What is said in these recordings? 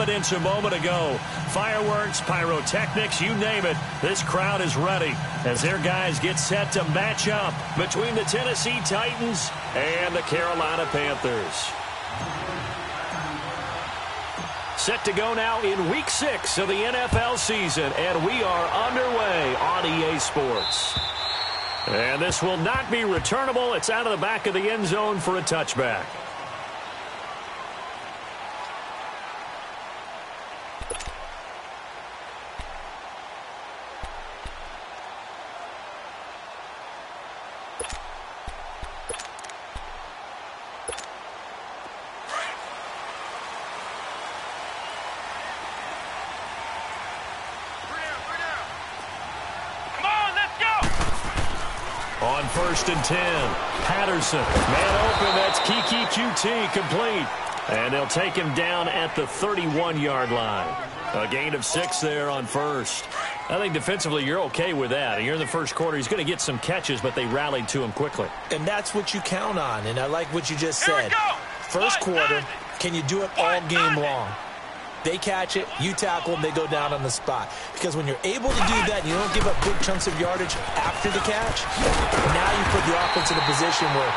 evidence a moment ago. Fireworks, pyrotechnics, you name it. This crowd is ready as their guys get set to match up between the Tennessee Titans and the Carolina Panthers. Set to go now in Week 6 of the NFL season, and we are underway on EA Sports. And this will not be returnable. It's out of the back of the end zone for a touchback. On 1st and 10, Patterson, man open, that's Kiki QT, complete. And they'll take him down at the 31-yard line. A gain of 6 there on first. I think defensively you're okay with that. You're in the first quarter. He's going to get some catches, but they rallied to him quickly. And that's what you count on, and I like what you just said. First quarter, can you do it all game long? They catch it, you tackle them, they go down on the spot. Because when you're able to do that and you don't give up big chunks of yardage after the catch, now you put the offense in a position where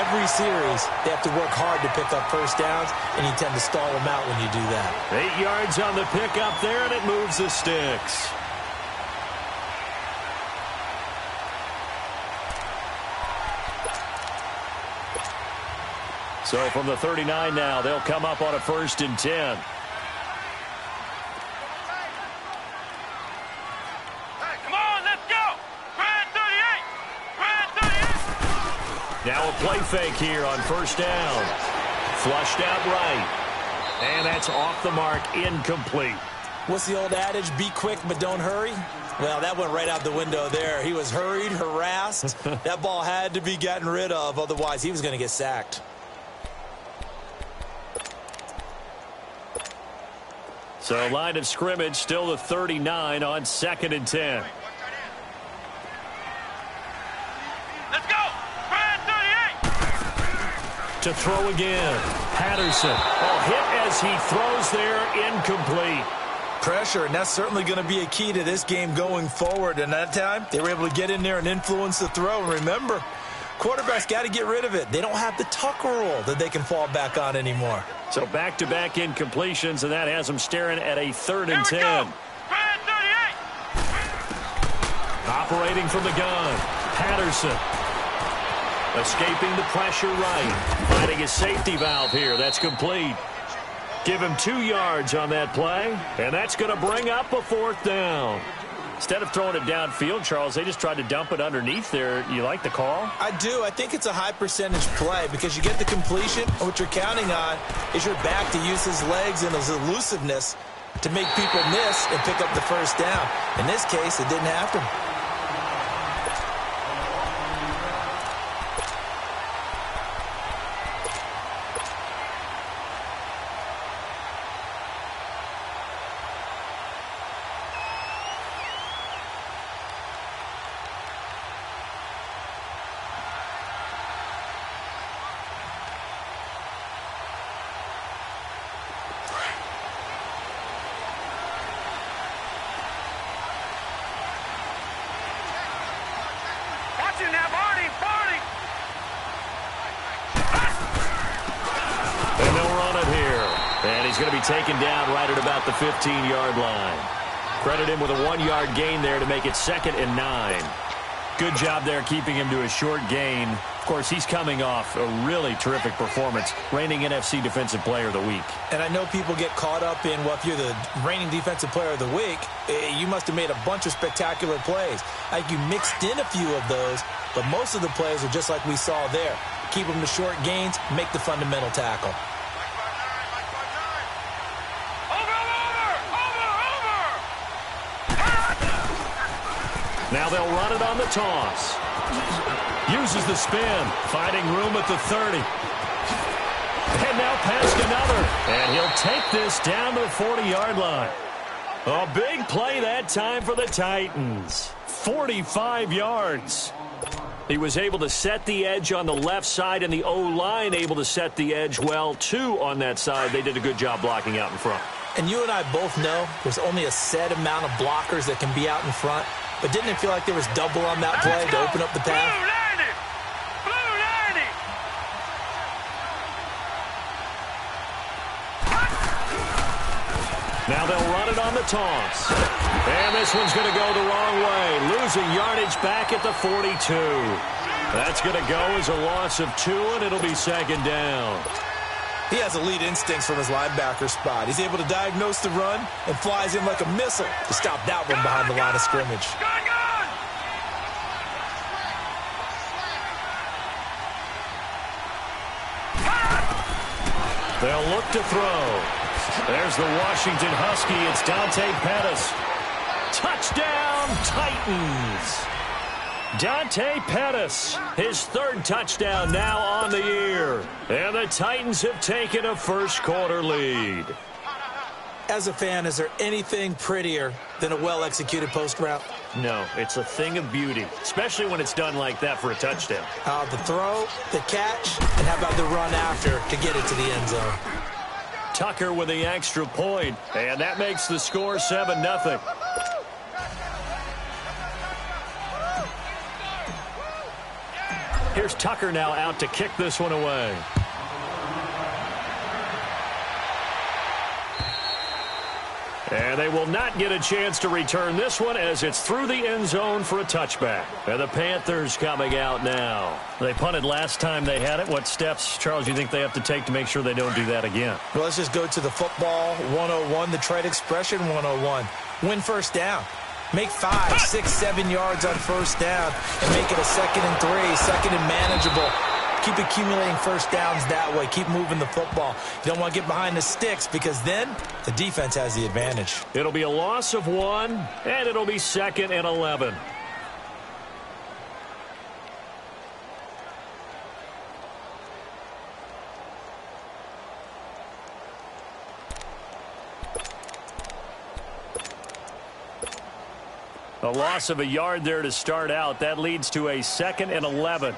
every series they have to work hard to pick up first downs, and you tend to stall them out when you do that. 8 yards on the pickup there, and it moves the sticks. So from the 39 now, they'll come up on a 1st and 10. Now a play fake here on 1st down. Flushed out right. And that's off the mark, incomplete. What's the old adage? Be quick, but don't hurry. Well, that went right out the window there. He was hurried, harassed. That ball had to be gotten rid of, otherwise he was going to get sacked. So line of scrimmage still the 39 on 2nd and 10. To throw again. Patterson. Hit as he throws there, incomplete. Pressure, and that's certainly going to be a key to this game going forward. And that time, they were able to get in there and influence the throw. And remember, quarterbacks got to get rid of it. They don't have the Tucker rule that they can fall back on anymore. So back-to-back incompletions, and that has them staring at a 3rd and 10. Operating from the gun. Patterson. Escaping the pressure right. Finding a safety valve here. That's complete. Give him 2 yards on that play. And that's going to bring up a 4th down. Instead of throwing it downfield, Charles, they just tried to dump it underneath there. You like the call? I do. I think it's a high percentage play because you get the completion. And what you're counting on is your back to use his legs and his elusiveness to make people miss and pick up the 1st down. In this case, it didn't happen. And they'll run it here. And he's going to be taken down right at about the 15-yard line. Credit him with a 1-yard gain there to make it 2nd and 9. Good job there keeping him to a short gain. Of course, he's coming off a really terrific performance, reigning NFC Defensive Player of the Week. And I know people get caught up in, well, if you're the reigning Defensive Player of the Week, you must have made a bunch of spectacular plays. Like you mixed in a few of those, but most of the plays are just like we saw there. Keep them to short gains, make the fundamental tackle. Now they'll run it on the toss. Uses the spin, finding room at the 30. And now past another. And he'll take this down to the 40-yard line. A big play that time for the Titans. 45 yards. He was able to set the edge on the left side, and the O-line able to set the edge well, too, on that side. They did a good job blocking out in front. And you and I both know there's only a set amount of blockers that can be out in front. But didn't it feel like there was double on that play to open up the path? Now they'll run it on the toss. And this one's going to go the wrong way. Losing yardage back at the 42. That's going to go as a loss of 2, and it'll be second down. He has elite instincts from his linebacker spot. He's able to diagnose the run and flies in like a missile to stop that one behind the line of scrimmage. They'll look to throw. There's the Washington Husky. It's Dante Pettis. Touchdown, Titans. Dante Pettis, his 3rd touchdown now on the year. And the Titans have taken a first-quarter lead. As a fan, is there anything prettier than a well-executed post route? No, it's a thing of beauty, especially when it's done like that for a touchdown. The throw, the catch, and how about the run after to get it to the end zone? Tucker with the extra point, and that makes the score 7-0. Here's Tucker now out to kick this one away. And they will not get a chance to return this one as it's through the end zone for a touchback. And the Panthers coming out now. They punted last time they had it. What steps, Charles, do you think they have to take to make sure they don't do that again? Well, let's just go to the football 101, the trade expression 101. Win first down. Make 5, 6, 7 yards on first down and make it a 2nd and 3, 2nd and manageable. Keep accumulating first downs that way. Keep moving the football. You don't want to get behind the sticks because then the defense has the advantage. It'll be a loss of 1, and it'll be 2nd and 11. A loss of a yard there to start out. That leads to a 2nd and 11.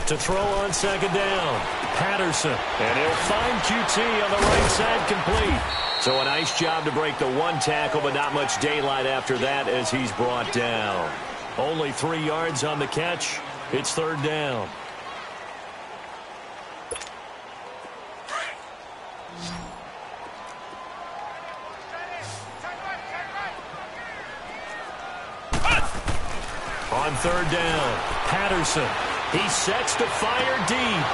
To throw on 2nd down. Patterson. And he'll find QT on the right side complete. So a nice job to break the 1 tackle, but not much daylight after that as he's brought down. Only 3 yards on the catch. It's 3rd down. On 3rd down, Patterson. He sets to fire deep.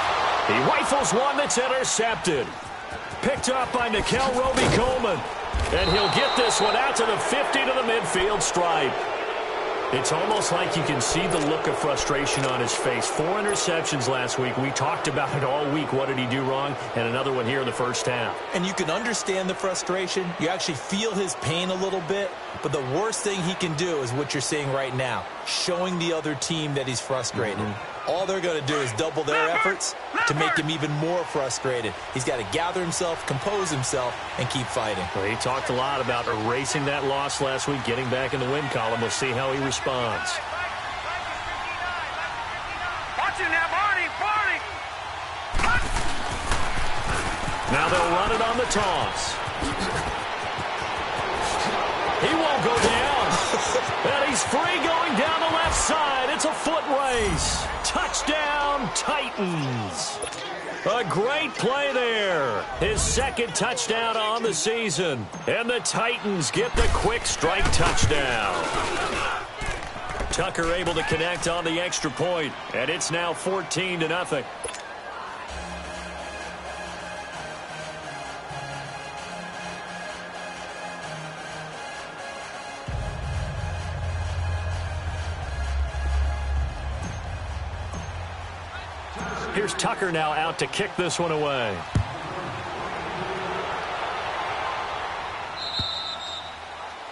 He rifles one that's intercepted. Picked up by Nikel Roby-Coleman. And he'll get this one out to the 50 to the midfield stripe. It's almost like you can see the look of frustration on his face. 4 interceptions last week. We talked about it all week. What did he do wrong? And another one here in the first half. And you can understand the frustration. You actually feel his pain a little bit. But the worst thing he can do is what you're seeing right now, showing the other team that he's frustrated. All they're going to do is double their efforts to make him even more frustrated. He's got to gather himself, compose himself, and keep fighting. Well, he talked a lot about erasing that loss last week, getting back in the win column. We'll see how he responds. Now they'll run it on the toss. He won't go down. And he's free going down the left side. It's a foot race. Touchdown, Titans. A great play there. His 2nd touchdown on the season. And the Titans get the quick strike touchdown. Tucker able to connect on the extra point. And it's now 14-0. Here's Tucker now out to kick this one away.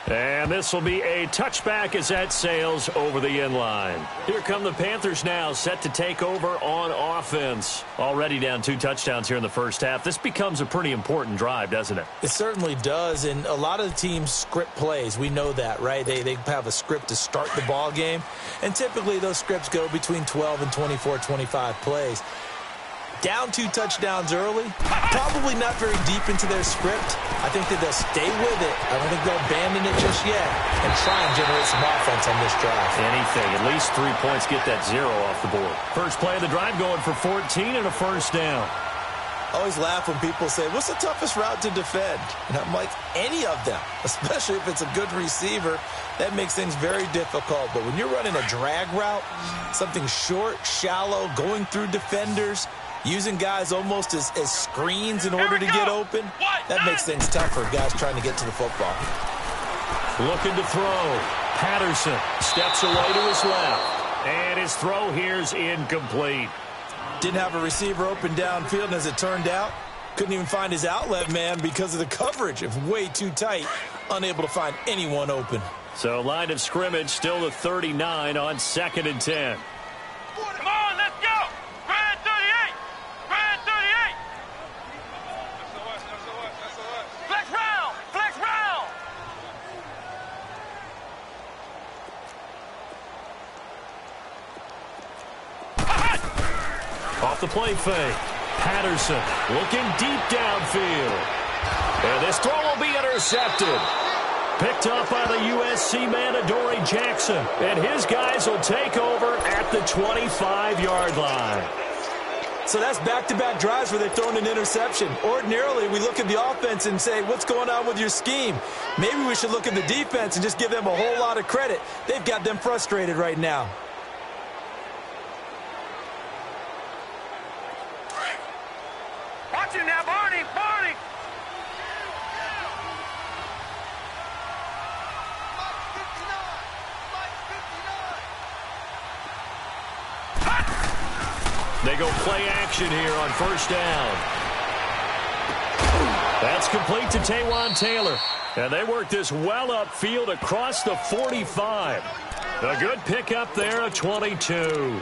And this will be a touchback as that sails over the inline. Here come the Panthers now, set to take over on offense. Already down 2 touchdowns here in the first half. This becomes a pretty important drive, doesn't it? It certainly does, and a lot of the teams script plays. We know that, right? They have a script to start the ball game, and typically those scripts go between 12 and 24, 25 plays. Down 2 touchdowns early, probably not very deep into their script. I think that they'll stay with it. I don't think they'll abandon it just yet and try and generate some offense on this drive. Anything, at least 3 points, get that 0 off the board. First play of the drive going for 14 and a first down. I always laugh when people say, what's the toughest route to defend? And I'm like, any of them, especially if it's a good receiver. That makes things very difficult. But when you're running a drag route, something short, shallow, going through defenders, using guys almost as screens in order to get open, that makes things tough for guys trying to get to the football. Looking to throw. Patterson steps away to his left. And his throw here's incomplete. Didn't have a receiver open downfield, and as it turned out, couldn't even find his outlet man because of the coverage. It was way too tight, unable to find anyone open. So line of scrimmage still to 39 on 2nd and 10. Come on, let's go! Grand 38! Grand 38! Flex round! Flex round! Off the play fake. Patterson looking deep downfield. And this throw will be intercepted. Picked up by the USC man, Adoree Jackson. And his guys will take over at the 25-yard line. So that's back-to-back drives where they've thrown an interception. Ordinarily, we look at the offense and say, what's going on with your scheme? Maybe we should look at the defense and just give them a whole lot of credit. They've got them frustrated right now. Watch it now, Barney! Barney! They go play action here on first down. That's complete to Taywan Taylor. And they work this well upfield across the 45. A good pickup there, a 22.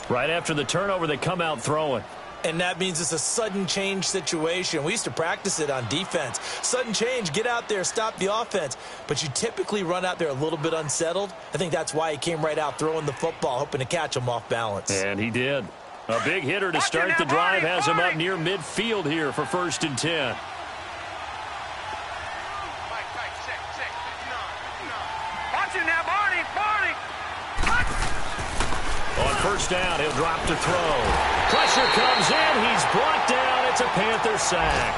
Right after the turnover, they come out throwing. And that means it's a sudden change situation. We used to practice it on defense. Sudden change, get out there, stop the offense. But you typically run out there a little bit unsettled. I think that's why he came right out throwing the football, hoping to catch him off balance. And he did. A big hitter to start the drive has him up near midfield here for 1st and 10. Watch it now, Barney! Barney! On first down, he'll drop to throw. Pressure comes in. He's brought down. It's a Panther sack.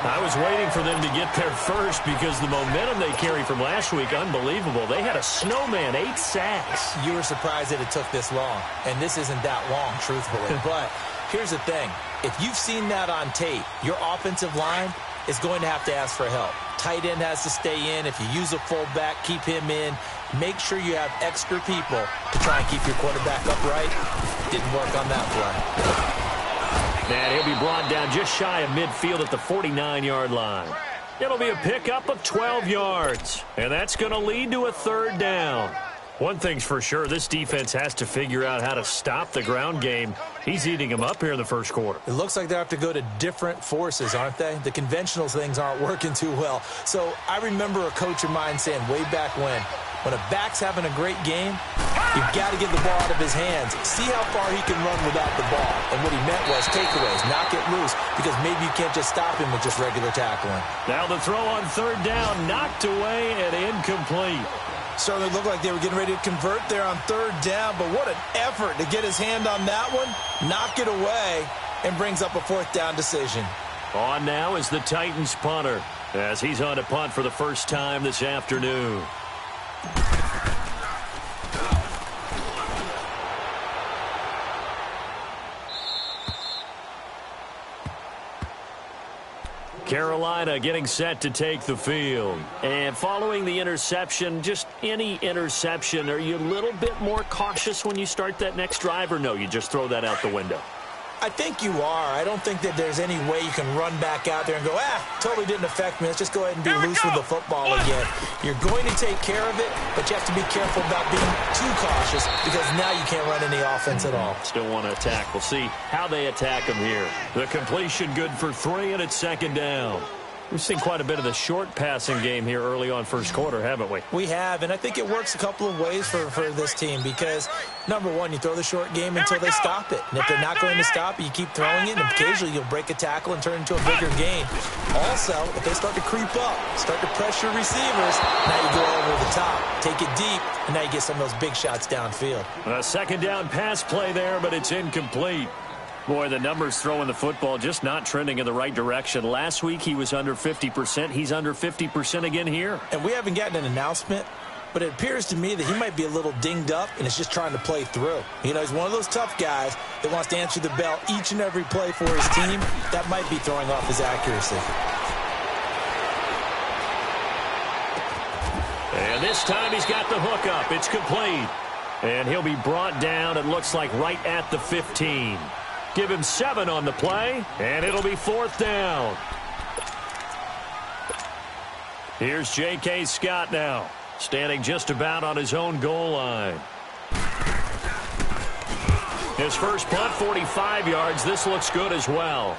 I was waiting for them to get there first because the momentum they carry from last week, unbelievable. They had a snowman, 8 sacks. You were surprised that it took this long. And this isn't that long, truthfully. But here's the thing. If you've seen that on tape, your offensive line is going to have to ask for help. Tight end has to stay in. If you use a fullback, keep him in. Make sure you have extra people to try and keep your quarterback upright. Didn't work on that play. And he'll be brought down just shy of midfield at the 49-yard line. It'll be a pickup of 12 yards. And that's going to lead to a 3rd down. One thing's for sure, this defense has to figure out how to stop the ground game. He's eating them up here in the first quarter. It looks like they have to go to different forces, aren't they? The conventional things aren't working too well. So I remember a coach of mine saying way back when a back's having a great game, you've got to get the ball out of his hands. See how far he can run without the ball. And what he meant was takeaways, knock it loose, because maybe you can't just stop him with just regular tackling. Now the throw on 3rd down, knocked away and incomplete. Certainly looked like they were getting ready to convert there on 3rd down, but what an effort to get his hand on that one, knock it away, and brings up a 4th down decision. On now is the Titans punter, as he's on to punt for the first time this afternoon. Carolina getting set to take the field. And following the interception, just any interception, are you a little bit more cautious when you start that next drive, or no, you just throw that out the window? I think you are. I don't think that there's any way you can run back out there and go, totally didn't affect me. Let's just go ahead and be loose with the football again. You're going to take care of it, but you have to be careful about being too cautious because now you can't run any offense at all. Still want to attack. We'll see how they attack him here. The completion good for 3, and it's second down. We've seen quite a bit of the short passing game here early on first quarter, haven't we? We have, and I think it works a couple of ways for this team because, number one, you throw the short game until they stop it. And if they're not going to stop it, you keep throwing it, and occasionally you'll break a tackle and turn it into a bigger gain. Also, if they start to creep up, start to pressure receivers, now you go over the top, take it deep, and now you get some of those big shots downfield. A second down pass play there, but it's incomplete. Boy, the numbers throwing the football just not trending in the right direction. Last week he was under 50%. He's under 50% again here. And we haven't gotten an announcement, but it appears to me that he might be a little dinged up and is just trying to play through. You know, he's one of those tough guys that wants to answer the bell each and every play for his team. That might be throwing off his accuracy. And this time he's got the hook up. It's complete. And he'll be brought down, it looks like, right at the 15. Give him 7 on the play, and it'll be 4th down. Here's J.K. Scott now, standing just about on his own goal line. His first punt, 45 yards. This looks good as well.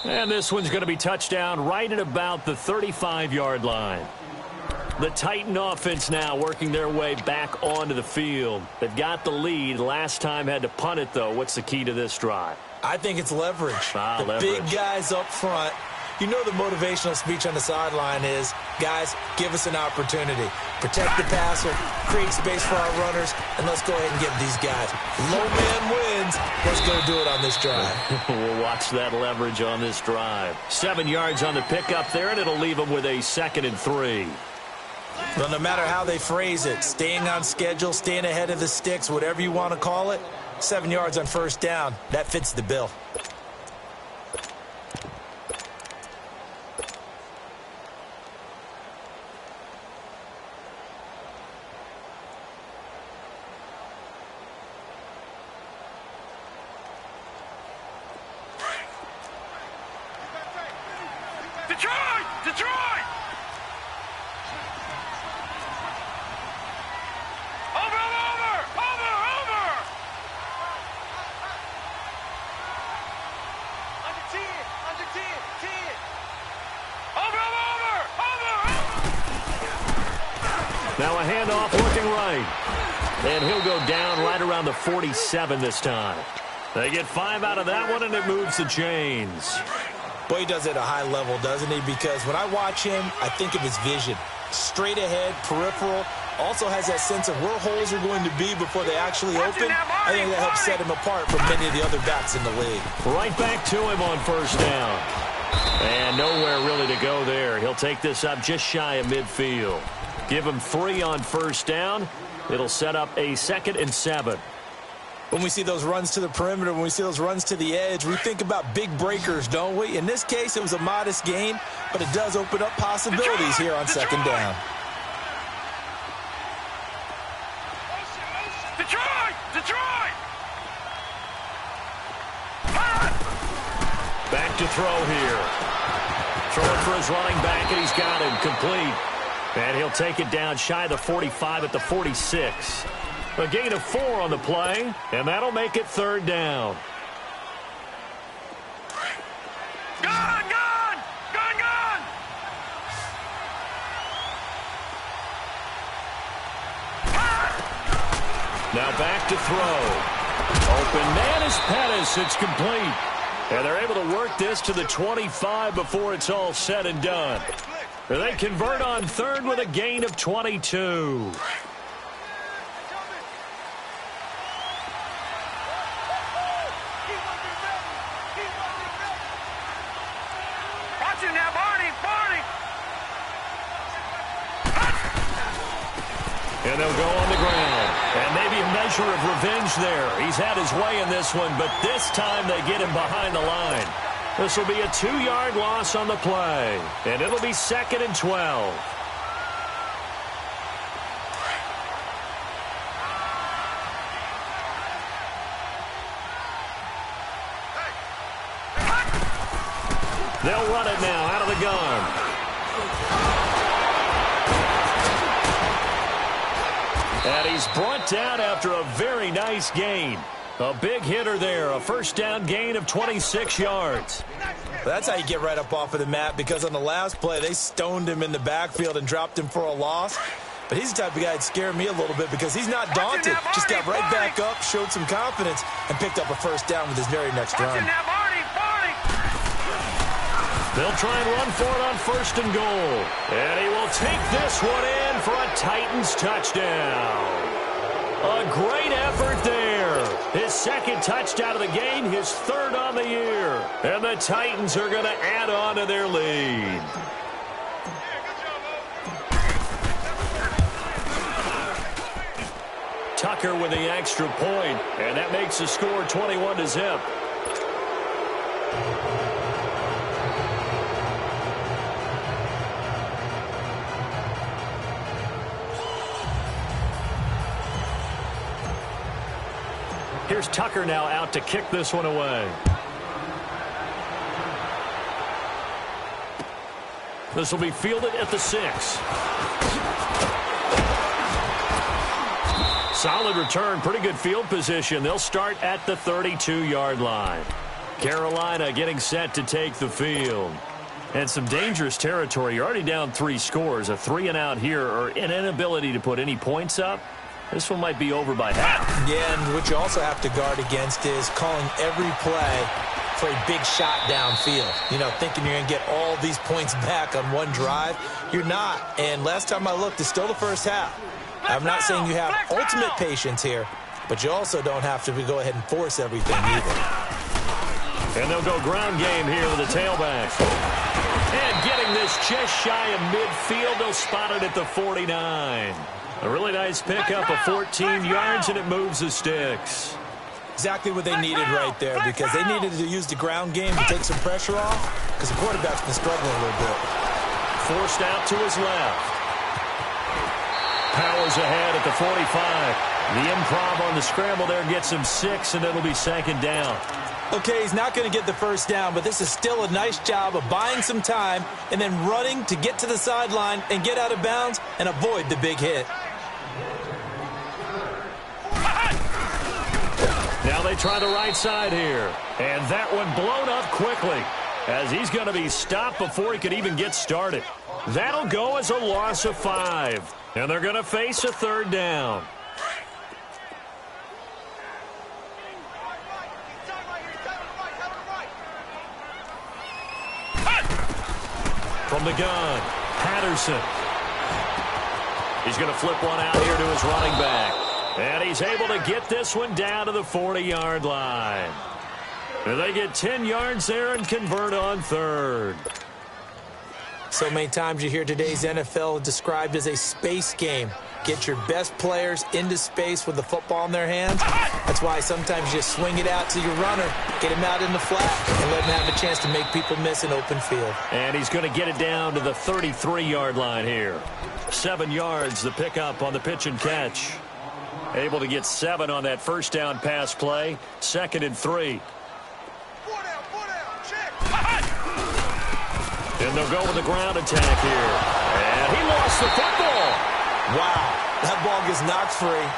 And this one's going to be touchdown right at about the 35-yard line. The Titan offense now working their way back onto the field. They've got the lead. Last time had to punt it, though. What's the key to this drive? I think it's leverage. Leverage. Big guys up front. You know the motivational speech on the sideline is, guys, give us an opportunity. Protect the passer, create space for our runners, and let's go ahead and give these guys. Low man wins. Let's go do it on this drive. We'll watch that leverage on this drive. 7 yards on the pickup there, and it'll leave them with a 2nd and 3. Well, no matter how they phrase it, staying on schedule, staying ahead of the sticks, whatever you want to call it, 7 yards on first down, that fits the bill. Detroit! Now a handoff looking right. And he'll go down right around the 47 this time. They get 5 out of that one, and it moves the chains. Boy, he does it at a high level, doesn't he? Because when I watch him, I think of his vision. Straight ahead, peripheral. Also has that sense of where holes are going to be before they actually open. I think that helps set him apart from many of the other backs in the league. Right back to him on first down. And nowhere really to go there. He'll take this up just shy of midfield. Give him 3 on first down. It'll set up a 2nd and 7. When we see those runs to the perimeter, when we see those runs to the edge, we think about big breakers, don't we? In this case, it was a modest gain, but it does open up possibilities here on second down. Detroit! Back to throw here. Throwing for his running back, and he's got him complete. And he'll take it down shy of the 45 at the 46. A gain of 4 on the play, and that'll make it 3rd down. Gun! Now back to throw. Open man is Pettis. It's complete. And they're able to work this to the 25 before it's all said and done. They convert on 3rd with a gain of 22. Watch him now, Barney! And they'll go on the ground. And maybe a measure of revenge there. He's had his way in this one, but this time they get him behind the line. This will be a 2-yard loss on the play. And it'll be 2nd and 12. They'll run it now out of the gun. And he's brought down after a very nice gain. A big hitter there, a first down gain of 26 yards. That's how you get right up off of the mat, because on the last play, they stoned him in the backfield and dropped him for a loss. But he's the type of guy that scared me a little bit because he's not daunted. Just got right back up, showed some confidence, and picked up a first down with his very next run. They'll try and run for it on first and goal. And he will take this one in for a Titans touchdown. A great effort there. His second touchdown of the game, his third on the year. And the Titans are going to add on to their lead. Tucker with the extra point, and that makes the score 21-0. Here's Tucker now out to kick this one away. This will be fielded at the 6. Solid return, pretty good field position. They'll start at the 32-yard line. Carolina getting set to take the field. And some dangerous territory. You're already down 3 scores. A 3-and-out here, or an inability to put any points up. This one might be over by half. Yeah, and what you also have to guard against is calling every play for a big shot downfield. You know, thinking you're going to get all these points back on one drive. You're not. And last time I looked, it's still the first half. I'm not saying you have ultimate patience here, but you also don't have to go ahead and force everything either. And they'll go ground game here with the tailback. And getting this just shy of midfield, they'll spot it at the 49. A really nice pickup of 14 yards, and it moves the sticks. Exactly what they needed right there, because they needed to use the ground game to take some pressure off, because the quarterback's been struggling a little bit. Forced out to his left. Powers ahead at the 45. The improv on the scramble there gets him 6, and it'll be second down. Okay, he's not going to get the first down, but this is still a nice job of buying some time and then running to get to the sideline and get out of bounds and avoid the big hit. Now they try the right side here. And that one blown up quickly as he's going to be stopped before he could even get started. That'll go as a loss of 5. And they're going to face a third down. From the gun, Patterson. He's going to flip one out here to his running back. And he's able to get this one down to the 40-yard line. And they get 10 yards there and convert on third. So many times you hear today's NFL described as a space game. Get your best players into space with the football in their hands. That's why sometimes you just swing it out to your runner, get him out in the flat, and let him have a chance to make people miss an open field. And he's going to get it down to the 33-yard line here. 7 yards, the pickup on the pitch and catch. Able to get 7 on that first down pass play. 2nd and 3. And they'll go with the ground attack here. And he lost the football. Wow, that ball gets knocked free,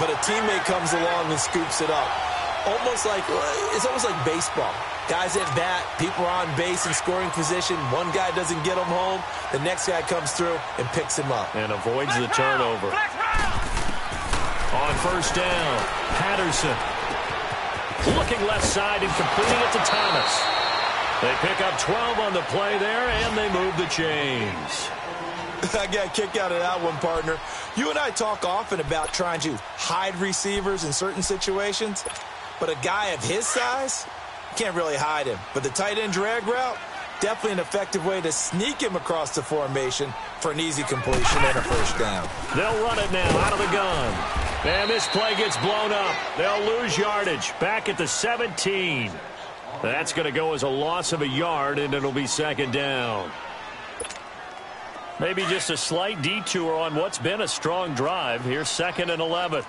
but a teammate comes along and scoops it up. It's almost like baseball. Guys at bat, people are on base in scoring position. One guy doesn't get him home. The next guy comes through and picks him up. And avoids the turnover. On first down, Patterson. Looking left side and completing it to Thomas. They pick up 12 on the play there, and they move the chains. I got a kick out of that one, partner. You and I talk often about trying to hide receivers in certain situations, but a guy of his size, you can't really hide him. But the tight end drag route, definitely an effective way to sneak him across the formation for an easy completion and a first down. They'll run it now out of the gun. And this play gets blown up. They'll lose yardage back at the 17. That's going to go as a loss of a yard, and it'll be second down. Maybe just a slight detour on what's been a strong drive. Here's 2nd and 11.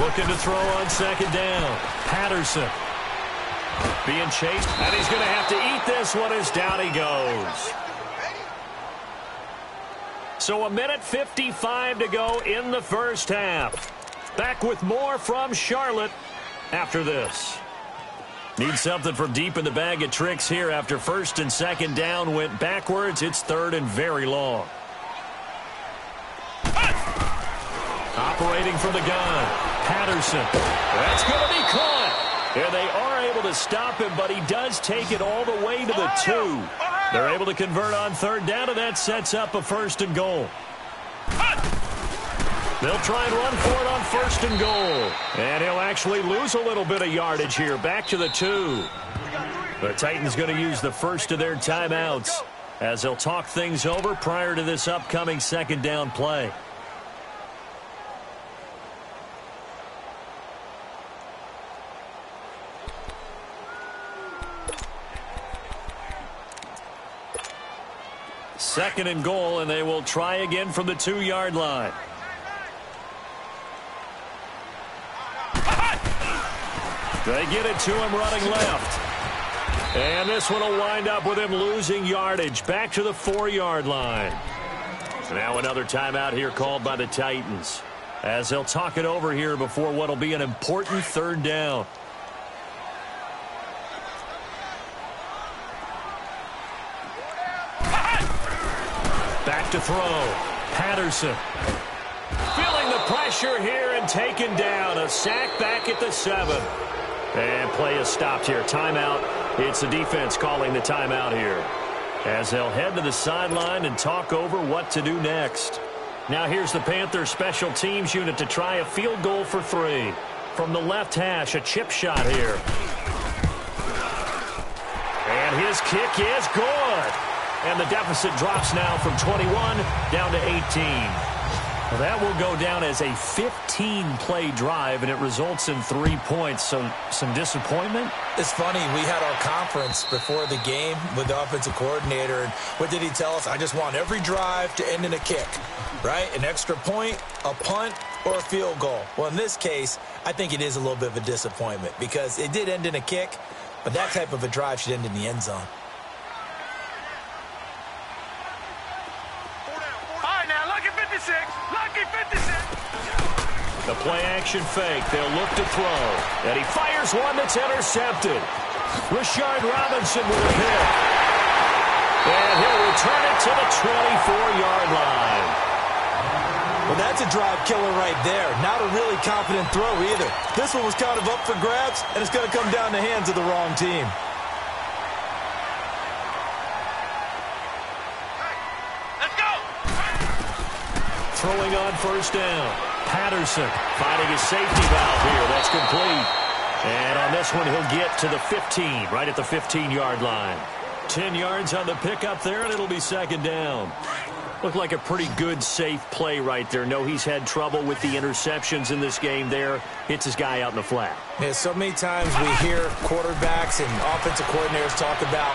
Looking to throw on second down. Patterson. Being chased, and he's going to have to eat this one as down he goes. So 1:55 to go in the first half. Back with more from Charlotte after this. Need something from deep in the bag of tricks here after first and second down went backwards. It's third and very long. Operating from the gun, Patterson. That's going to be caught. And they are able to stop him, but he does take it all the way to the 2. They're able to convert on third down, and that sets up a first and goal. They'll try and run for it on first and goal. And he'll actually lose a little bit of yardage here. Back to the 2. The Titans going to use the first of their timeouts as they'll talk things over prior to this upcoming second down play. Second and goal, and they will try again from the 2-yard line. They get it to him running left. And this one will wind up with him losing yardage. Back to the 4-yard line. Now another timeout here called by the Titans, as they'll talk it over here before what will be an important third down. Back to throw. Patterson. Feeling the pressure here and taken down. A sack back at the 7. And play is stopped here. Timeout. It's the defense calling the timeout here, as they'll head to the sideline and talk over what to do next. Now here's the Panthers special teams unit to try a field goal for 3. From the left hash, a chip shot here. And his kick is good. And the deficit drops now from 21 down to 18. Well, that will go down as a 15-play drive, and it results in 3 points. So some disappointment? It's funny. We had our conference before the game with the offensive coordinator, and what did he tell us? I just want every drive to end in a kick, right? An extra point, a punt, or a field goal. Well, in this case, I think it is a little bit of a disappointment because it did end in a kick, but that type of a drive should end in the end zone. The play-action fake. They'll look to throw. And he fires one that's intercepted. Rashard Robinson with a pick. And he'll return it to the 24-yard line. Well, that's a drive killer right there. Not a really confident throw either. This one was kind of up for grabs, and it's going to come down the hands of the wrong team. Let's go! Throwing on first down. Patterson finding his safety valve here. That's complete. And on this one, he'll get to the 15, right at the 15-yard line. 10 yards on the pickup there, and it'll be second down. Looked like a pretty good, safe play right there. No, he's had trouble with the interceptions in this game there. Hits his guy out in the flat. Yeah, so many times we hear quarterbacks and offensive coordinators talk about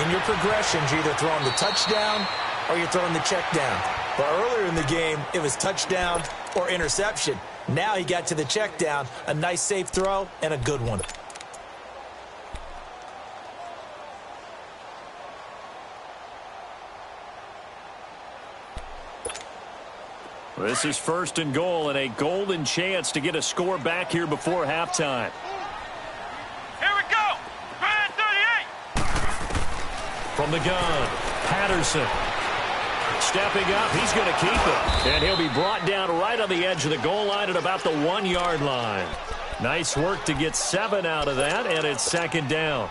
in your progressions, you're either throwing the touchdown or you're throwing the check down. But earlier in the game, it was touchdown or interception. Now he got to the check down, a nice safe throw, and a good one. This is first and goal, and a golden chance to get a score back here before halftime. Here we go! Red 38! From the gun, Patterson. Stepping up, he's going to keep it. And he'll be brought down right on the edge of the goal line at about the 1-yard line. Nice work to get 7 out of that, and it's second down.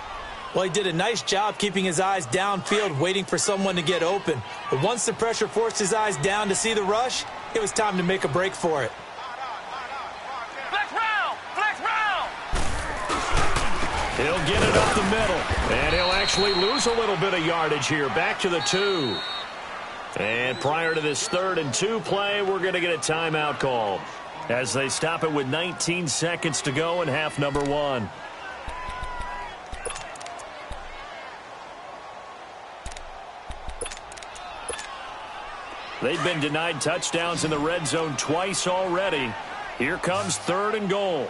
Well, he did a nice job keeping his eyes downfield, waiting for someone to get open. But once the pressure forced his eyes down to see the rush, it was time to make a break for it. Flex round! Flex round! He'll get it up the middle, and he'll actually lose a little bit of yardage here. Back to the 2. And prior to this 3rd and 2 play, we're going to get a timeout called as they stop it with 19 seconds to go in half number 1. They've been denied touchdowns in the red zone twice already. Here comes 3rd and goal.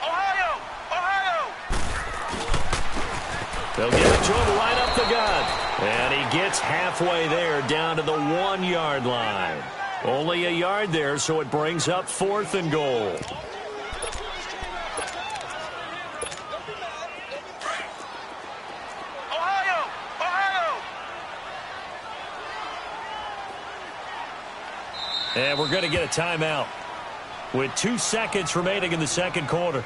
Ohio! They'll give it to him right up the gut. And he gets halfway there down to the 1-yard line. Only a yard there, so it brings up 4th and goal. Ohio! Ohio! And we're going to get a timeout with 2 seconds remaining in the second quarter.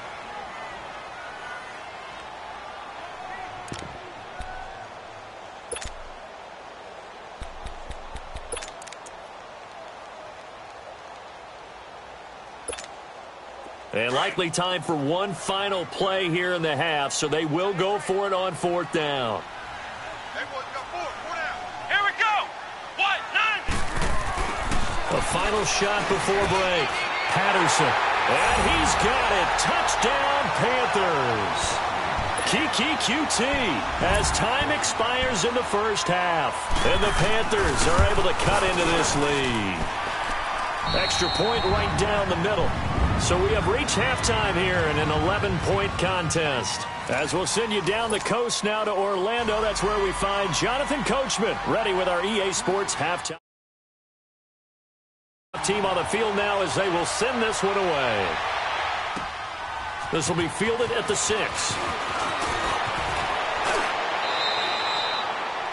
And likely time for one final play here in the half, so they will go for it on 4th down. Hey, boys, got 4 down. Here we go. What? 9. A final shot before break. Patterson. And he's got it. Touchdown, Panthers. Kiki QT as time expires in the first half. And the Panthers are able to cut into this lead. Extra point right down the middle. So we have reached halftime here in an 11-point contest. As we'll send you down the coast now to Orlando, that's where we find Jonathan Coachman ready with our EA Sports halftime. Team on the field now as they will send this one away. This will be fielded at the 6.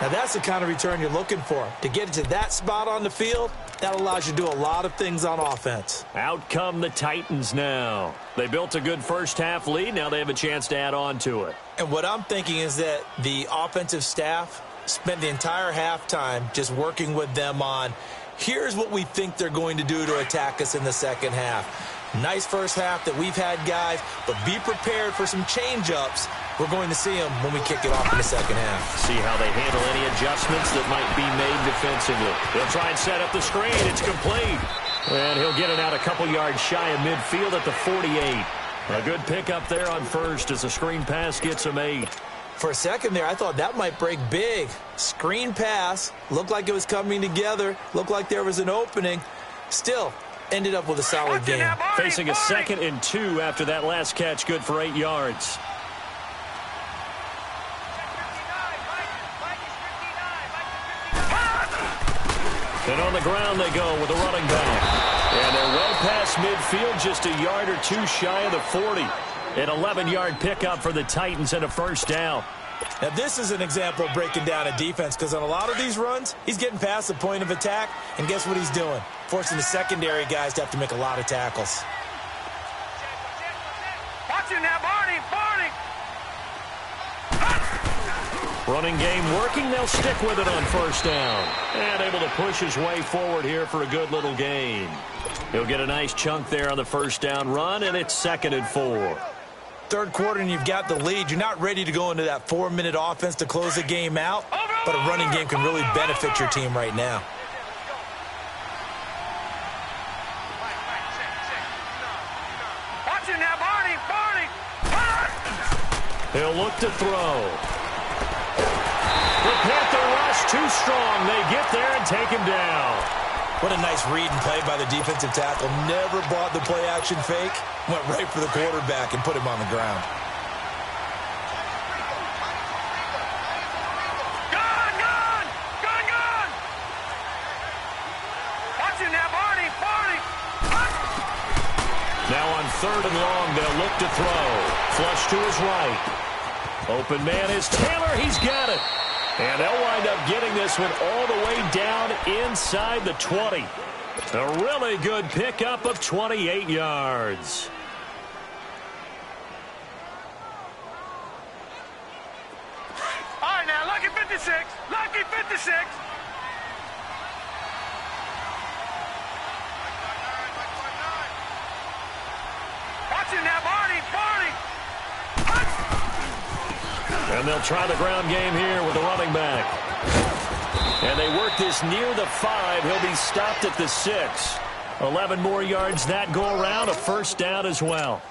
Now that's the kind of return you're looking for. To get to that spot on the field, that allows you to do a lot of things on offense. Out come the Titans now. They built a good first half lead. Now they have a chance to add on to it. And what I'm thinking is that the offensive staff spent the entire halftime just working with them on, here's what we think they're going to do to attack us in the second half. Nice first half that we've had, guys, but be prepared for some change-ups. We're going to see them when we kick it off in the second half. See how they handle any adjustments that might be made defensively. They'll try and set up the screen. It's complete. And he'll get it out a couple yards shy of midfield at the 48. A good pickup there on first as the screen pass gets him 8. For a second there, I thought that might break big. Screen pass. Looked like it was coming together. Looked like there was an opening. Still, ended up with a solid game. Facing a 2nd and 2 after that last catch, good for 8 yards. And on the ground they go with a running back. And they're well past midfield, just a yard or 2 shy of the 40. An 11-yard pickup for the Titans and a first down. Now, this is an example of breaking down a defense, because on a lot of these runs, he's getting past the point of attack, and guess what he's doing? Forcing the secondary guys to have to make a lot of tackles. Watch it now, Barney! Barney! Running game working. They'll stick with it on first down. And able to push his way forward here for a good little gain. He'll get a nice chunk there on the first down run, and it's 2nd and 4. Third quarter and you've got the lead. You're not ready to go into that 4-minute offense to close the game out, but a running game can really benefit your team right now. Watch it now, Barney! Barney! He'll look to throw. The Panther rush too strong. They get there and take him down. What a nice read and play by the defensive tackle. Never bought the play-action fake. Went right for the quarterback and put him on the ground. Gun! Gun! Gun! Gun! Watch it now, Barney! Barney! Now on 3rd and long, they'll look to throw. Flush to his right. Open man is Taylor. He's got it. And they'll wind up getting this one all the way down inside the 20. A really good pickup of 28 yards. All right, now, lucky 56. Lucky 56. Watch it now, Barney. Barney. And they'll try the ground game here with the running back. And they work this near the 5. He'll be stopped at the 6. 11 more yards that go around. A first down as well.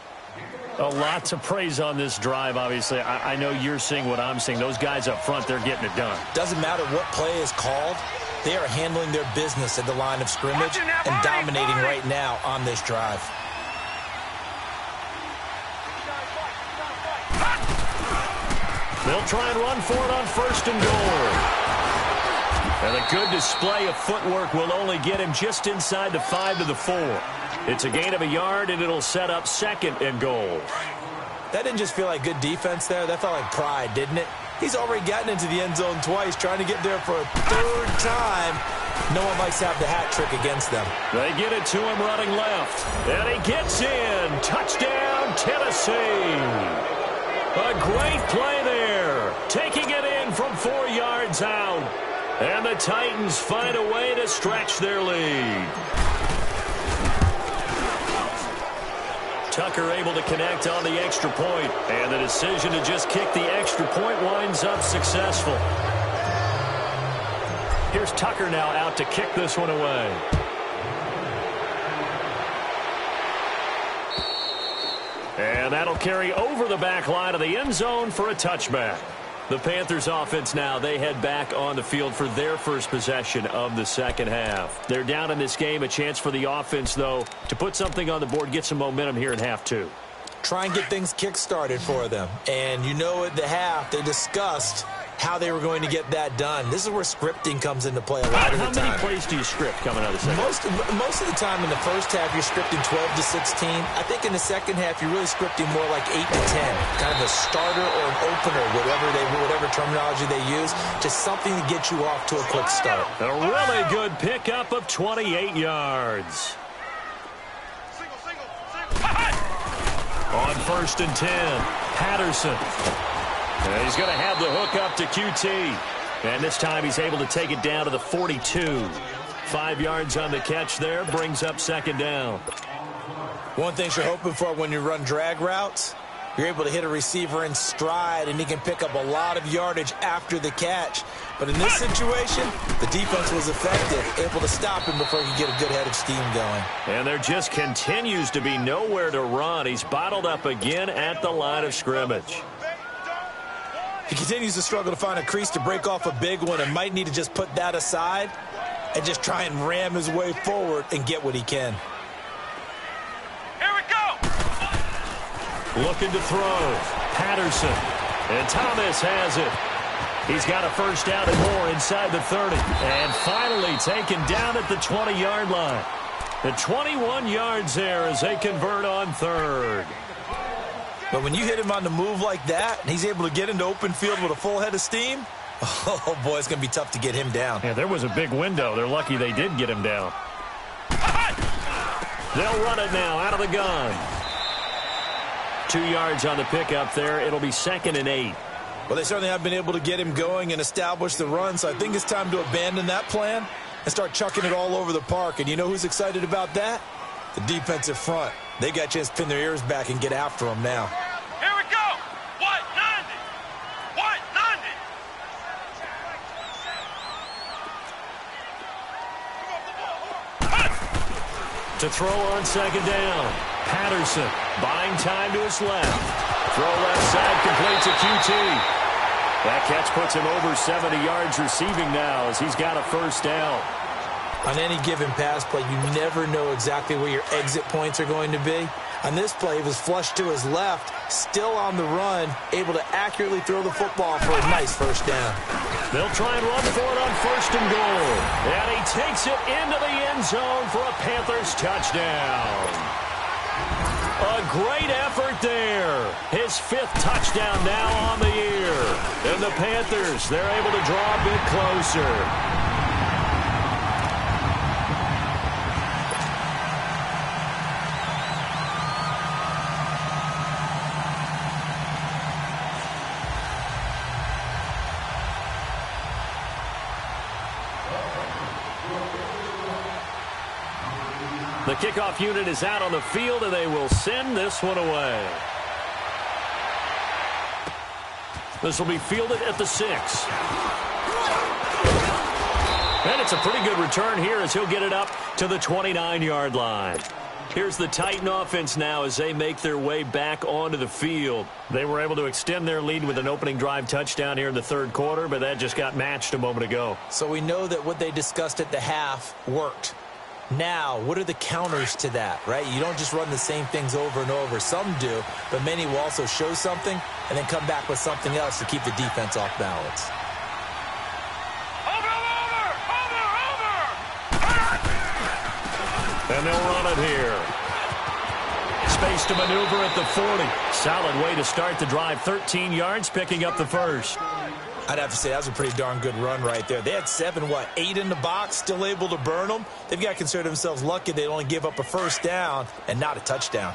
A lot to praise on this drive, obviously. I know you're seeing what I'm seeing. Those guys up front, they're getting it done. Doesn't matter what play is called. They are handling their business at the line of scrimmage and dominating right now on this drive. They'll try and run for it on 1st and goal. And a good display of footwork will only get him just inside the 5 to the 4. It's a gain of a yard, and it'll set up 2nd and goal. That didn't just feel like good defense there. That felt like pride, didn't it? He's already gotten into the end zone twice, trying to get there for a 3rd time. No one likes to have the hat trick against them. They get it to him running left. And he gets in. Touchdown, Tennessee. A great play there. Taking it in from 4 yards out. And the Titans find a way to stretch their lead. Tucker able to connect on the extra point. And the decision to just kick the extra point winds up successful. Here's Tucker now out to kick this one away. And that'll carry over the back line of the end zone for a touchback. The Panthers offense now, they head back on the field for their first possession of the 2nd half. They're down in this game. A chance for the offense, though, to put something on the board, get some momentum here in half 2. Try and get things kick-started for them. And you know at the half, they discussed how they were going to get that done. This is where scripting comes into play a lot of the time. How many plays do you script coming out of the second? Most of the time in the first half, you're scripting 12 to 16. I think in the second half, you're really scripting more like 8 to 10. Kind of a starter or an opener, whatever terminology they use, just something to get you off to a quick start. A really good pickup of 28 yards. On 1st and 10, Patterson. And he's going to have the hook up to QT. And this time he's able to take it down to the 42. 5 yards on the catch there, brings up 2nd down. One thing you're hoping for when you run drag routes, you're able to hit a receiver in stride, and he can pick up a lot of yardage after the catch. But in this situation, the defense was effective, able to stop him before he could get a good head of steam going. And there just continues to be nowhere to run. He's bottled up again at the line of scrimmage. He continues to struggle to find a crease to break off a big one and might need to just put that aside and just try and ram his way forward and get what he can. Here we go! Looking to throw. Patterson. And Thomas has it. He's got a 1st down and more inside the 30. And finally taken down at the 20-yard line. The 21 yards there as they convert on 3rd. But when you hit him on the move like that, and he's able to get into open field with a full head of steam, oh, boy, it's going to be tough to get him down. Yeah, there was a big window. They're lucky they did get him down. They'll run it now out of the gun. 2 yards on the pickup there. It'll be 2nd and 8. Well, they certainly have been able to get him going and establish the run, so I think it's time to abandon that plan and start chucking it all over the park. And you know who's excited about that? The defensive front. They got a chance to pin their ears back and get after him now. Here we go! What? 90! What? 90! To throw on 2nd down. Patterson buying time to his left. Throw left side, complete to QT. That catch puts him over 70 yards receiving now as he's got a 1st down. On any given pass play, you never know exactly where your exit points are going to be. On this play, it was flushed to his left, still on the run, able to accurately throw the football for a nice 1st down. They'll try and run for it on 1st and goal. And he takes it into the end zone for a Panthers touchdown. A great effort there. His 5th touchdown now on the year. And the Panthers, they're able to draw a bit closer. The kickoff unit is out on the field, and they will send this one away. This will be fielded at the 6. And it's a pretty good return here as he'll get it up to the 29-yard line. Here's the Titan offense now as they make their way back onto the field. They were able to extend their lead with an opening drive touchdown here in the 3rd quarter, but that just got matched a moment ago. So we know that what they discussed at the half worked. Now, what are the counters to that, right? You don't just run the same things over and over. Some do, but many will also show something and then come back with something else to keep the defense off balance. And they'll run it here. Space to maneuver at the 40. Solid way to start the drive. 13 yards, picking up the first. I'd have to say that was a pretty darn good run right there. They had 8 in the box, still able to burn them. They've got to consider themselves lucky they only gave up a first down and not a touchdown.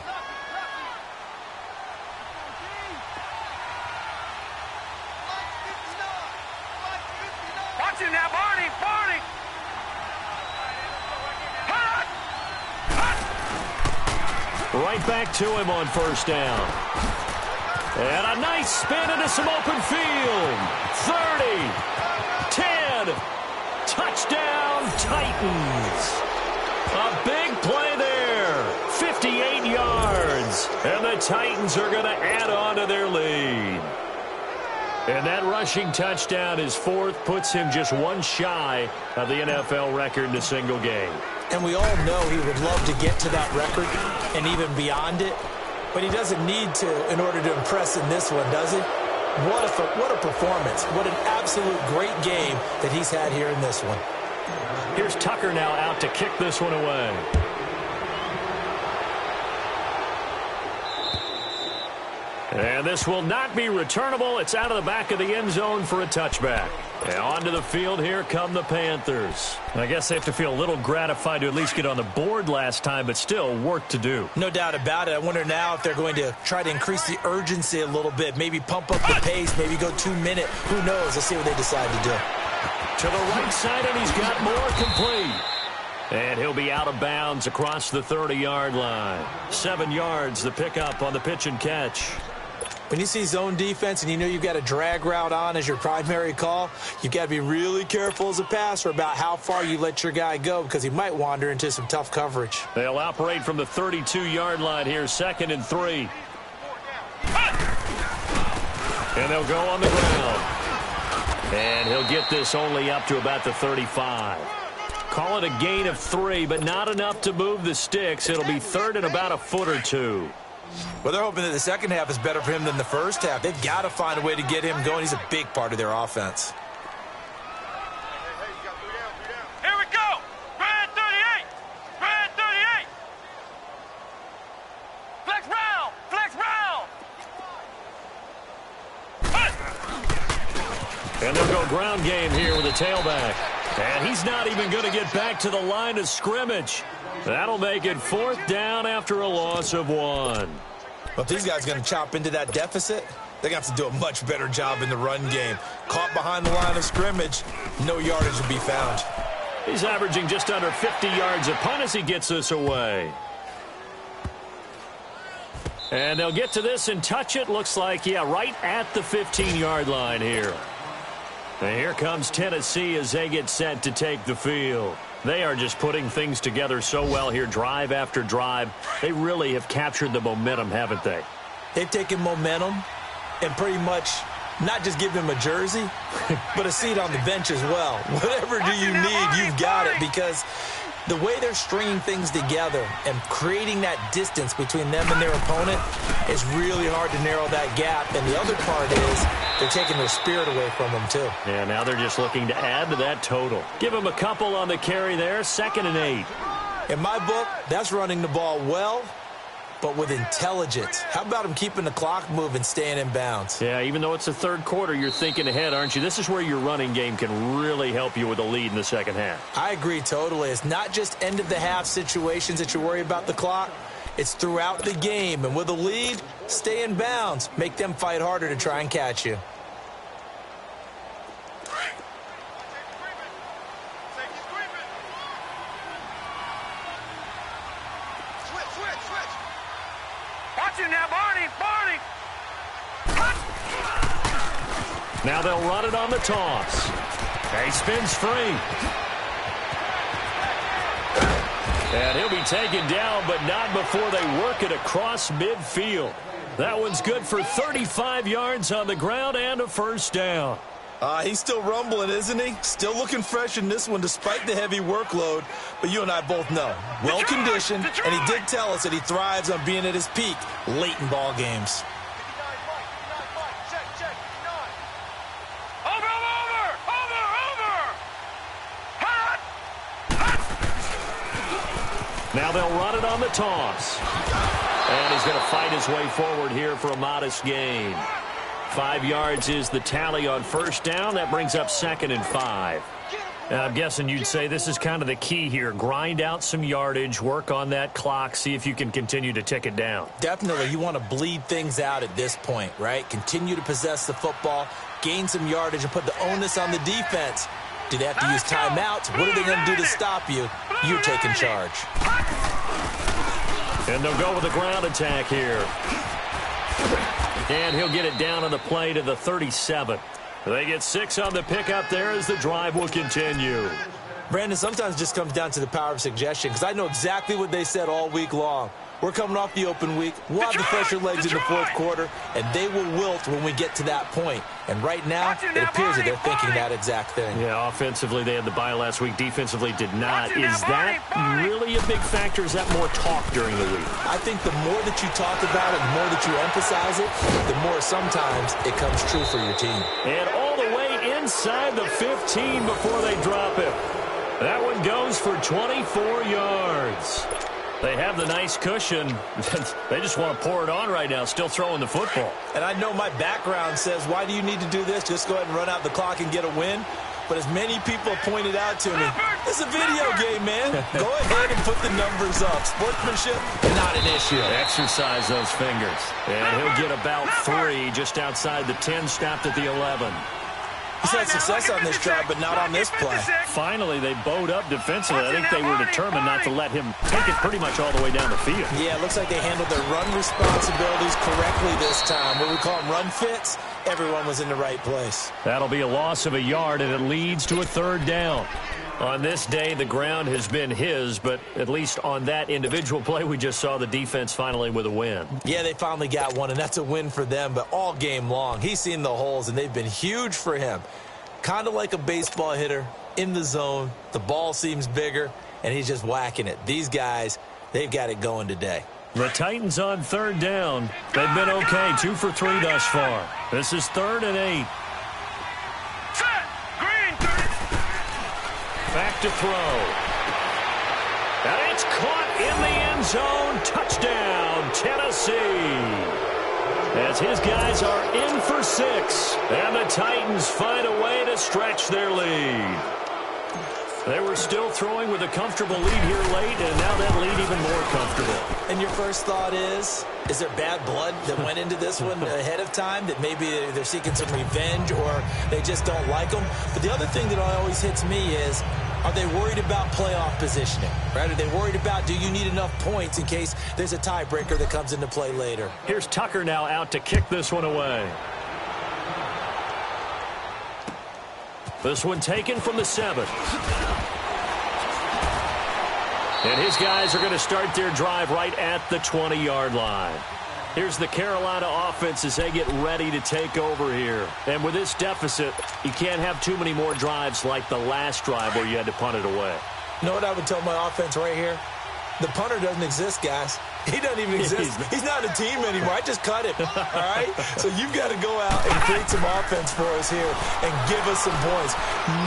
Watch it now, Barney! Right back to him on first down. And a nice spin into some open field. 30, 10, touchdown Titans. A big play there. 58 yards. And the Titans are going to add on to their lead. And that rushing touchdown, his fourth, puts him just one shy of the NFL record in a single game. And we all know he would love to get to that record and even beyond it. But he doesn't need to in order to impress in this one, does he? What a performance. What an absolute great game that he's had here in this one. Here's Tucker now out to kick this one away. And this will not be returnable. It's out of the back of the end zone for a touchback. And onto the field, here come the Panthers. I guess they have to feel a little gratified to at least get on the board last time, but still work to do. No doubt about it. I wonder now if they're going to try to increase the urgency a little bit, maybe pump up the pace, maybe go 2-minute. Who knows? Let's see what they decide to do. To the right side, and he's got more complete. And he'll be out of bounds across the 30-yard line. 7 yards, the pickup on the pitch and catch. When you see zone defense and you know you've got a drag route on as your primary call, you've got to be really careful as a passer about how far you let your guy go because he might wander into some tough coverage. They'll operate from the 32-yard line here, 2nd and 3. And they'll go on the ground. And he'll get this only up to about the 35. Call it a gain of 3, but not enough to move the sticks. It'll be 3rd and about a foot or 2. Well, they're hoping that the second half is better for him than the first half. They've got to find a way to get him going. He's a big part of their offense. Here we go! Red 38! Red 38! Flex round! Flex round! And they'll go ground game here with a tailback. And he's not even going to get back to the line of scrimmage. That'll make it 4th down after a loss of 1. Well, if these guys are going to chop into that deficit, they're going to have to do a much better job in the run game. Caught behind the line of scrimmage, no yardage will be found. He's averaging just under 50 yards a punt as he gets this away. And they'll get to this and touch it. Looks like, right at the 15-yard line here. And here comes Tennessee as they get set to take the field. They are just putting things together so well here, drive after drive. They really have captured the momentum, haven't they? They've taken momentum and pretty much not just give him a jersey, but a seat on the bench as well. Whatever do you need, you've got it, because the way they're stringing things together and creating that distance between them and their opponent is really hard to narrow that gap. And the other part is they're taking their spirit away from them, too. Yeah, now they're just looking to add to that total. Give them a couple on the carry there, 2nd and 8. In my book, that's running the ball well, but with intelligence. How about him keeping the clock moving, staying in bounds? Yeah, even though it's the 3rd quarter, you're thinking ahead, aren't you? This is where your running game can really help you with a lead in the second half. I agree totally. It's not just end-of-the-half situations that you worry about the clock. It's throughout the game. And with a lead, stay in bounds. Make them fight harder to try and catch you. Now, Barney! Now they'll run it on the toss. He spins free. And he'll be taken down, but not before they work it across midfield. That one's good for 35 yards on the ground and a first down. He's still rumbling, isn't he? Still looking fresh in this one despite the heavy workload. But you and I both know, well-conditioned, and he did tell us that he thrives on being at his peak late in ball games. Now they'll run it on the toss. And he's going to fight his way forward here for a modest gain. 5 yards is the tally on first down. That brings up 2nd and 5. I'm guessing you'd say this is kind of the key here. Grind out some yardage, work on that clock, see if you can continue to tick it down. Definitely. You want to bleed things out at this point, right? Continue to possess the football, gain some yardage, and put the onus on the defense. Do they have to use timeouts? What are they going to do to stop you? You're taking charge. And they'll go with a ground attack here. And he'll get it down on the play to the 37. They get 6 on the pickup there as the drive will continue. Brandon, sometimes it just comes down to the power of suggestion, because I know exactly what they said all week long. We're coming off the open week. We'll have the fresher legs in the fourth quarter, and they will wilt when we get to that point. And right now, it appears that they're thinking that exact thing. Yeah, offensively, they had the bye last week. Defensively, did not. Is that really a big factor? Is that more talk during the week? I think the more that you talk about it, the more that you emphasize it, the more sometimes it comes true for your team. And all the way inside the 15 before they drop it. That one goes for 24 yards. They have the nice cushion. They just want to pour it on right now, still throwing the football. And I know my background says, why do you need to do this? Just go ahead and run out the clock and get a win. But as many people have pointed out to me, it's a video game, man. Go ahead and put the numbers up. Sportsmanship, not an issue. Exercise those fingers. And he'll get about 3 just outside the 10, stopped at the 11. He's had success on this drive, but not on this play. Finally, they bowed up defensively. I think they were determined not to let him take it pretty much all the way down the field. Yeah, it looks like they handled their run responsibilities correctly this time. What we call them run fits, everyone was in the right place. That'll be a loss of a yard, and it leads to a 3rd down. On this day, the ground has been his, but at least on that individual play, we just saw the defense finally with a win. Yeah, they finally got one, and that's a win for them, but all game long, he's seen the holes, and they've been huge for him. Kind of like a baseball hitter in the zone. The ball seems bigger, and he's just whacking it. These guys, they've got it going today. The Titans on 3rd down. They've been okay, 2 for 3 thus far. This is 3rd and 8. Back to throw. And it's caught in the end zone. Touchdown, Tennessee. As his guys are in for 6. And the Titans find a way to stretch their lead. They were still throwing with a comfortable lead here late, and now that lead even more comfortable. And your first thought is there bad blood that went into this one ahead of time, that maybe they're seeking some revenge or they just don't like them? But the other thing that always hits me is, are they worried about playoff positioning? Right? Are they worried about, do you need enough points in case there's a tiebreaker that comes into play later? Here's Tucker now out to kick this one away. This one taken from the 7. And his guys are going to start their drive right at the 20-yard line. Here's the Carolina offense as they get ready to take over here. And with this deficit, you can't have too many more drives like the last drive where you had to punt it away. You know what I would tell my offense right here? The punter doesn't exist, guys. He doesn't even exist. He's not a team anymore. I just cut him. All right? So you've got to go out and create some offense for us here and give us some points.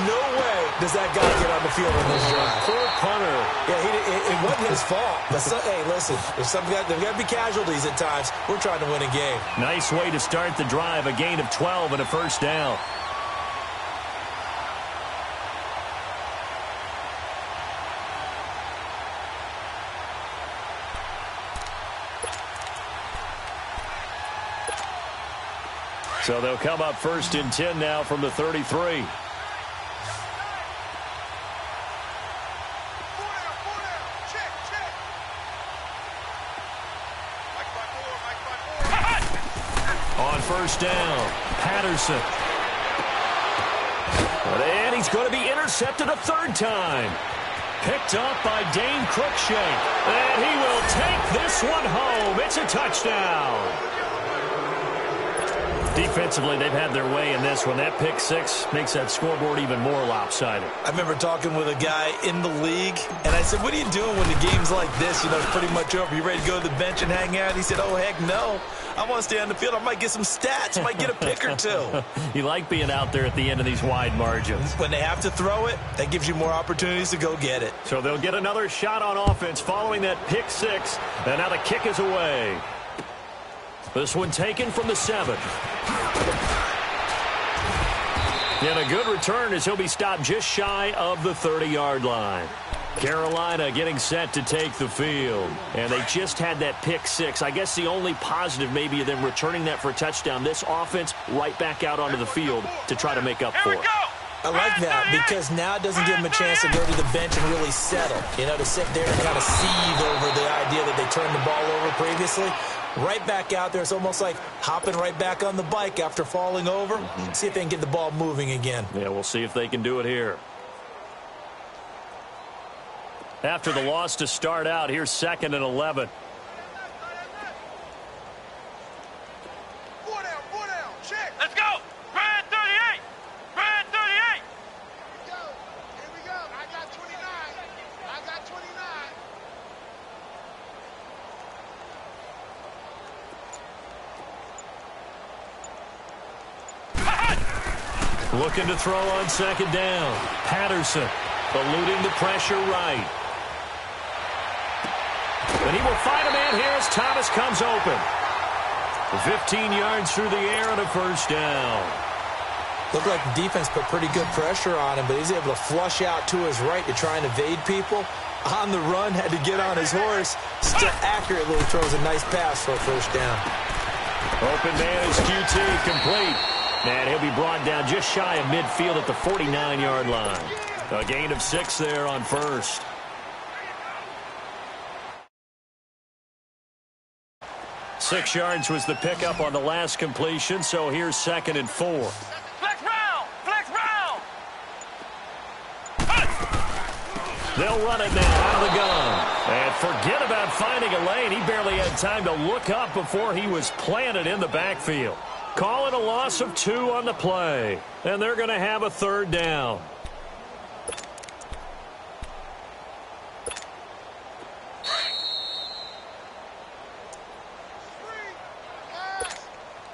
No way does that guy get on the field in this drive. Poor punter. Yeah, it wasn't his fault. But hey, listen, there's got to be casualties at times. We're trying to win a game. Nice way to start the drive. A gain of 12 and a first down. So they'll come up 1st and 10 now from the 33. On 1st down, Patterson. And he's going to be intercepted a 3rd time. Picked up by Dane Cruikshank. And he will take this one home. It's a touchdown. Defensively, they've had their way in this one. That pick six makes that scoreboard even more lopsided. I remember talking with a guy in the league, and I said, what are you doing when the game's like this? You know, it's pretty much over. You ready to go to the bench and hang out? He said, oh, heck no. I want to stay on the field. I might get some stats. I might get a pick or two. You like being out there at the end of these wide margins. When they have to throw it, that gives you more opportunities to go get it. So they'll get another shot on offense following that pick six. And now the kick is away. This one taken from the 7. And a good return as he'll be stopped just shy of the 30-yard line. Carolina getting set to take the field. And they just had that pick six. I guess the only positive maybe of them returning that for a touchdown. This offense right back out onto the field to try to make up for it. I like that because now it doesn't give them a chance to go to the bench and really settle. You know, to sit there and kind of seethe over the idea that they turned the ball over previously. Right back out there. It's almost like hopping right back on the bike after falling over. See if they can get the ball moving again. Yeah, we'll see if they can do it here. After the loss to start out, here's 2nd and 11. Let's go! Brad 38! Brad 38! Here we go. I got 29. I got 29. Looking to throw on 2nd down. Patterson eluding the pressure right. And he will find a man here as Thomas comes open. 15 yards through the air and a 1st down. Looked like the defense put pretty good pressure on him, but he's able to flush out to his right to try and evade people. On the run, had to get on his horse. Still accurately throws a nice pass for a 1st down. Open man is QT, complete. And he'll be brought down just shy of midfield at the 49-yard line. A gain of 6 there on 1st. Six yards was the pickup on the last completion, so here's 2nd and 4. Flex round! Flex round! They'll run it now out of the gun. And forget about finding a lane. He barely had time to look up before he was planted in the backfield. Call it a loss of 2 on the play. And they're going to have a 3rd down.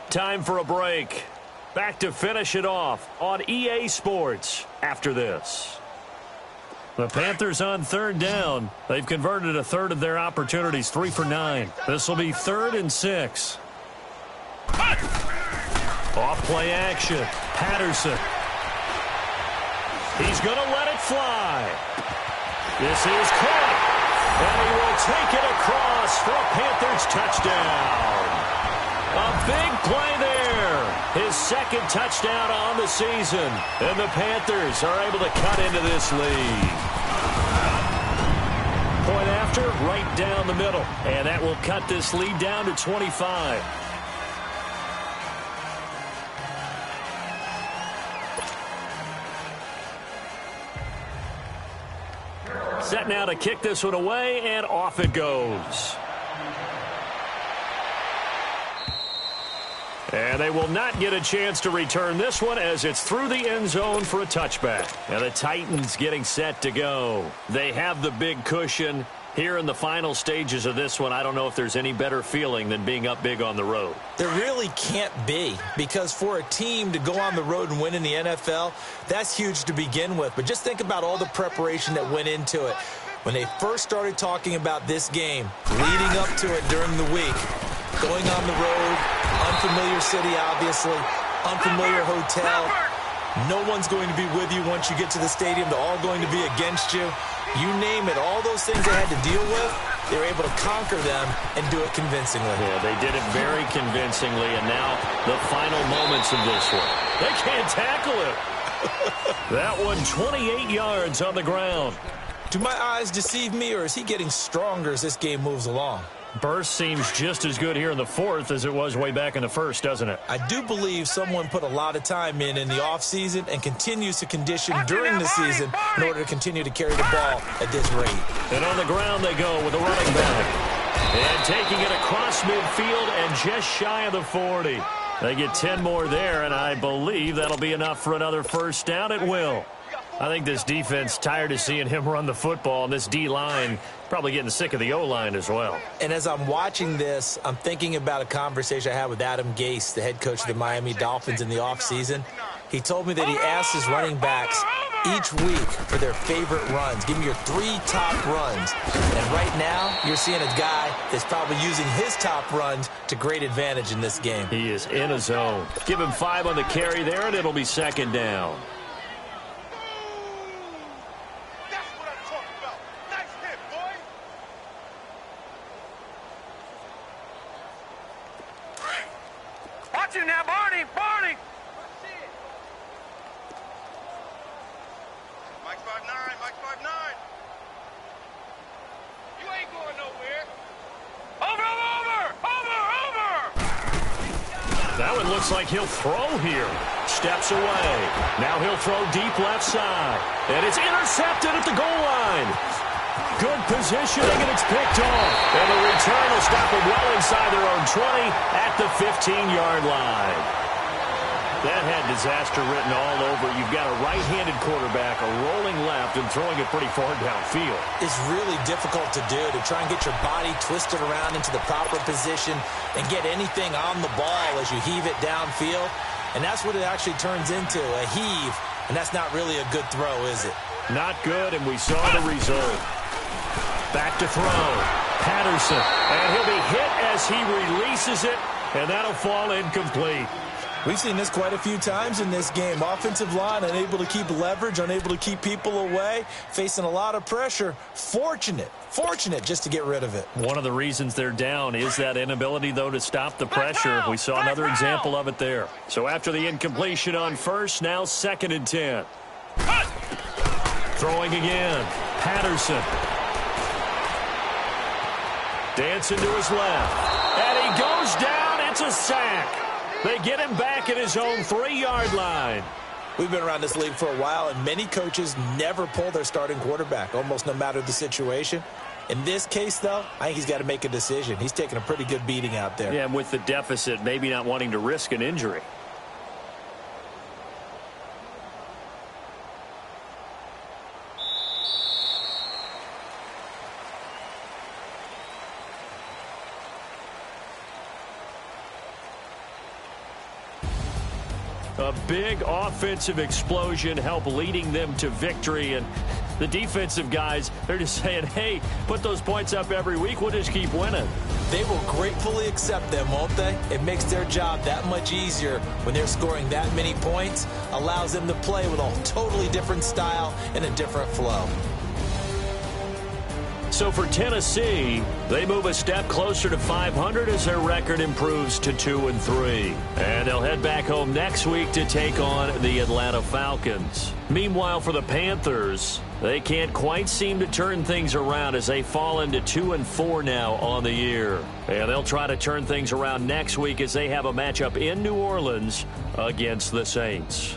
Time for a break. Back to finish it off on EA Sports after this. The Panthers on 3rd down. They've converted a third of their opportunities, 3 for 9. This will be 3rd and 6. Off play action. Patterson. He's going to let it fly. This is caught. And he will take it across for a Panthers touchdown. A big play there. His 2nd touchdown on the season. And the Panthers are able to cut into this lead. Point after, right down the middle. And that will cut this lead down to 25. Set now to kick this one away, and off it goes. And they will not get a chance to return this one as it's through the end zone for a touchback. And the Titans getting set to go. They have the big cushion. Here in the final stages of this one, I don't know if there's any better feeling than being up big on the road. There really can't be, because for a team to go on the road and win in the NFL, that's huge to begin with. But just think about all the preparation that went into it. When they first started talking about this game, leading up to it during the week, going on the road, unfamiliar city, obviously, unfamiliar hotel. No one's going to be with you once you get to the stadium. They're all going to be against you. You name it, all those things they had to deal with, they were able to conquer them and do it convincingly. Yeah, they did it very convincingly, and now the final moments of this one. They can't tackle it. That one, 28 yards on the ground. Do my eyes deceive me, or is he getting stronger as this game moves along? Burst seems just as good here in the 4th as it was way back in the 1st, doesn't it? I do believe someone put a lot of time in the offseason and continues to condition during the season in order to continue to carry the ball at this rate. And on the ground they go with a running back. And taking it across midfield and just shy of the 40. They get 10 more there, and I believe that'll be enough for another first down. It will. I think this defense tired of seeing him run the football, and this D-line probably getting sick of the O-line as well. And as I'm watching this, I'm thinking about a conversation I had with Adam Gase, the head coach of the Miami Dolphins in the offseason. He told me that he asked his running backs each week for their favorite runs. Give me your 3 top runs. And right now, you're seeing a guy that's probably using his top runs to great advantage in this game. He is in a zone. Give him 5 on the carry there, and it'll be second down. That's what I'm talking about. Nice hit, boy. Watch it now, Barney. Barney. Mike 5'9", Mike 5'9". You ain't going nowhere. Over. That one looks like he'll throw here. Steps away. Now he'll throw deep left side. And it's intercepted at the goal line. Good positioning, and it's picked off. And the return will stop them well inside their own 20 at the 15-yard line. That had disaster written all over. You've got a right-handed quarterback, a rolling left, and throwing it pretty far downfield. It's really difficult to do, to try and get your body twisted around into the proper position and get anything on the ball as you heave it downfield. And that's what it actually turns into, a heave. And that's not really a good throw, is it? Not good, and we saw the result. Back to throw. Patterson. And he'll be hit as he releases it, and that'll fall incomplete. We've seen this quite a few times in this game. Offensive line unable to keep leverage, unable to keep people away, facing a lot of pressure. Fortunate just to get rid of it. One of the reasons they're down is that inability, though, to stop the pressure. We saw another example of it there. So after the incompletion on first, now 2nd and 10. Throwing again. Patterson. Dancing to his left. And he goes down. It's a sack. They get him back at his own 3-yard line. We've been around this league for a while, and many coaches never pull their starting quarterback, almost no matter the situation. In this case, though, I think he's got to make a decision. He's taking a pretty good beating out there. Yeah, and with the deficit, maybe not wanting to risk an injury. A big offensive explosion helped leading them to victory. And the defensive guys, they're just saying, hey, put those points up every week. We'll just keep winning. They will gratefully accept them, won't they? It makes their job that much easier when they're scoring that many points. Allows them to play with a totally different style and a different flow. So for Tennessee, they move a step closer to 500 as their record improves to 2-3. And they'll head back home next week to take on the Atlanta Falcons. Meanwhile, for the Panthers, they can't quite seem to turn things around as they fall into 2-4 now on the year. And they'll try to turn things around next week as they have a matchup in New Orleans against the Saints.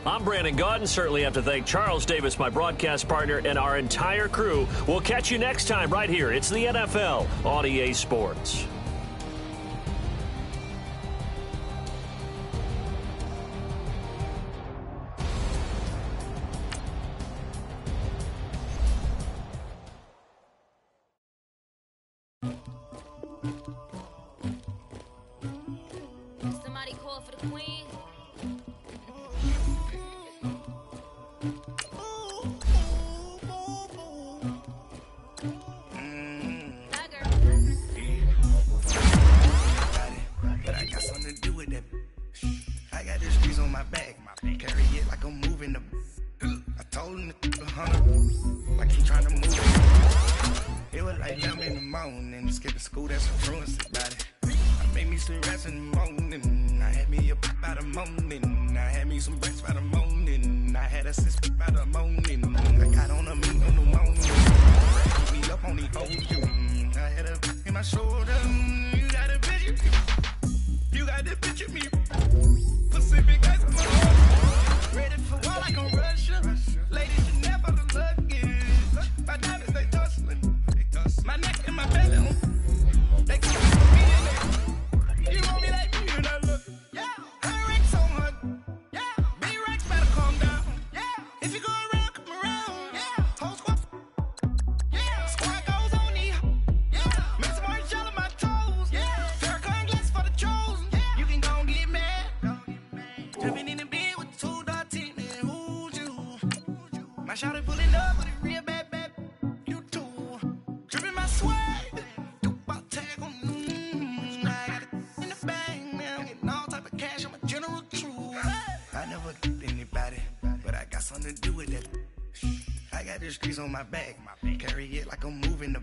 I'm Brandon Gaudin. Certainly have to thank Charles Davis, my broadcast partner, and our entire crew. We'll catch you next time right here. It's the NFL on EA Sports. Somebody call for the queen. Carry it like I'm moving the. I told him to 100, like he trying to move it. It was like 11 in the morning, skip to school, that's a truancy about it. I made me some rest in the morning. I had me a pop by the morning. I had me some breakfast by the morning. I had a sister by the morning. I got on a meat on the morning. Keep me up on the ocean. I had a in my shoulder. You got a picture. You got the picture me. Pacific ice on my heart. Ready for war like I'm Russia. Ladies, you never the luggage. My diamonds, they tussling. My neck and my belly. They come for me and they. You want me real bad, bad. You too. Dripping my swag. Do about tag on. I got it in the bag, man. I'm getting all type of cash. I'm a general true. I never did anybody, but I got something to do with that. I got the streets on my back. Carry it like I'm moving the.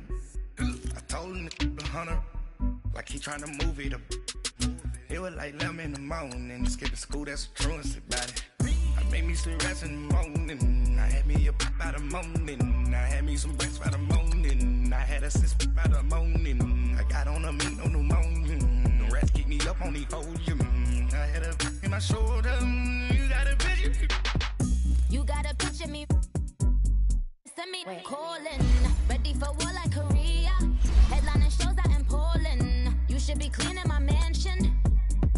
I told him the hunter, like he trying to move it up. It was like 11 in the morning. Skipping school, that's a truancy about it. I made me some rest in the morning. I had me a pop by the morning. I had me some breaks by the morning. I had a sis by the morning. I got on a mint on the morning. The rats keep me up on the podium. I had a in my shoulder. You got a picture. You got a picture me. Send me calling. Ready for war like Korea. Headlining shows out in Poland. You should be cleaning my mansion.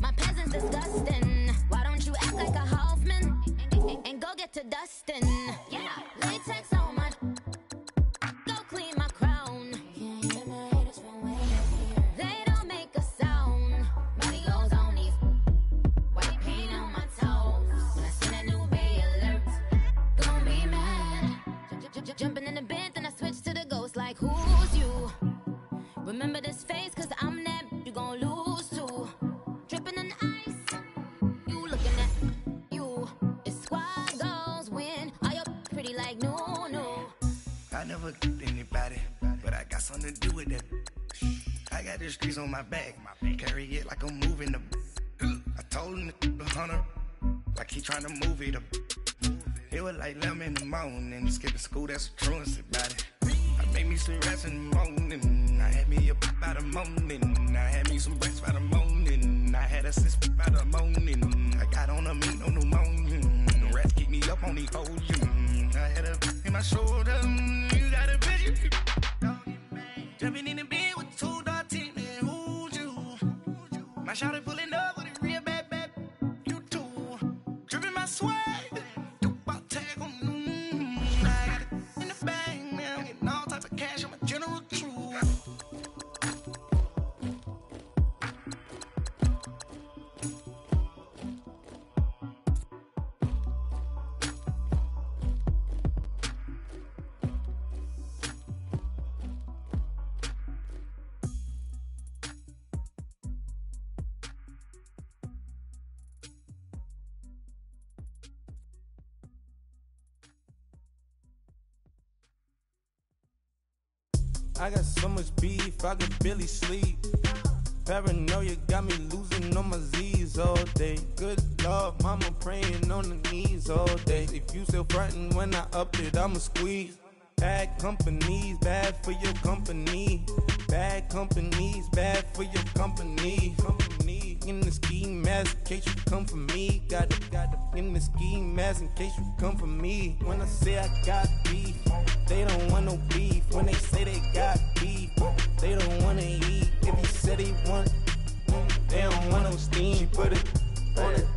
My peasants disgusting. Why don't you act like a Hoffman and go get to dustin'? Yeah, latex on my. Go clean my crown. They don't make a sound. Money goes on these. White paint on my toes. When I send a new Bay alert, gon' be mad. Jumping in the bed, then I switch to the ghost like who's you? Remember this face, cause I'm that you gon' lose to. Dripping in ice, you looking at you. It's squad goals win. Are you pretty like no? I never did anybody, but I got something to do with that. I got the streets on my back. Carry it like I'm moving the. I told him the hunter, like he trying to move it up. It was like 11 in the morning. Skipping school, that's a truancy about it. I made me some rest in the morning. I had me a pop by the morning. I had me some breaks by the morning. I had a sis by the morning. I got on a mint on the morning. The rats keep me up on the podium. I had a in my shoulder. You got a picture. Jumping in the bed with 2 dark teeth, man. Who's you? My shawty pulling up with a real bad, bad. You too. Dripping my swag. I got so much beef, I could barely sleep. Paranoia got me losing on my Z's all day. Good Lord, mama praying on the knees all day. If you still frontin' when I up it, I'ma squeeze. Bad companies, bad for your company. Bad companies, bad for your company. Company in the ski mask in case you come for me. Got it in the ski mask in case you come for me. When I say I got beef, they don't want no beef. When they say they got beef, they don't wanna eat. If you said they want, they don't want no steam. She put it on it.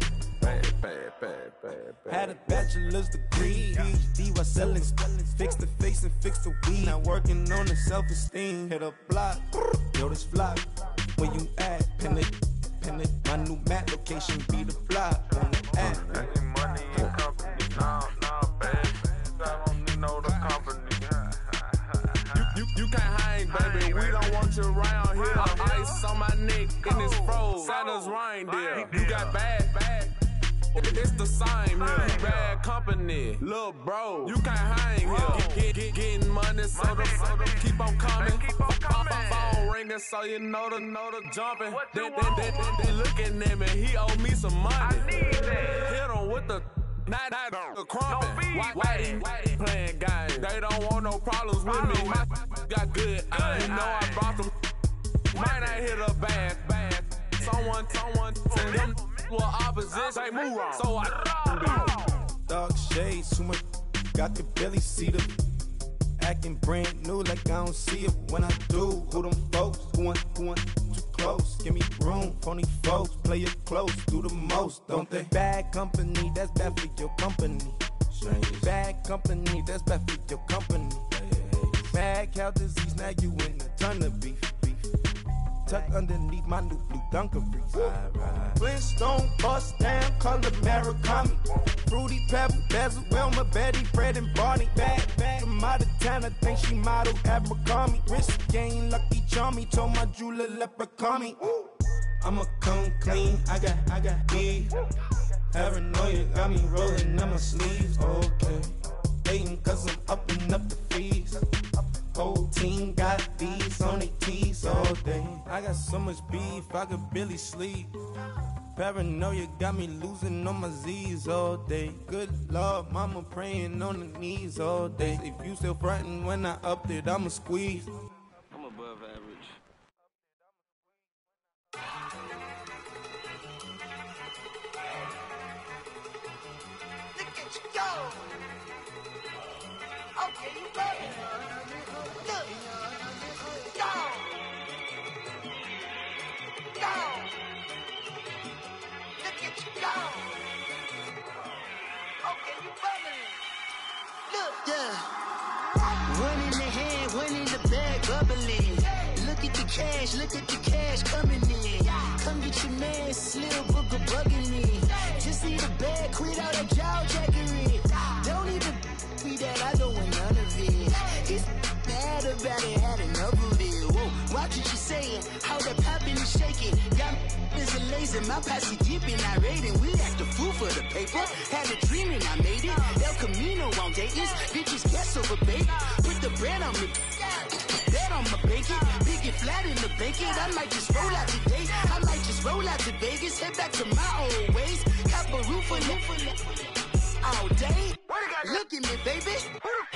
Had a bachelor's degree, PhD while selling. Fix the face and fix the weed. Now working on the self-esteem. Hit a block, yo this flock. Where you at? Pin it. My new map location be the block on the app. Money and company, no, baby. I don't need no the company. You can't hang, baby. We don't want you around here. Ice on my neck and it's froze. Santa's reindeer. You got bad. It's the same here. You bad company, little bro. You can't hang here. Getting money, so the keep on coming. Phone ringing, so you know the jumping. They looking at me. He owe me some money. I need that. Hit him with the. Not the crumpin'. Whitey playing games. They don't want no problems with me. My got good. I know I brought them. Might not hit a bad. Someone tell them well opposition. Say move wrong. So I Dark shades, too much. I could barely see them. Acting brand new like I don't see it when I do. Who them folks? Who want too close? Give me room. Phony folks play it close. Do the most, don't they? Bad company, that's bad for your company. Bad company, that's bad for your company. Mad cow disease, now you in a ton of beef. tucked underneath my new blue Dunkaroos. Flintstone bust down, color Murakami. Fruity Pebble, Basil, Wilma, Betty, Fred, and Barney. Bad from out of town, I think she model Abercrombie. Wrist game, Lucky Charmy, told my jeweler leprechaun me. I'ma come clean, I got beef. Paranoia got me rolling on my sleeves, okay. Hating cause I'm upping up the fees. Whole team got these on their tees all day. I got so much beef, I could barely sleep. Paranoia got me losing on my Z's all day. Good Lord, mama praying on the knees all day. If you still frontin' when I upped it, I'ma squeeze. I'm above average. Look at you go. Okay, you ready? Look. Go. Go. Look at you go. Okay, you ready? Look. Yeah. One in the hand, one in the bag, bubbling. Look at the cash coming in. Come get your man, Slim Booger bugging me. Just need a bag, quit all that jaw jackery. Don't even be that, I don't want none of it. He's mad about it, had enough of it. Whoa, watch what you saying, how that poppin' and shaking. Got is a laser, my posse deep and I raiding. We act a fool for the paper, had a dream and I made it. El Camino on Dayton's, bitches guess over bait. Put the brand on me, bet on my bacon. Big and flat in the bacon, I might just roll out today. I might just roll out to Vegas, head back to my old ways. Cop a roof for all day. Look at me, baby.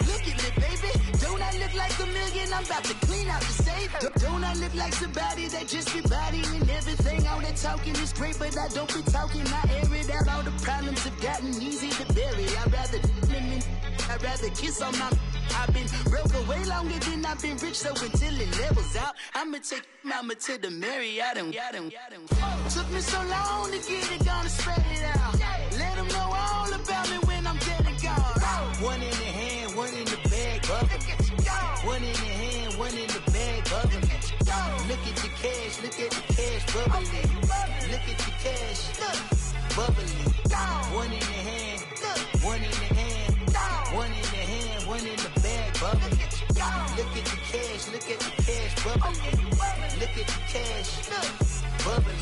Look at me, baby. Don't I look like a million? I'm about to clean out the safe. Don't I look like somebody that just be bodying everything? All that talking is great, but I don't be talking. I air it out. All the problems have gotten easy to bury. I'd rather kiss on my. I've been broke away longer than I've been rich, so until it levels out, I'ma take mama to the Marriott and took me so long to get it, gonna spread it out. Let them know all about me when I'm dead and gone. One in the hand, one in the bag, bubbling. One in the hand, one in the bag, bubbling. Look at the cash, bubbling. Look at the cash, bubbling. One in the hand, one in the hand, one in the hand, one in the bag, bubbling. Look at the cash, bubbling. Look at the cash, bubbling.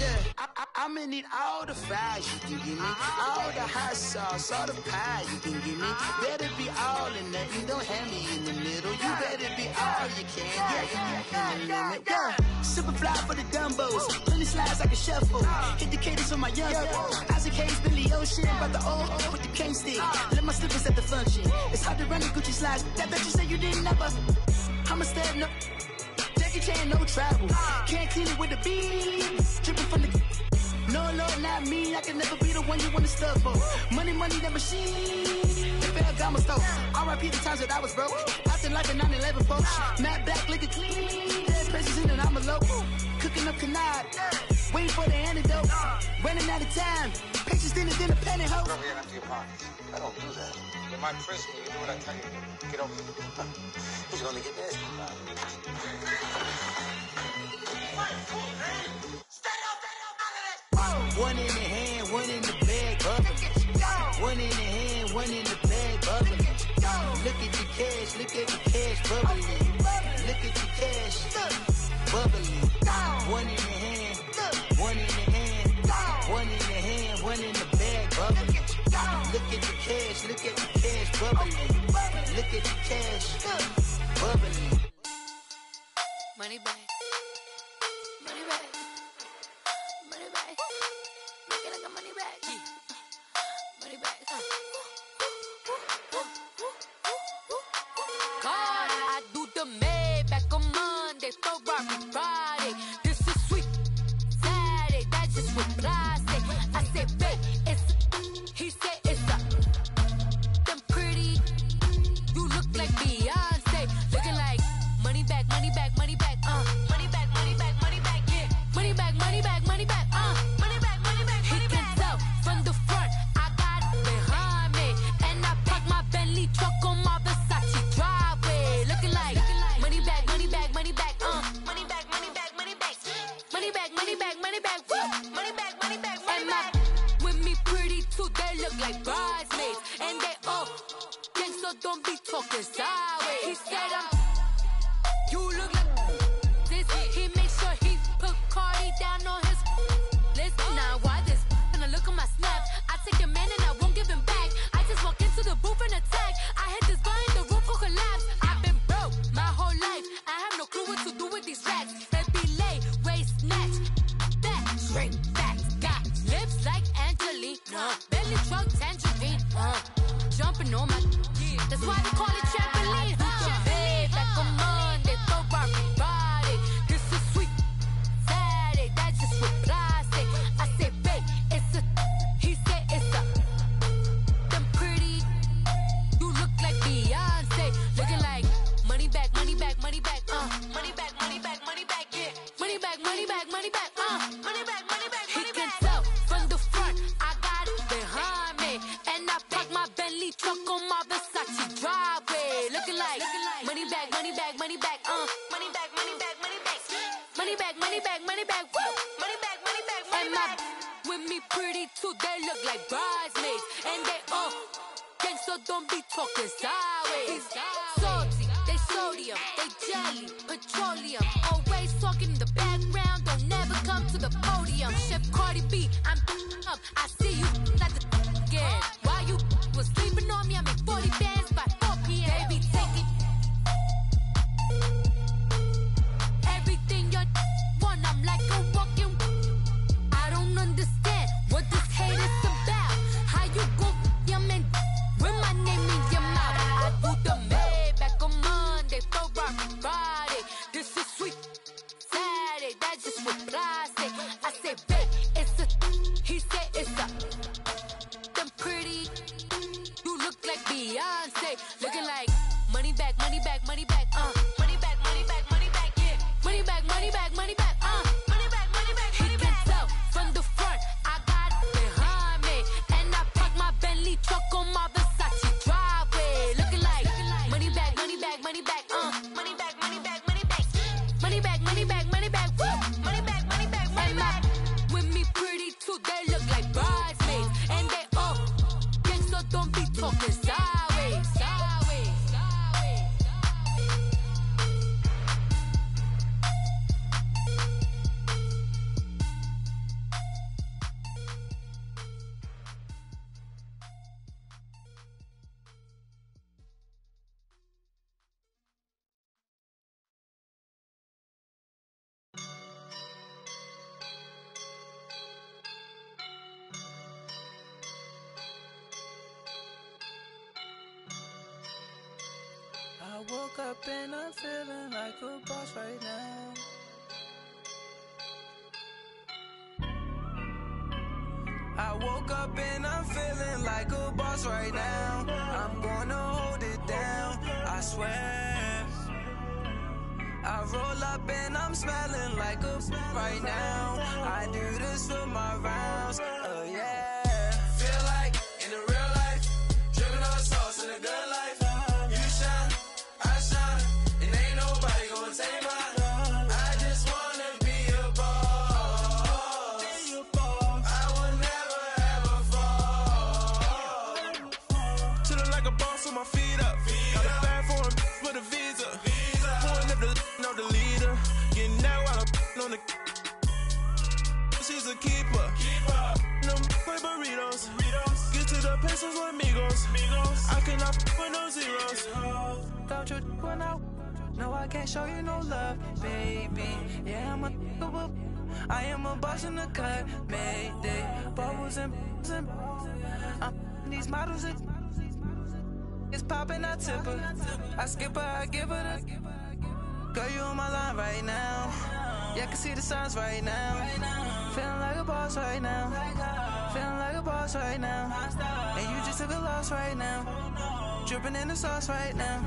I'ma need all the fries you can give me, all the hot sauce, all the pie you can give me. Better be all or nothing, don't have me in the middle. You better be all you can, yeah. Super fly for the dumbos, plenty slides I can shuffle. Hit the cadence on my young Isaac Hayes, Billy Ocean, about the old with the cane stick. Let my slippers at the function. It's hard to run the Gucci slides. That bet you say you didn't never. I'ma step no. Jackie Chan, no travel. Can't clean it with the beat. Dripping from the. No, Lord, not me. I can never be the one you want to stuff for. Money, that machine. Ferragamo stove. R.I.P. the times that I was broke. Acting like a 9/11 folks. Matte black, liquor clean. Dead places in and I'm a local. Cooking up canard. Waiting for the antidote. Running out of time. Pictures dinner, penny hoe. Rub your hand to your pockets. I don't do that. You might press me. You do what I tell you to do. Get over here. He's gonna get nasty. One in the hand, one in the bag, bubbling. One in the hand, one in the bag, bubbling. Look at the cash, bubbling. Look at the cash, bubbling. One in the hand, one in the hand, one in the hand, one in the bag, bubbling. Look at the cash, bubbling. Look at the cash, bubbling. Money back. Money back. Money back. Make it like a money back. Money back. God, I do the Maybach on Monday, Ferrari Friday. This is sweet Saturday, that's just with plastic. I say, babe, it's he said it's a them pretty. You look like Beyonce, looking like money back, money back, money back, money back, money back, money back, yeah, money back, money back, money back, money back, money back. He can tell from the front, I got it behind me, and I park my Bentley truck on my Versace driveway, looking like money back, money back, money back, money back, money back, money back. talking sideways. He said you look like this. He makes sure he put Cardi down on his list. Now why this? When I look at my snap, I take your man and I won't give him back. I just walk into the booth and attack. I hit this guy in the roof will collapse. I've been broke my whole life. I have no clue what to do with these racks. They be lay, waist snatch, back, straight back. Got lips like Angelina, belly truck tangerine, jumping on my. That's why they call it trampoline. Hey, back on Monday, throw everybody. This is sweet Saturday, that's just with plastic. I say, babe, it's a. He said it's a. Them pretty. You look like Beyonce, looking like money back, money back, money back, money back, money back, money back, yeah, money back, money back, money back, money back, money back. He can tell from the front, I got it behind me, and I park my Bentley truck on my Versace driveway, looking like money back, money back, money back, money back, money back, money back, money back, money back, money back, woo, money back, money back, money back. With me pretty too, they look like bridesmaids, and they gang, so don't be talking sideways. Salty, they sodium, they jelly, petroleum. Always talking in the background, don't never come to the podium. Chef Cardi B, I'm up. I see you like the again. While you was sleeping on me, I make 40 bands by 4 p.m. They be taking everything you want. I'm like a walking. I don't understand what this hate is about. How you go, your man, with my name in your mouth. I do the Maybach on Monday, throw everybody. This is sweet Saturday, that's just with plastic. I say, babe, it's a. He said it's a. Them pretty. You look like Beyonce, looking like money back, money back, money back, money back, money back, money back, yeah, money back, money back, money back, money back, money back. He can tell from the front, I got it behind me, and I park my Bentley truck on my Versace driveway, looking like money back, money back, money back, money back, money back, money back, money back, money back, money back, woo, money back, money back, money back. With me pretty too, they look like bridesmaids, and they gang, so don't be talking sideways, sideways, sideways. I woke up and I'm feeling like a boss right now. I woke up and I'm feeling like a boss right now. I'm gonna hold it down, I swear. I roll up and I'm smelling like a right now. I do this for my rounds, oh yeah. Feel like in the real life, dripping on sauce in the good life. You shine, I shine, and ain't nobody gonna take mine. I just wanna be a boss. I will never ever fall. Chillin' like a boss with my feet up. Got a bag for him with a visa. Pulling up the know the leader. Getting out while I'm on the. She's a keeper. No play burritos. Get to the pesos with amigos. I cannot with no zeros. Don't you when I no, I can't show you no love, baby. Yeah, I am a boss in the cut, Mayday. Bubbles and these models are. It's popping, I tip her. I skip her, I give her the. Girl, you on my line right now. Yeah, I can see the signs right now. Feeling like a boss right now. Feeling like a boss right now. And you just took a loss right now. Dripping in the sauce right now.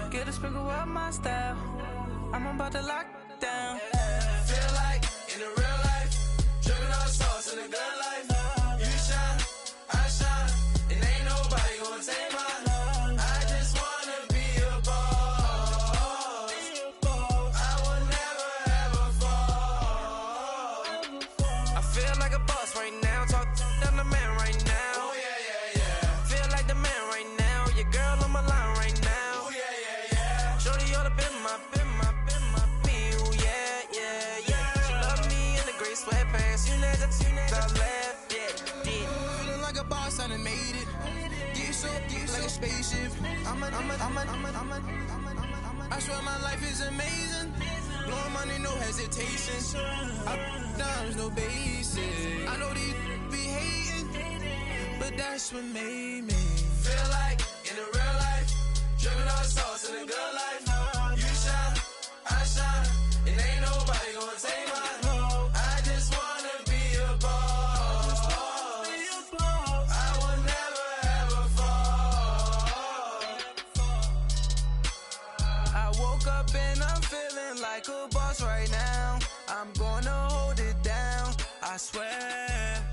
Get a sprinkle up my style. I'm about to lock down. Feel like in the real life, dripping on sauce in the good life. You shine, I shine, and ain't nobody gonna take mine. I just wanna be a boss. I will never ever fall. I feel like a boss right now. Talk to the man right now. Oh yeah, yeah, yeah. Feel like the man right now. Your girl on my line right now. Shorty all up in my feel, yeah. She love me in the gray sweatpants. You never left, yeah. Feeling like a boss, I done made it. Get so like a spaceship. I swear my life is amazing. Blowing money, no hesitation. Dimes, no basic. I know these be hating, but that's what made me feel like in the real life, dripping all the sauce in the good life. You shine, I shine, and ain't nobody gonna take mine. I just wanna be a boss. I will never ever fall. I woke up and I'm feeling like a boss right now. I'm gonna hold it down, I swear.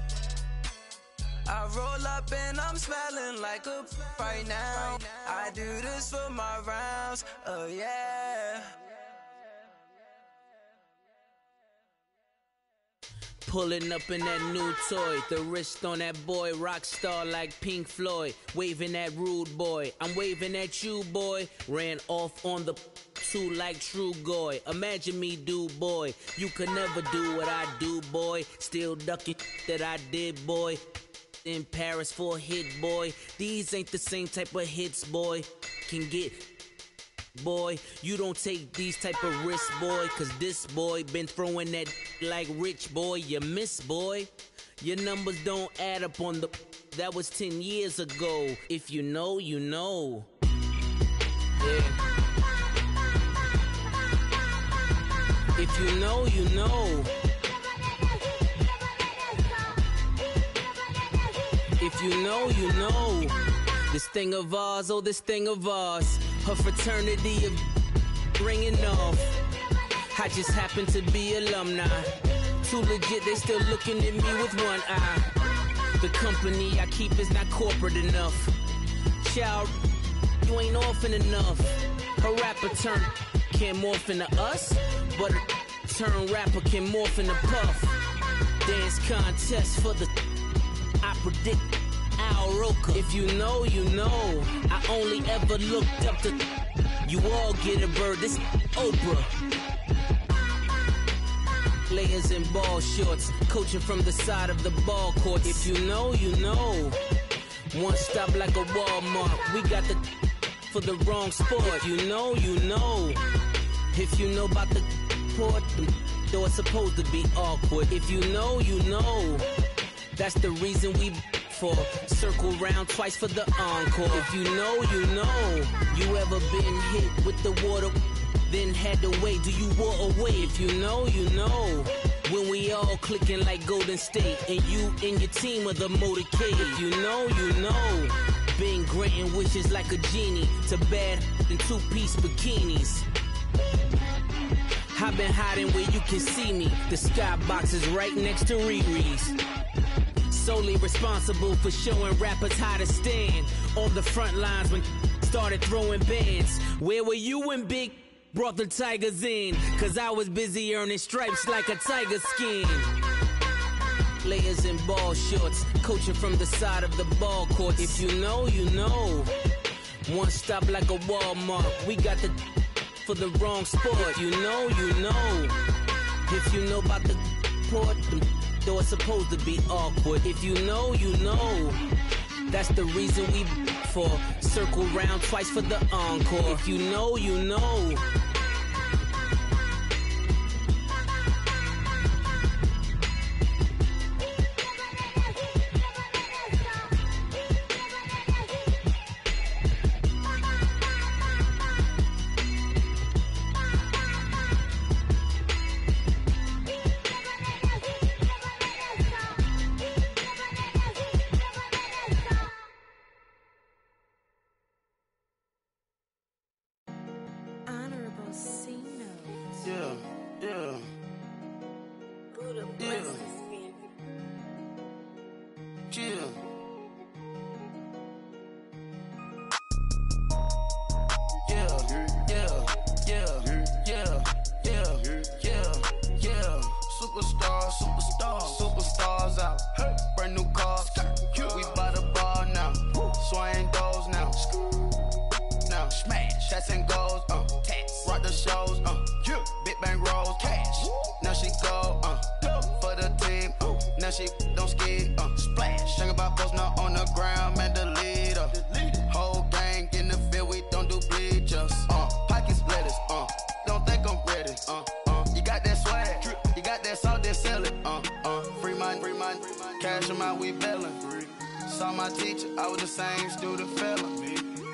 I roll up and I'm smelling like a right now. I do this for my rounds, oh yeah. Pulling up in that new toy, the wrist on that boy, rock star like Pink Floyd, waving at rude boy, I'm waving at you boy, ran off on the two like true goy, imagine me do boy, you could never do what I do boy, still ducking that I did boy, in Paris for a hit boy, these ain't the same type of hits boy, can get boy, you don't take these type of risks boy, cause this boy been throwing that like rich boy, you miss boy, your numbers don't add up on the, that was 10 years ago, if you know, you know, yeah. If you know, you know. If you know, you know. This thing of ours, oh, this thing of ours. Her fraternity of ringing off. I just happen to be alumni. Too legit, they still looking at me with one eye. The company I keep is not corporate enough. Child, you ain't orphan enough. A rapper turn can't morph into us, but a turn rapper can morph into Puff. Dance contest for the I predict Al Roker. If you know, you know. I only ever looked up to you all get a bird. This Oprah. Players in ball shorts, coaching from the side of the ball court. If you know, you know. One stop like a Walmart. We got the for the wrong sport. If you know, you know. If you know about the port, though it's supposed to be awkward. If you know, you know. That's the reason we for circle round twice for the encore. If you know, you know. You ever been hit with the water, then had to wait? Do you walk away? If you know, you know. When we all clicking like Golden State, and you and your team are the motorcade. If you know, you know. Been granting wishes like a genie to bad in two-piece bikinis. I've been hiding where you can see me. The skybox is right next to Riri's. Solely responsible for showing rappers how to stand on the front lines when started throwing bands. Where were you when Big brought the Tigers in? Cause I was busy earning stripes like a tiger skin. Players in ball shorts, coaching from the side of the ball court. If you know, you know. One stop like a Walmart. We got the for the wrong sport. If you know, you know. If you know about the port, though it's supposed to be awkward. If you know, you know. That's the reason we for circle round twice for the encore. If you know, you know. Superstars out, brand new cars. We by the bar now, swaying doors now. Now smash, that's and goes. the shows, big bang rolls, cash. Now she go, for the team, now she don't ski, splash. Think about posting up on the ground, man, the leader. Whole gang in the field, we don't do bleachers. Pockets lettuce, don't think I'm ready, you got that swag, you got that salt, then sell it, free mind, cash them out, we bailin'. Saw my teacher, I was the same student fella.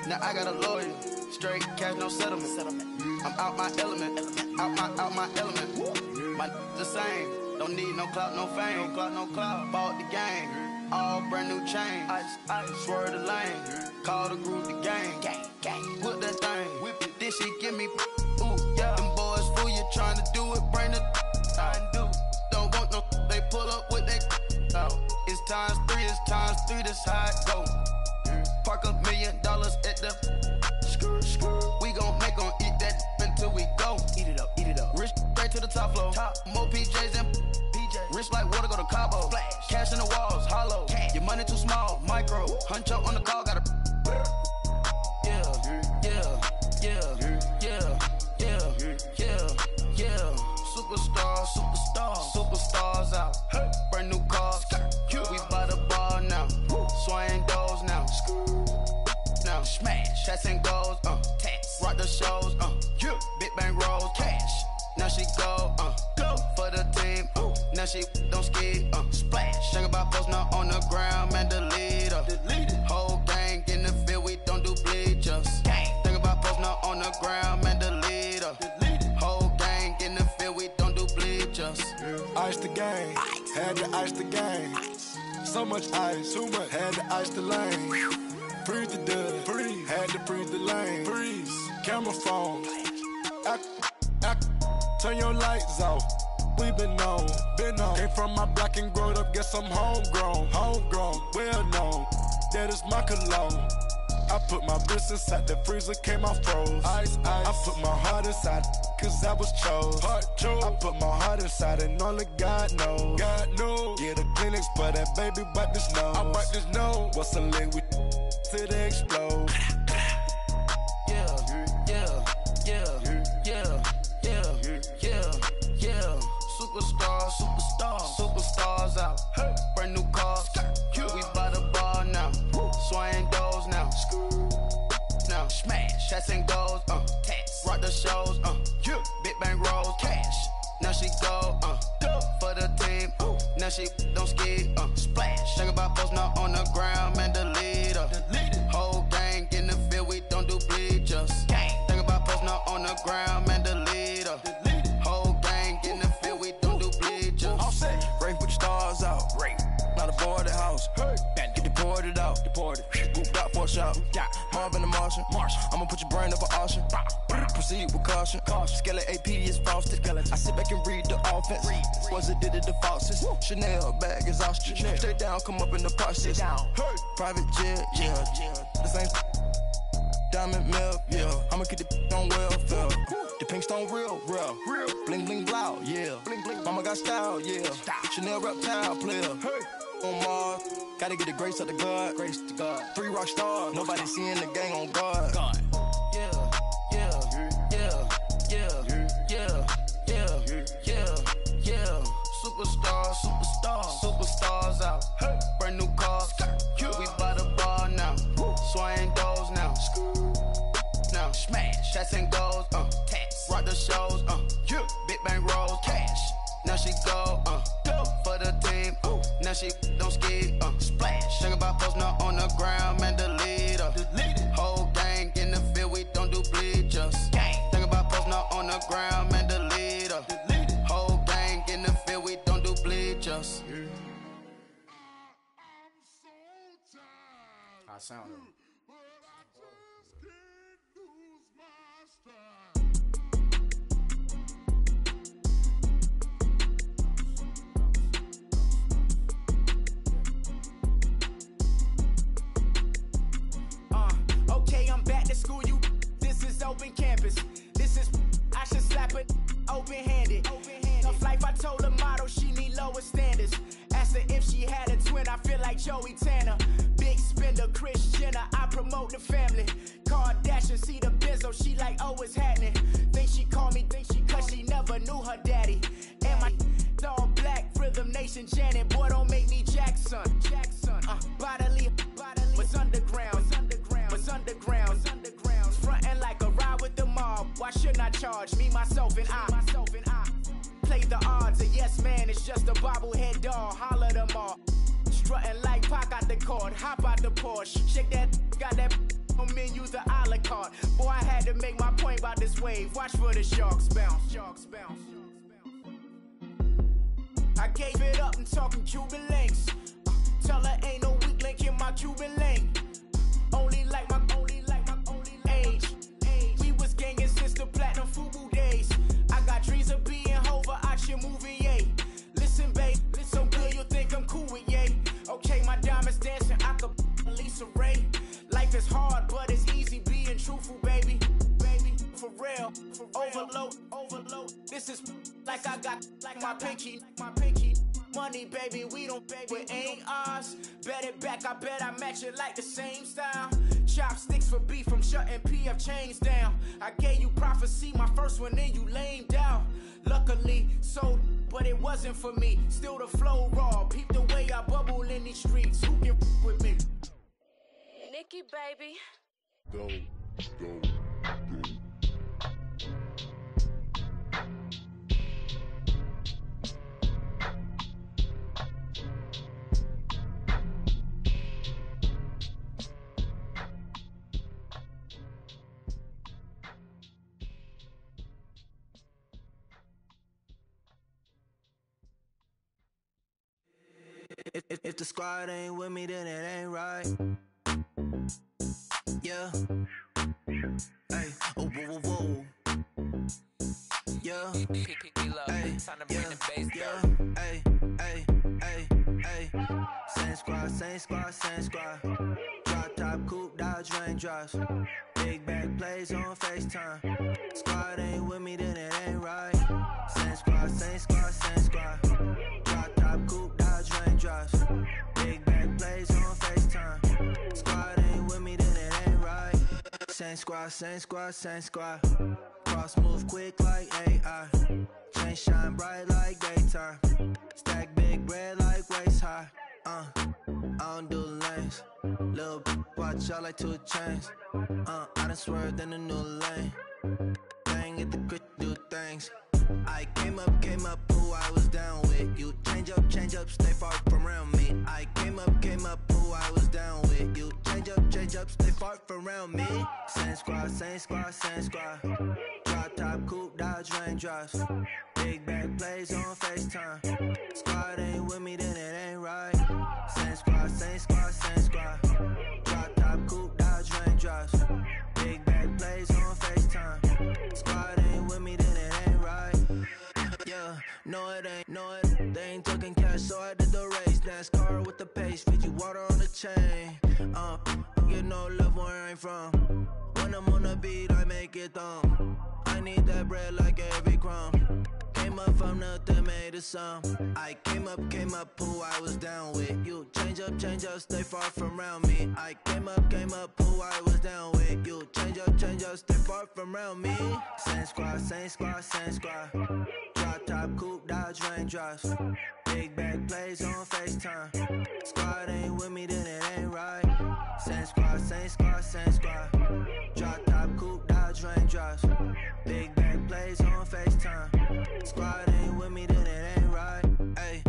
Now I got a lawyer, straight cash, no settlement. I'm out my element, out my element. My the same, don't need no clout, no fame. No clout, bought the game, all brand new chain. I swerve the lane, call the group the gang. Whip that thing, whip it, this shit give me, ooh, yeah. Them boys fool you trying to do it, bring the I do. Don't want no, they pull up with they out. It's times 3, this how it go. Park $1 million at the we gon' make 'em eat that until we go. Eat it up. Rich straight to the top floor. More PJs and PJs. Rich like water, go to Cabo. Flash. Cash in the walls, hollow. Cash. Your money too small, micro. Huncho on the call, gotta. Yeah. Superstars out. Brand new cars. We by the bar now. Swaying doors now. Now smash. Chats and goals. Rock the shows. Big bang rolls. Cash. Now she go. For the team. Now she don't ski. Splash. Think about posting up on the ground, man, the leader. Whole gang in the field, we don't do bleachers. Think about posting up on the ground, man, the leader. Whole gang in the field, we don't do bleachers. Ice the game, had to ice the game. So much ice, too much, had to ice the lane. Freeze the dust, freeze, had to freeze the lane. Freeze, camera phone, turn your lights off. We been on. Came from my block and growed up, guess I'm homegrown, well known. That is my cologne. I put my wrist inside the freezer, came out froze. Ice. I put my heart inside, cause I was chose. I put my heart inside and only God knows. Get a Kleenex for that baby, wipe this nose. I wipe this nose. What's a liquid till they explode? Superstars out. Brand new cars. We by the bar now. Swaying doors now. Now smash. Chats and goals. Rock the shows. Big bang rolls. Cash. Now she go. For the team. Now she don't ski. Splash. Think about posting up on the ground, man, the leader. Whole gang in the field, we don't do bleachers. Think about posting up on the ground, man, the leader. Whole gang in the field, we don't do bleachers. All set. Rain, put your stars out. Rain. Not a board the house. Get deported out. Gooped out for a shot. Marvin the Martian. I'ma put your brain up an auction. Proceed with caution. Skeleton AP is frosted. I sit back and read the offense. Was it did it the faucets? Chanel bag is ostrich. Stay down, come up in the process. Private jet, yeah. The same diamond milk, yeah. I'ma get the on welfare. The pink stone real. Bling bling blow, yeah. Mama got style, yeah. Chanel reptile player. On Mars, gotta get the grace of the God. 3 rock stars, nobody seeing the gang on guard. Superstars out. Brand new cars. We by the bar now. Swaying doors now. Now smash. Chats and goals. Rock the shows. Big bang rolls. Cash. Now she go. For the team. Now she don't ski. Splash. Think about posting up on the ground, man, the leader. Whole gang in the field, we don't do bleachers. Think about posting up on the ground, man, the leader. Whole gang in the field, we don't do bleachers. I sound it. Okay, I'm back to school, you. This is open campus. This is, I should slap it open-handed. Tough life, I told her motto, she need lower standards. Asked her if she had a twin, I feel like Joey Tanner. Big spender, Kris Jenner, I promote the family. Kardashian, see the Benzo, she like, oh, it's happening. Think she I charge, me, myself, and I. Play the odds, a yes man is just a bobblehead doll. Holler them all. Strutting like Pac out the court, hop out the Porsche. Shake that, got that on menu, the a la carte. Boy, I had to make my point about this wave. Watch for the sharks bounce. I gave it up and talking Cuban links. Tell her ain't no weak link in my Cuban link. Only like my age. We was gangin' since the platinum FUBU days. I got dreams of being Hova out your movie, yay. Listen, babe, so good you'll think I'm cool with yay. Okay, my diamonds dancing, I could Lisa Ray. Life is hard, but it's easy being truthful, baby. For real, overload. This is like I got like my pinky. Money, baby, we don't pay, it ain't ours. Bet it back, I bet I match it like the same style. Chopsticks for beef from shutting PF chains down. I gave you prophecy, my first one, then you lamed out. Luckily, sold, but it wasn't for me. Still the flow raw, peep the way I bubble in these streets. Who can with me? Nikki, baby. Go. If the squad ain't with me, then it ain't right. Yeah. Hey. Oh, whoa, whoa, whoa. Yeah. Hey. Yeah. Hey. Same squad. Drop top, coupe, Dodge raindrops. Big back plays on FaceTime. Squad ain't with me, then it ain't right. Same squad. Drop top, coupe, Dodge raindrops. Big back plays on FaceTime. Squad ain't with me, then it ain't right. Same squad. Cross move quick like AI. Chain shine bright like daytime. Stack big bread like waist high. I don't do lanes. Little watch out like 2 chains. I done swerved in a new lane. Bang at the crit, do things. I came up, who I was down with. You change up, stay far from around me. I came up, who I was down with. You change up, stay far from around me. Same squad. Drop top, coupe, Dodge raindrops. Big back plays on FaceTime. Squad ain't with me, then it ain't right. Same squad. Drop top, coupe, Dodge raindrops. Big back plays on FaceTime. Squad ain't with me, then it ain't right. Yeah, no it ain't. They ain't talking cash, so I did the race. NASCAR with the pace, feed you water on the chain. Get no love where I'm from. When I'm on the beat, I make it thumb. I need that bread like every crumb. Came up from nothing, made a sum. I came up, who I was down with. You change up, stay far from around me. I came up, who I was down with. You change up, stay far from around me. Same squad. Drop top, coupe, Dodge raindrops. Big back plays on FaceTime. Squad ain't with me, then it ain't right. Same squad. Drop top, coupe, Dodge raindrops. Big back plays on FaceTime. Squad ain't with me, then it ain't right. Ay.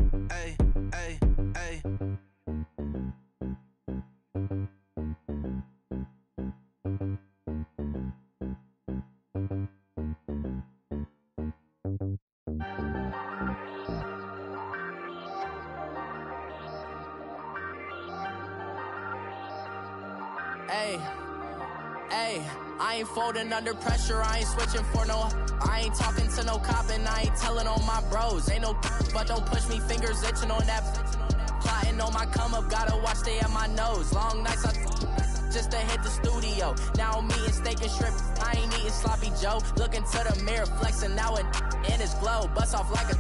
Hey, I ain't folding under pressure, I ain't switching for no. I ain't talking to no cop and I ain't telling on my bros. Ain't no but don't push me, fingers itching on that. Plotting on my come up, gotta watch stay at my nose. Long nights just to hit the studio. Now I'm eating steak and shrimp, I ain't eating sloppy Joe. Looking to the mirror, flexing now and in his glow. Bust off like a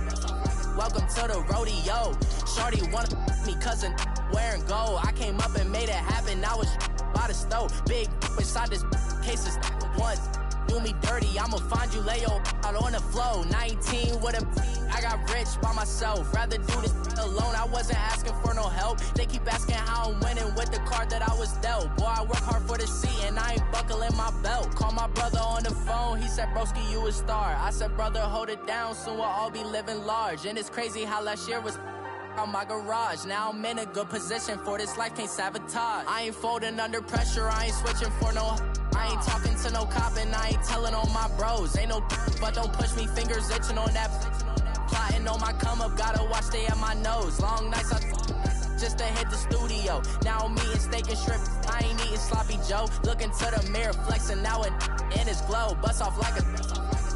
welcome to the rodeo. Shorty wanna me cousin wearing gold. I came up and made it happen, now it's by the stove. Big inside this cases once. do me dirty, I'ma find you, lay your out on the floor. 19 with a I got rich by myself. Rather do this alone. I wasn't asking for no help. They keep asking how I'm winning with the card that I was dealt. Boy, I work hard for the seat and I ain't buckling my belt. Call my brother on the phone. He said, broski, you a star. I said, brother, hold it down. Soon we'll all be living large. And it's crazy how last year was on my garage. Now I'm in a good position for this life, can't sabotage. I ain't folding under pressure, I ain't switching for no. I ain't talking to no cop and I ain't telling on my bros. Ain't no but don't push me, fingers itching on that. Plotting on my come up, gotta watch stay at my nose. Long nights I just to hit the studio. Now I'm eating steak and shrimp, I ain't eating sloppy Joe. Looking to the mirror, flexing now and in his glow. Bust off like a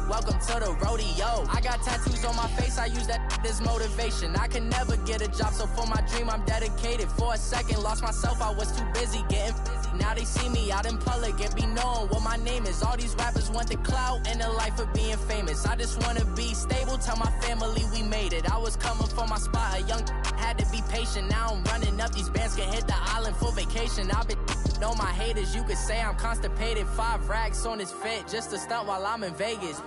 welcome to the rodeo. I got tattoos on my face, I use that as motivation. I can never get a job, so for my dream I'm dedicated. For a second, lost myself, I was too busy getting busy. Now they see me out in public and be known what my name is. All these rappers want the clout and the life of being famous. I just wanna be stable, tell my family we made it. I was coming for my spot, a young had to be patient. Now I'm running up, these bands can hit the island for vacation. I've been know my haters, you could say I'm constipated. 5 racks on his fit, just to stunt while I'm in Vegas.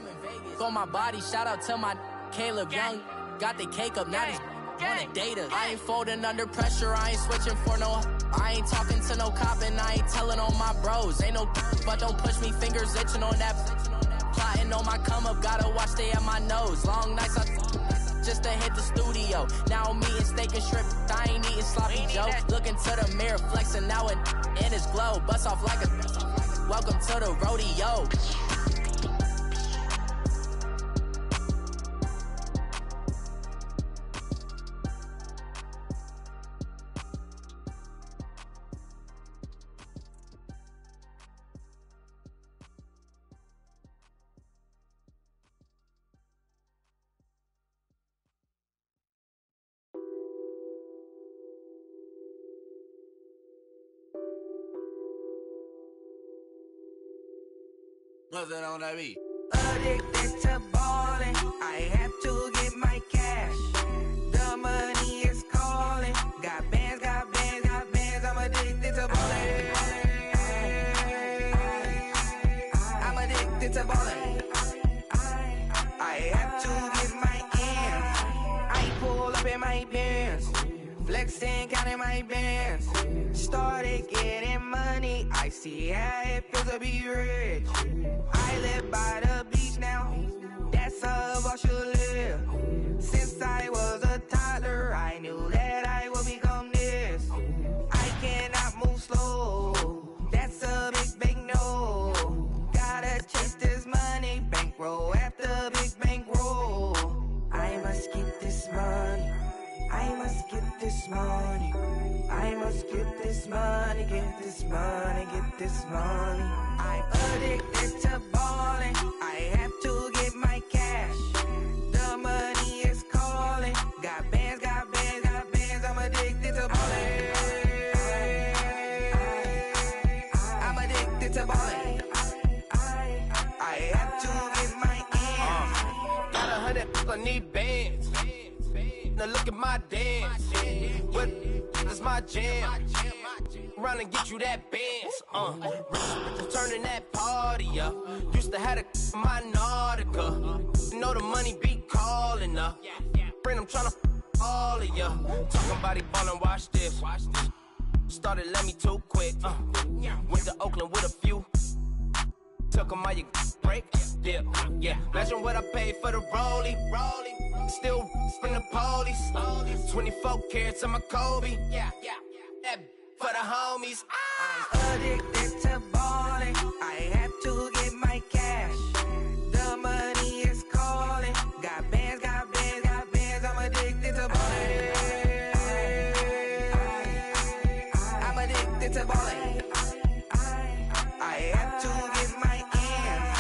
On my body, shout out to my Caleb Young. Got the cake up, now these wanna date us. I ain't folding under pressure, I ain't switching for no. I ain't talking to no cop and I ain't telling on my bros. Ain't no but don't push me, fingers itching on that. Plotting on my come up, gotta watch stay at my nose. Long nights I just to hit the studio. Now I'm eating steak and shrimp, I ain't eating sloppy Joe. Looking to the mirror, flexing now and in his glow. Bust off like a welcome to the rodeo. What's that on that beat? Addicted to ballin', I have to get my cash. The money is calling. Got bands, got bands, got bands. I'm addicted to ballin'. I'm addicted to ballin'. I have to get my ends. I pull up in my bands, flexing, counting my bands. Started getting money, I see how it feels to be rich. I live by the beach now, that's how I should live. Since I was a toddler, I knew that I would become this. I cannot move slow, that's a big no. Gotta chase this money, bankroll after big bankroll. I must get this money, I must get this money. I must get this money, get this money, get this money. I'm addicted to ballin', I have to get my cash. The money is calling. Got bands, got bands, got bands. I'm addicted to ballin'. I'm addicted to ballin'. I have to get my ends. Got 100, I need bands. Now look at my dance. What is my jam? Run and get you that bands. Turning that party up. Used to have a my Nautica. Know the money be calling up. Friend, I'm tryna all of ya. Talking about he ballin', watch this. Started let me too quick. Went to Oakland with a few. Took 'em all you break. Dip. Yeah. Imagine what I paid for the rollie. Still in the police. 24 carats on my Kobe. Yeah. That for the homies. I'm addicted to ballin'. I have to get my cash. The money is calling. Got bands, got bands, got bands. I'm addicted to ballin'. I'm addicted to ballin'. I have to get my ends.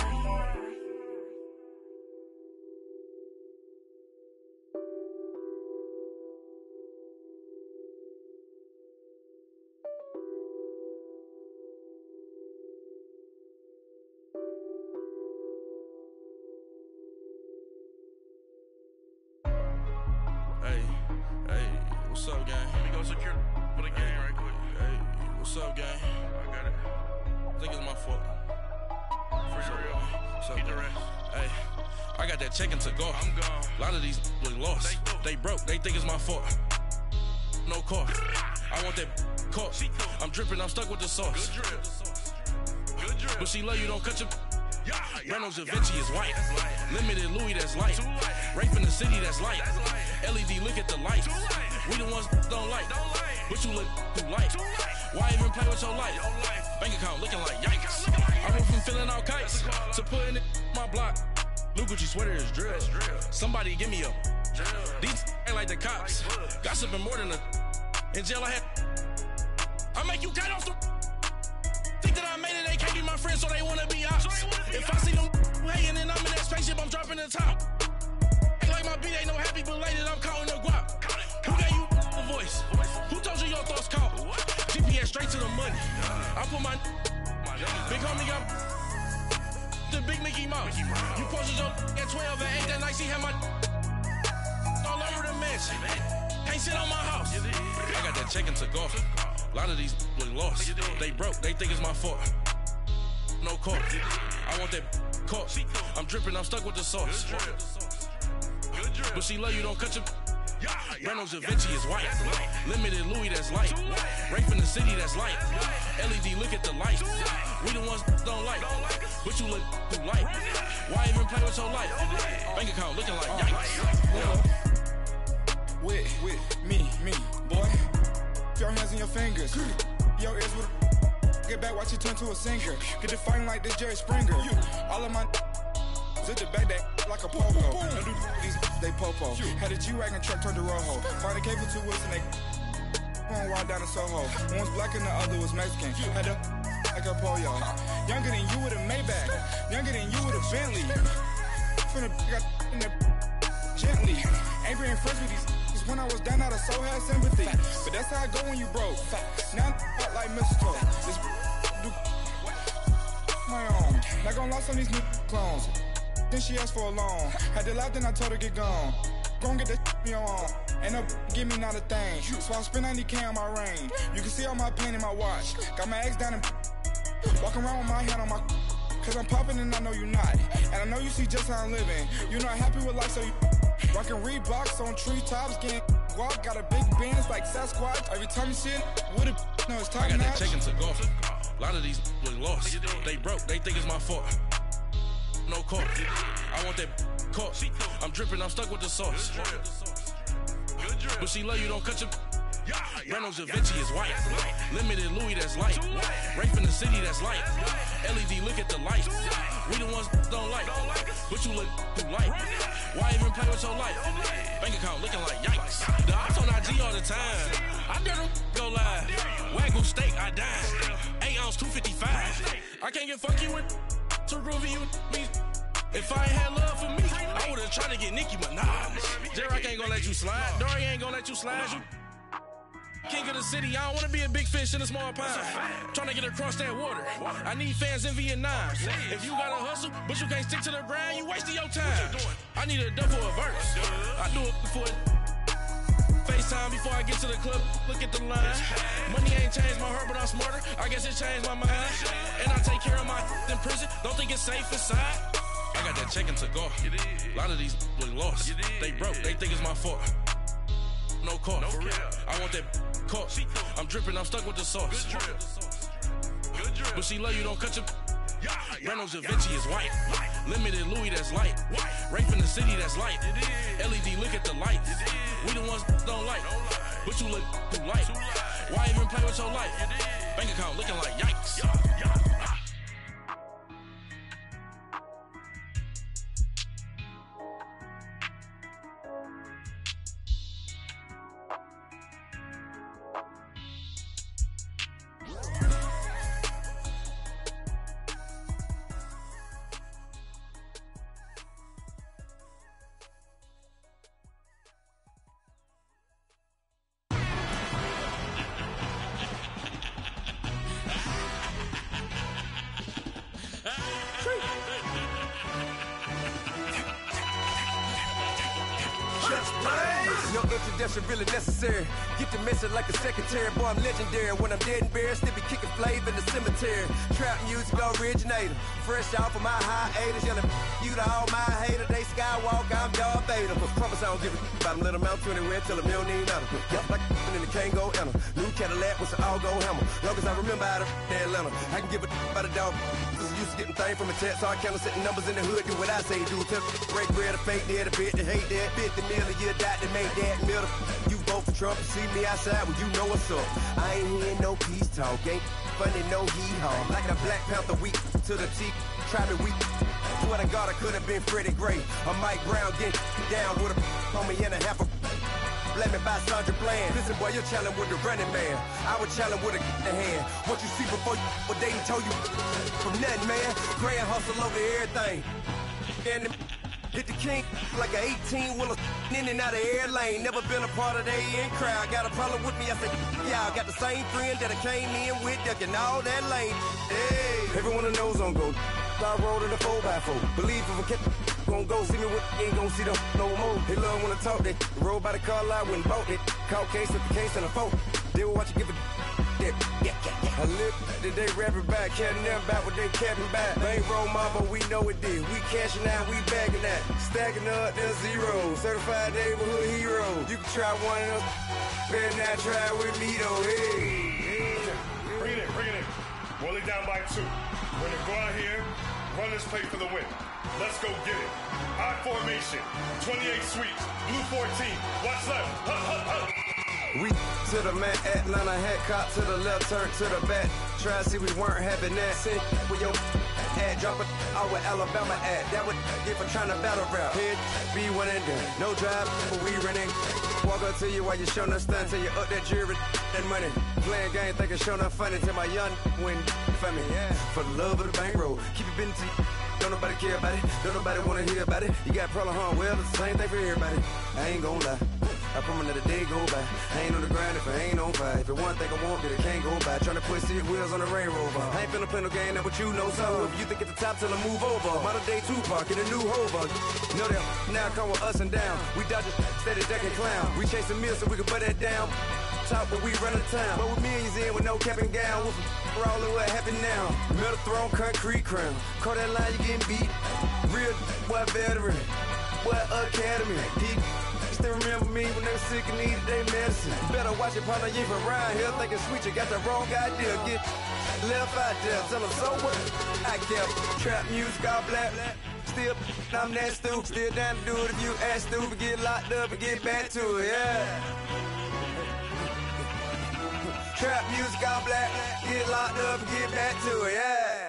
Hey, what's up, gang? Let me go secure for the game right quick. Hey, what's up, gang? I got it. I think it's my fault. Keep the rest. Hey, I got that check into go. I'm gone. A lot of these look lost. They broke. They think it's my fault. No car. I want that caught. I'm dripping. I'm stuck with the sauce. Good drip. Good drip. But she love you. Don't cut your. Reynolds Da Vinci is white. Limited Louis, that's light. Rape in the city, that's light. LED, look at the lights. We the ones don't like. But you look too light. Why even play with your life? Bank account looking like yikes. I went from filling out kites to putting it in my block. Blue Gucci sweater is drill. Somebody give me a. These ain't like the cops. Gossiping more than a. In jail I had. I make you cut off the. Think that I made it, they can't be my friends, so they wanna be ops. If I see them hanging and I'm in that spaceship, I'm dropping the top. Ain't like my beat ain't no happy belated, I'm counting the guap. Who gave you the voice? Who told you your thoughts count? GPS straight to the money. I put my big homie got the big Mickey Mouse. You posted your at 12 and 8 that night, she had my all over the mansion. Can't sit on my house. I got that check into golf. A lot of these look lost. They broke, they think it's my fault. No car. I want that caught. I'm dripping, I'm stuck with the sauce. But she love you, don't cut your. Reynolds Da Vinci is white. Limited Louis, that's light. Rape in the city, that's light. LED, look at the lights. We the ones don't like. But you look too light. Why even play with your life? Bank account looking like yikes. With me, boy. Your hands and your fingers. Your ears with get back, watch you turn to a singer. Get it fighting like this Jerry Springer. All of my at the back that like a pogo. No do these they popo. Had a G-Wagon truck turned to Rojo. Find a cable 2 wheels and they going wild down in Soho. One was black and the other was Mexican. Had a like a pollo. Younger than you with a Maybach. Younger than you with a Bentley. From the got in there gently. Ain't being friends with these. When I was down out of soul had sympathy. But that's how I go when you broke. Now I'm like mistletoe. This do my own. Not gonna lost on these new clones. Then she asked for a loan. Had to laugh, then I told her get gone. Gon' get that me on. Ain't no give me not a thing. So I spend 90K on my range. You can see all my pain in my watch. Got my ex down and walking around with my hand on my. Cause I'm popping and I know you not. And I know you see just how I'm living. You're not happy with life, so you. Rockin' Reeboks on treetops, getting walk, got a big bands like Sasquatch. Every time you see it, with it, no, it's time. I got that check into golf. A lot of these look lost. They broke, they think it's my fault. No car. I want that caught. I'm dripping, I'm stuck with the sauce. But she love you, don't cut your. Reynolds Da Vinci is white. Limited Louis, that's light. Rape in the city, that's light. LED, look at the lights. We the ones don't like. But you look too light. Why even play with your life? Bank account looking like yikes. The ops on IG all the time. I dare them go live. Wagyu steak, I dine. 8 ounce, 255. I can't get funky with to groovy you me. If I ain't had love for me, I would've tried to get Nicki Minaj. J-Rock ain't gonna let you slide. Dory ain't gonna let you slide. You king of the city, I don't wanna be a big fish in a small pond. Tryna get across that water. I need fans in Vietnam. If you gotta hustle, but you can't stick to the grind, you wasting your time. I need a double a verse. I do it for FaceTime before I get to the club. Look at the line. Money ain't changed my heart, but I'm smarter. I guess it changed my mind. And I take care of my in prison. Don't think it's safe inside. I got that check into golf. A lot of these look lost. They broke, they think it's my fault. No car. I want that caught. I'm dripping, I'm stuck with the sauce. But she love you, don't cut your. Reynolds Da Vinci is white. Limited Louis, that's light. Rape in the city, that's light. LED, look at the lights. We the ones don't like. But you look too light. Why even play with your life? Bank account looking like yikes. Just blaze. No introduction really necessary. Get the message like a secretary. Boy, I'm legendary. When I'm dead and buried, still be kicking flavor in the cemetery. Trap music originator. Fresh off of my hiatus. Yelling you to all my haters. They skywalk, I'm Darth Vader. Promise I don't give a about them. Let them out to anywhere till them don't need matter. Yup, like in the Kango enter. New Cadillac with an all-go hammer. Long as I remember how to Atlanta. I can give a about a dog. Used to getting things from a text. So I count setting numbers in the hood. Do what I say do. Tell break bread, a fake dead, a bit to hate that. 50 million, you die to make that middle. You vote for Trump, you see me outside, well, you know what's up. I ain't hearing no peace talk, ain't funny, no hee-haw. Like a Black Panther weak to the teeth, try me weak. Swear to God, I could have been Freddie Gray. Or Mike Brown getting down with a on me and a half a let me by Sandra Bland. Listen, boy, you're challenging with the running man. I was challenging with a hand. What you see before you, what they told you from nothing, man. Grand hustle over everything. And hit the king like an 18-wheeler in and out of air lane. Never been a part of the in crowd. Got a problem with me? I said, y'all got the same friend that I came in with, ducking all that lane. Hey, everyone that knows on go. I rolled in a 4x4. Believe if a cat gon' go see me with ain't gon' see them no more. They love when I talk. They roll by the car lot when bought it. Call case with the case and a phone. They will watch you give it. I live today rapping back, carrying them back what they capping back. Bankroll mama, we know it did. We cashing out, we bagging that. Stacking up, there's zero. Certified neighborhood hero. You can try one of them. Better not try with me though. Hey. Bring it in. Rolling down by 2. We're gonna go out here, run this play for the win. Let's go get it. I formation, 28 sweeps, blue 14. Watch left. We to the man, Atlanta hat cop to the left, turn to the back. Try to see we weren't having that. Sit with your ad, drop it out with Alabama ad. That would get for trying to battle rap. Head be one and done. No drive, but we running. Walk up to you while you showing us stun till you up that jewelry and money. Playing game, thinking showing up funny till my young win for me. Yeah. For the love of the bankroll, keep it been to you. Don't nobody care about it. Don't nobody wanna hear about it. You got a problem, huh? Well, it's the same thing for everybody. I ain't gon' lie. I promise that a day go by. I ain't on the grind if I ain't on fire. If it one thing I want, then it can't go by. Tryna put seat wheels on the railroad. I ain't finna play no game, that what you know. So if you think it's the top till I move over. Modern day Tupac in a new Hova. Know that now come with us and down. We dodge it, steady deck and clown. We chasing meals so we can put that down. Top, but we run the town. But with millions in with no cap and gown. We're all in what happened now. Metal throne, concrete crown. Call that line, you getting beat. Real, what veteran. What academy. He still remember me when they were sick and needed their medicine. Better watch it, partner, you ain't from around here thinking sweet, you got the wrong idea. Get left out there, tell them so what? I kept trap music all black. Still, I'm that stupid. Still down to do it if you act stupid. Get locked up and get back to it, yeah. Trap music all black. Get locked up and get back to it, yeah.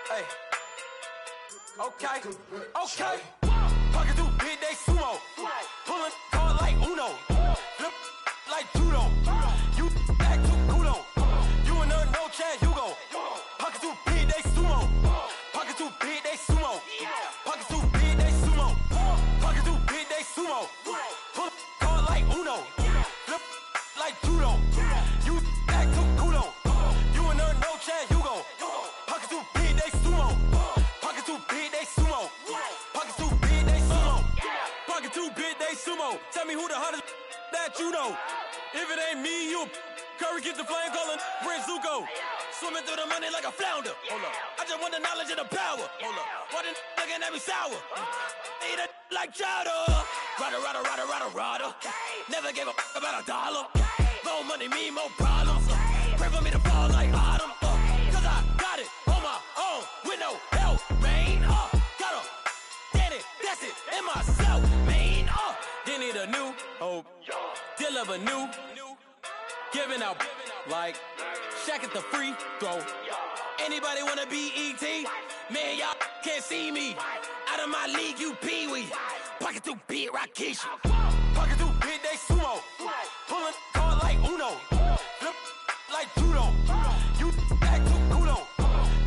Hey. Okay. Pocket through big day sumo. Pulling card like Uno. Flip like judo. You act too kudo. You and no chance you go. Pocket through big day sumo. Pocket through big day sumo. Pocket through big day sumo. Pocket through big day sumo. Pull card like Uno. Flip like judo. You act too kudo. You and no chance you go. Pocket through big day sumo. Pocket too big they sumo. Pocket too big they sumo. Pocket too big they sumo. Tell me who the hottest that you know. If it ain't me, you Curry get the flame calling Prince Zuko. Swimming through the money like a flounder. Hold up. I just want the knowledge and the power. Hold up. Why the looking at me sour? Eat it like chowder. Rada. Never gave a about $1. More money, me, more problems. Pray for me to fall like autumn. Cause I got it on my own with no help, man. Gotta get it, that's it, in myself, man. They need a new hope, deal of a new, giving out like Shaq at the free throw. Anybody wanna be E.T.? Man, y'all can't see me. Out of my league, you pee-wee. Pocket too big, Rakesh. Pocket too big, they sumo. Pulling card like Uno. Flip like judo. You act too kudo.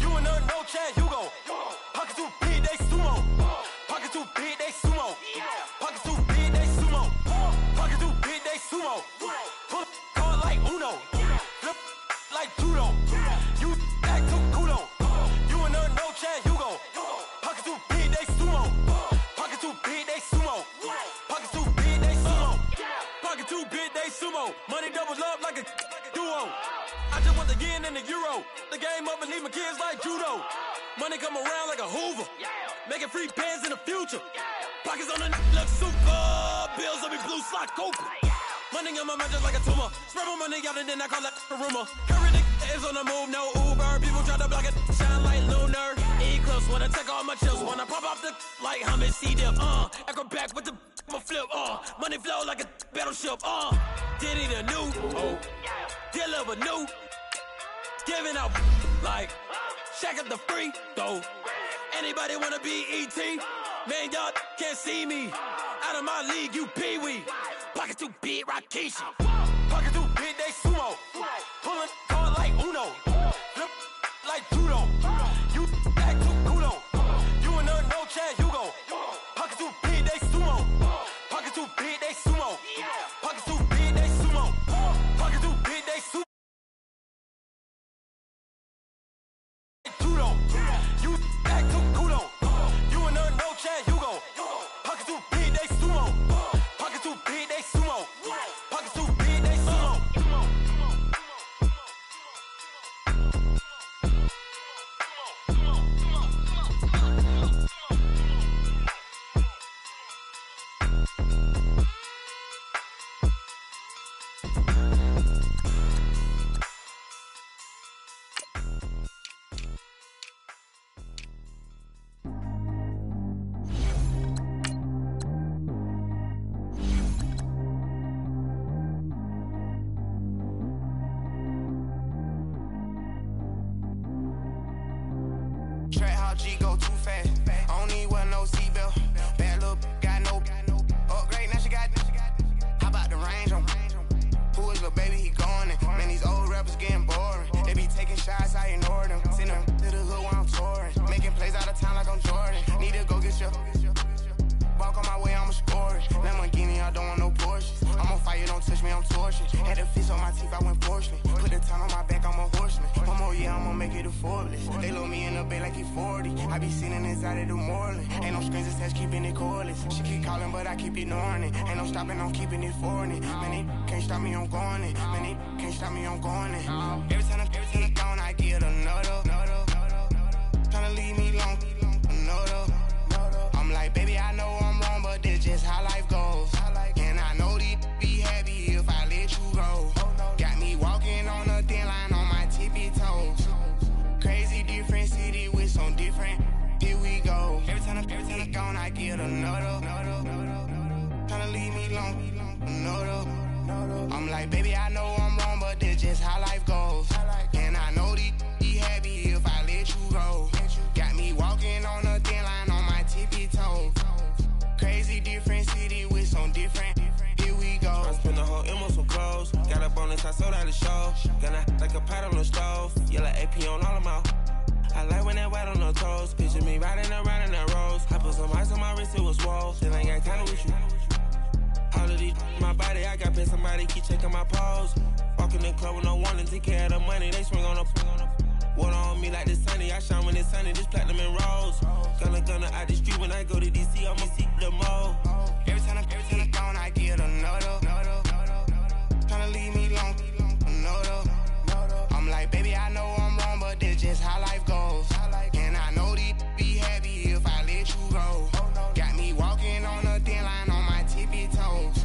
You and no chance you go. Pocket too big, they sumo. Pocket too big, they sumo. Pocket too big, they sumo. sumo. Pocket too big, they sumo. Pocket too big, they sumo. Pocket too big, they sumo. Money doubles up like a duo. I just want the yen and the euro. The game up and leave my kids like judo. Money come around like a Hoover. Making free bands in the future. Pockets on the look super. Bills on me blue slot Cooper. Money on my mind just like a tumor. Spread my money out and then I call that a rumor. Curry the is on the move, no Uber. People try to block it, shine like lunar. Eclipse when I take all my chips. When I pop off the like hummus C-dip. Echo back with the flip. Money flow like a battleship. Diddy the new. Deliver new. Giving out like Shaq at the free throw. Anybody wanna be ET? Man, y'all can't see me. Out of my league, you pee-wee. Pocket too big, Rakishi. Pocket too big, they sumo. Pulling card like Uno. Flip like judo. You act too kudo. You and her, no Chad Hugo. Pocket too big, they sumo. Pocket too big, they sumo. Pocket too big, they sumo. Pocket too big, they sumo. Judo. You act too kudo. You and her, no Chad Hugo. Pocket too big, they sumo. Pocket too big, they sumo. Pocket too big, they sumo. Track how G go too fast. I don't need wear no seatbelt. Bad little got no upgrade. Now she got. How about the range on? Who is little baby? He gone. Man, these old rappers getting boring. They be taking shots, I ignore them. Send them to the hood while I'm touring. Making plays out of town like I'm Jordan. Need to go get your. Walk on my way, I'ma score it. Lamborghini, I don't want no Porsches. I'm on fire, don't touch me, I'm torching. Had the fist on my teeth, I went porcelain. Put the town on my back, I'm a horseman. One more year, I'ma make it a Forbes. They load me in the bay like he 40. I be sitting inside of the Moreland. Ain't no screens attached, keeping it cordless. She keep calling, but I keep ignoring it. Ain't no stopping, I'm keeping it foreign it. Man, they can't stop me, I'm going it. Man, they can't stop me, I'm going it. Every time I'm gone, I get another. Tryna leave me long, another. I'm like, baby, I know I'm wrong, but this just how life goes. And I know these be happy if I let you go. Got me walking on a thin line on my tippy toes. Crazy different city with some different. Here we go. Every time I'm gone, I get another. Tryna leave me long, another. I'm like, baby, I know I'm wrong, but this just how life goes. And I know these be happy if I let you go. Got me walking on a thin line on my tippy toes. Crazy different city with some different. Here we go. I spent the whole M on some clothes. Got a bonus, I sold out the show. Got like a pot on the stove. Yellow AP on all of my. I like when that white on the toes. Picture me riding around in that rose. I put some ice on my wrist, it was swole. Then I got time with you. All of these my body, I got paid somebody keep checking my pose. Walking in the club with no warning, take care of the money. They swing on the. Water on me like the sunny, I shine when it's sunny, this platinum and rose. Gonna out the street when I go to DC, I'ma see the mo. Every time I'm gone, I get another. Tryna leave me long, another. I'm like, baby, I know I'm wrong, but this just how life goes. And I know these be happy if I let you go. Got me walking on a thin line on my tippy toes.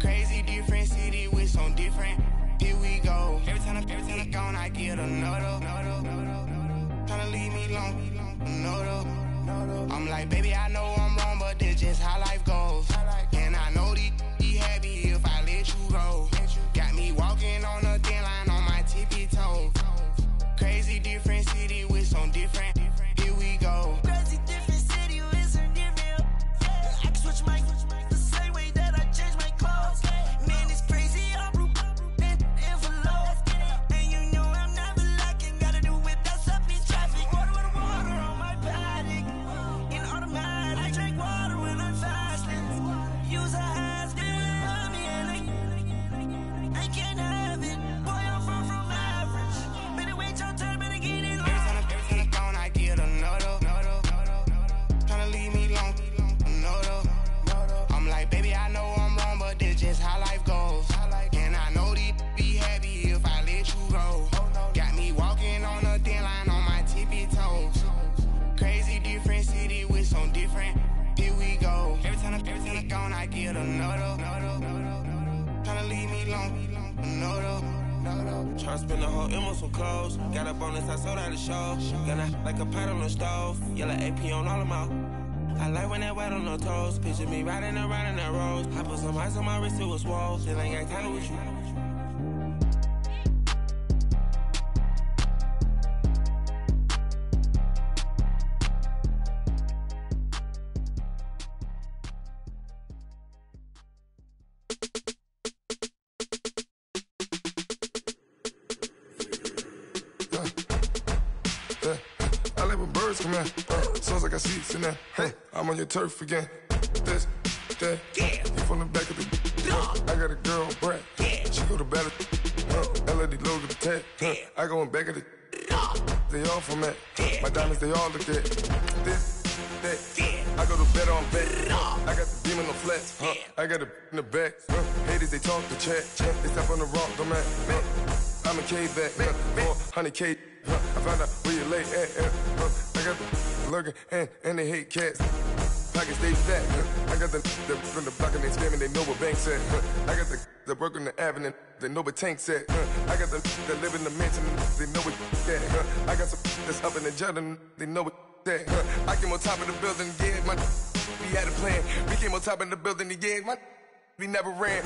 Crazy different city with some different. Here we go. Every time I'm gone, I get another. Tryna leave me long, another. I'm like, baby, I know I'm wrong, but this just how life goes. And I know these be happy if I let you go. Got me walking on a thin line on my tippy toes. Crazy different city with some different. Here we go. Crazy different city with some different. I can switch my the same way that I change my clothes. Man, it's crazy. I'm envelope. And you know I'm never lacking. Gotta do it, that's up in traffic. Water on my paddock. In automatic. Tryna spend the whole M on some clothes. Got a bonus, I sold out the show. Gonna like a pot on the stove. Yellow AP on all of my. I like when that wet on the toes. Picture me riding around in that rose. I put some ice on my wrist, it was swole. Then I got kinda with you. I like when birds come in. Sounds like I seats in there. I'm on your turf again. This, that. You from the back of the. I got a girl, Brad. She go to battle. LED logo the tag. I go in back of the. They all from that. My diamonds, they all look at. This, that. I go to bed on bed. I got the demon on flats. I got it in the back. Haters, they talk the chat. They step on the rock, don't man. I'm a K back. 400K. I found out where you lay at. I got the lurking and they hate cats. Pockets stay fat. I got the from the block and they screaming, they know what banks at. I got the work on the avenue, they know what tanks at. I got the live in the mansion, they know what that. I got some that's up in the jungle, they know what that. I came on top of the building, yeah, my we had a plan. We came on top of the building, yeah, my we never ran.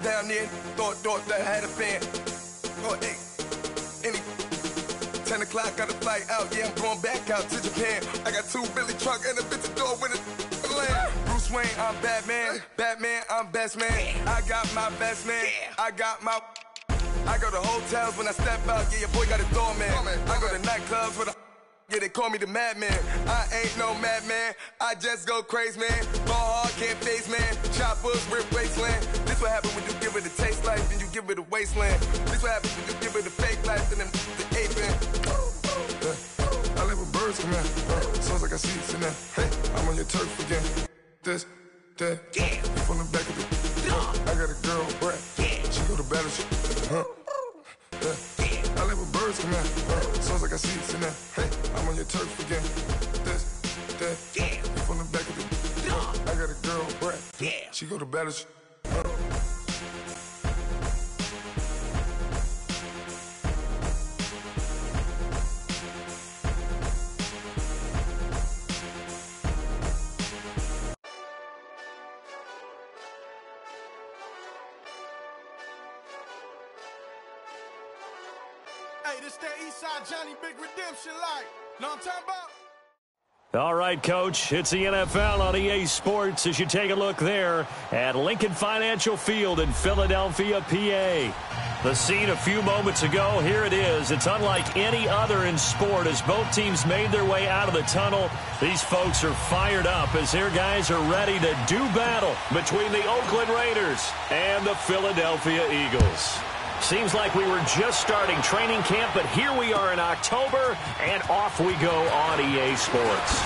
Down there, thought that I had a fan. Oh, hey, any 10 o'clock, got a flight out, yeah, I'm going back out to Japan. I got 2 Billy truck and a bitch door with a land. Bruce Wayne, I'm Batman. Batman, I'm best man. I got my best man. I got my. I go to hotels when I step out, yeah, your boy got a doorman. I go to nightclubs with a. Yeah, they call me the madman. I ain't no madman. I just go crazy, man. Ball hard, can't face, man. Choppers, rip wasteland. This what happen when you give it a taste life and you give it a wasteland. This what happens when you give it a fake life and then the ape in. I like when birds come in. Sounds like I seats in there. I'm on your turf again. This, that. You from the back of the. I got a girl, Brad. She go to battle. I like when birds come in. Sounds like I seats in there. I'm on your turf again. This, that. You from the back of the. I got a girl, Brad. She go to battle. Hey, this that Eastside Johnny Big Redemption like. Know what I'm talking about? All right, Coach, it's the NFL on EA Sports as you take a look there at Lincoln Financial Field in Philadelphia, PA. The scene a few moments ago, here it is. It's unlike any other in sport as both teams made their way out of the tunnel. These folks are fired up as their guys are ready to do battle between the Oakland Raiders and the Philadelphia Eagles. Seems like we were just starting training camp, but here we are in October, and off we go on EA Sports.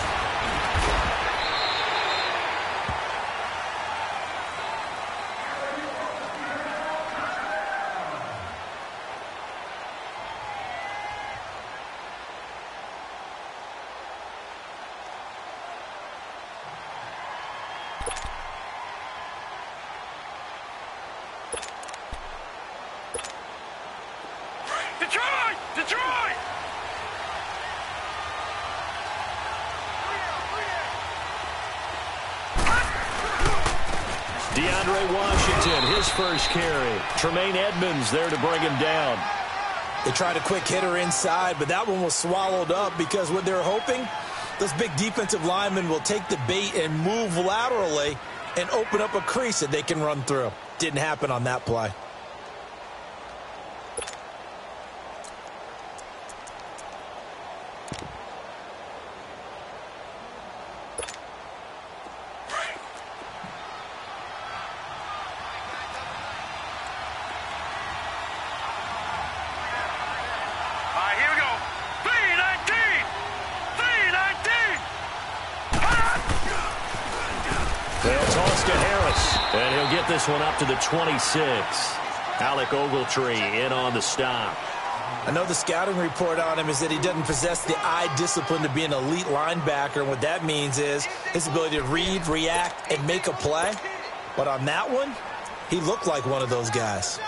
First carry. Tremaine Edmonds there to bring him down. They tried a quick hitter inside, but that one was swallowed up because what they're hoping, those big defensive linemen will take the bait and move laterally and open up a crease that they can run through. Didn't happen on that play. This one up to the 26. Alec Ogletree in on the stop. I know the scouting report on him is that he doesn't possess the eye discipline to be an elite linebacker, and what that means is his ability to read, react, and make a play. But on that one, he looked like one of those guys.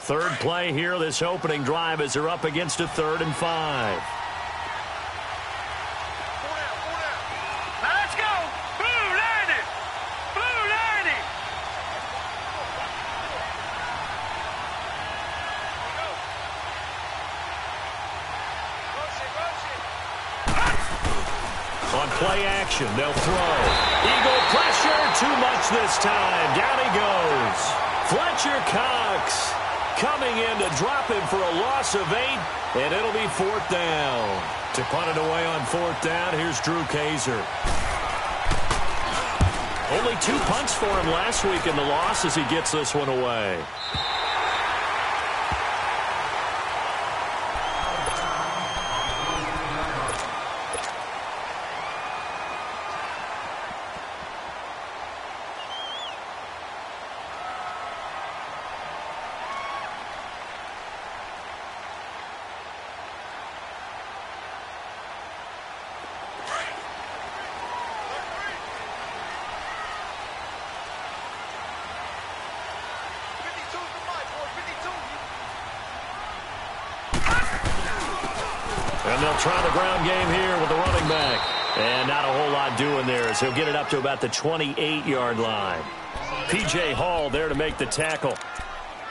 Third play here, this opening drive, as they're up against a 3rd and 5. Now let's go. Blue 90. Blue 90. On play action, they'll throw. Eagle pressure, too much this time. Down he goes. Fletcher Cox coming in to drop him for a loss of 8, and it'll be 4th down. To punt it away on 4th down, here's Drew Kaiser. Only 2 punts for him last week in the loss as he gets this one away. And they'll try the ground game here with the running back. And not a whole lot doing there as he'll get it up to about the 28-yard line. P.J. Hall there to make the tackle.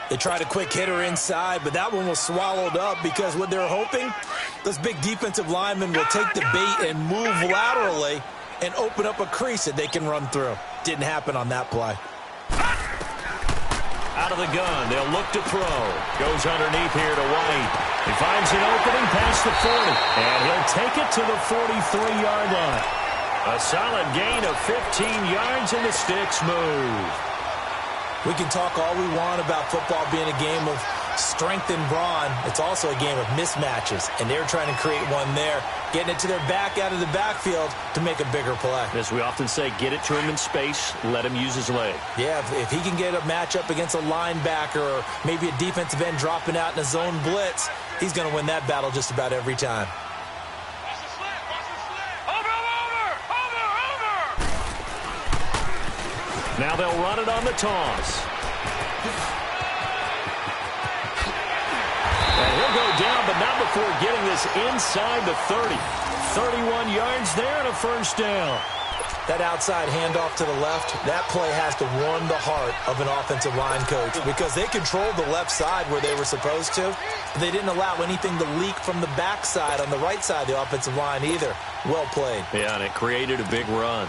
They tried a quick hitter inside, but that one was swallowed up because what they're hoping, those big defensive linemen will take the bait and move laterally and open up a crease that they can run through. Didn't happen on that play. Out of the gun, they'll look to throw. Goes underneath here to White. He finds an opening past the 40, and he'll take it to the 43-yard line. A solid gain of 15 yards, and the sticks move. We can talk all we want about football being a game of strength and brawn. It's also a game of mismatches, and they're trying to create one there, getting it to their back out of the backfield to make a bigger play. As we often say, get it to him in space, let him use his leg. Yeah, if he can get a matchup against a linebacker or maybe a defensive end dropping out in a zone blitz, he's going to win that battle just about every time. Now they'll run it on the toss. And he'll go down, but not before getting this inside the 30. 31 yards there and a first down. That outside handoff to the left, that play has to warm the heart of an offensive line coach because they controlled the left side where they were supposed to, but they didn't allow anything to leak from the backside on the right side of the offensive line either. Well played. Yeah, and it created a big run.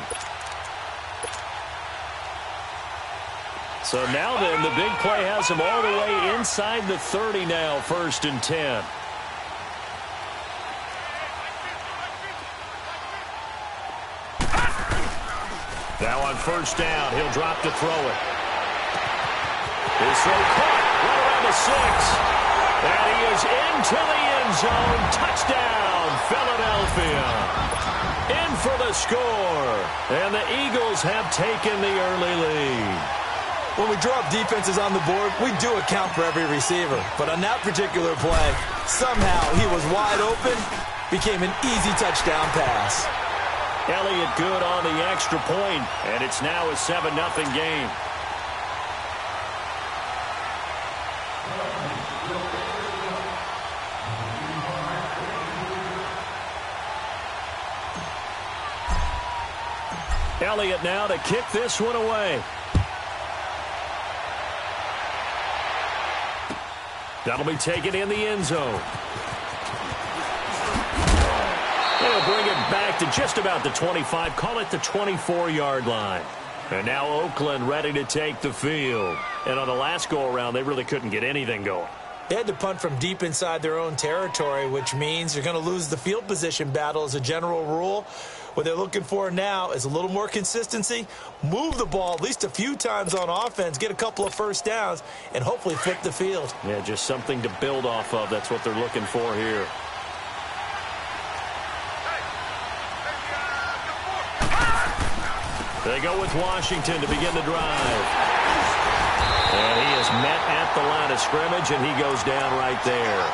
So now then, the big play has him all the way inside the 30 now, 1st and 10. Now on 1st down, he'll drop to throw it. His throw caught right around the 6. And he is into the end zone. Touchdown, Philadelphia. In for the score. And the Eagles have taken the early lead. When we draw up defenses on the board, we do account for every receiver. But on that particular play, somehow he was wide open, became an easy touchdown pass. Elliott good on the extra point, and it's now a 7-0 game. Elliott now to kick this one away. That'll be taken in the end zone. They'll bring it back to just about the 25, call it the 24-yard line. And now Oakland ready to take the field. And on the last go-around, they really couldn't get anything going. They had to punt from deep inside their own territory, which means you're going to lose the field position battle as a general rule. What they're looking for now is a little more consistency, move the ball at least a few times on offense, get a couple of first downs, and hopefully flip the field. Yeah, just something to build off of. That's what they're looking for here. They go with Washington to begin the drive. And he is met at the line of scrimmage, and he goes down right there.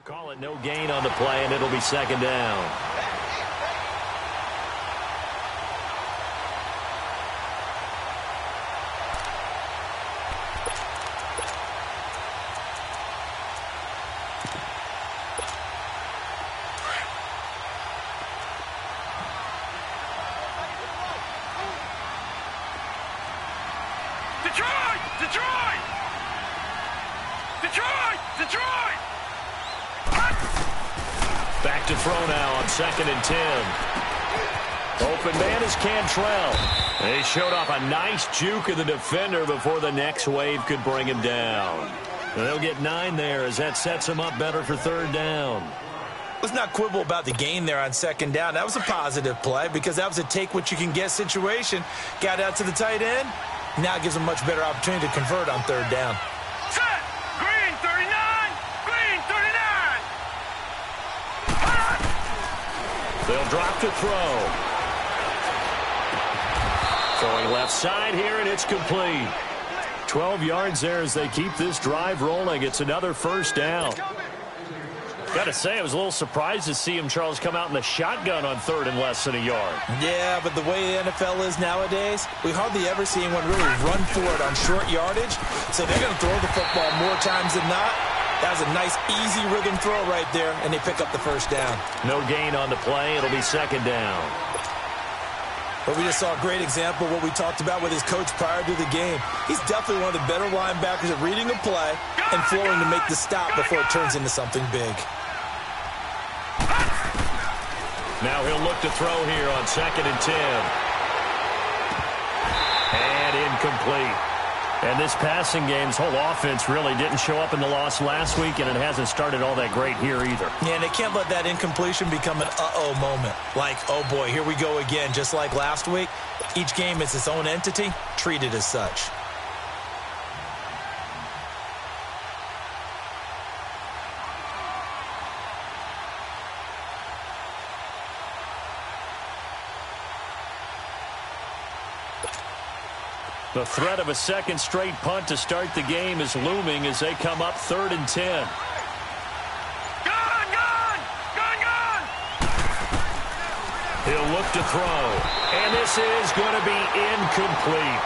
Call it no gain on the play, and it'll be second down. Back to throw now on 2nd and 10. Open man is Cantrell. They showed off a nice juke of the defender before the next wave could bring him down. They'll get 9 there as that sets him up better for 3rd down. Let's not quibble about the gain there on 2nd down. That was a positive play because that was a take-what-you-can-get situation. Got out to the tight end. Now it gives him a much better opportunity to convert on 3rd down. Set! Green 39! Green 39! They'll drop to throw. Throwing left side here, and it's complete. 12 yards there as they keep this drive rolling. It's another 1st down. Got to say, I was a little surprised to see him, Charles, come out in the shotgun on 3rd and less than a yard. Yeah, but the way the NFL is nowadays, we hardly ever see anyone really run for it on short yardage. So they're going to throw the football more times than not. That was a nice, easy rhythm throw right there, and they pick up the 1st down. No gain on the play. It'll be 2nd down. But we just saw a great example of what we talked about with his coach prior to the game. He's definitely one of the better linebackers at reading a play and flowing to make the stop before it turns into something big. Now he'll look to throw here on 2nd and 10. And incomplete. And this passing game's whole offense really didn't show up in the loss last week, and it hasn't started all that great here either. Yeah, and they can't let that incompletion become an uh-oh moment. Like, oh boy, here we go again, just like last week. Each game is its own entity, treated as such. The threat of a 2nd straight punt to start the game is looming as they come up 3rd and 10. He'll look to throw, and this is going to be incomplete.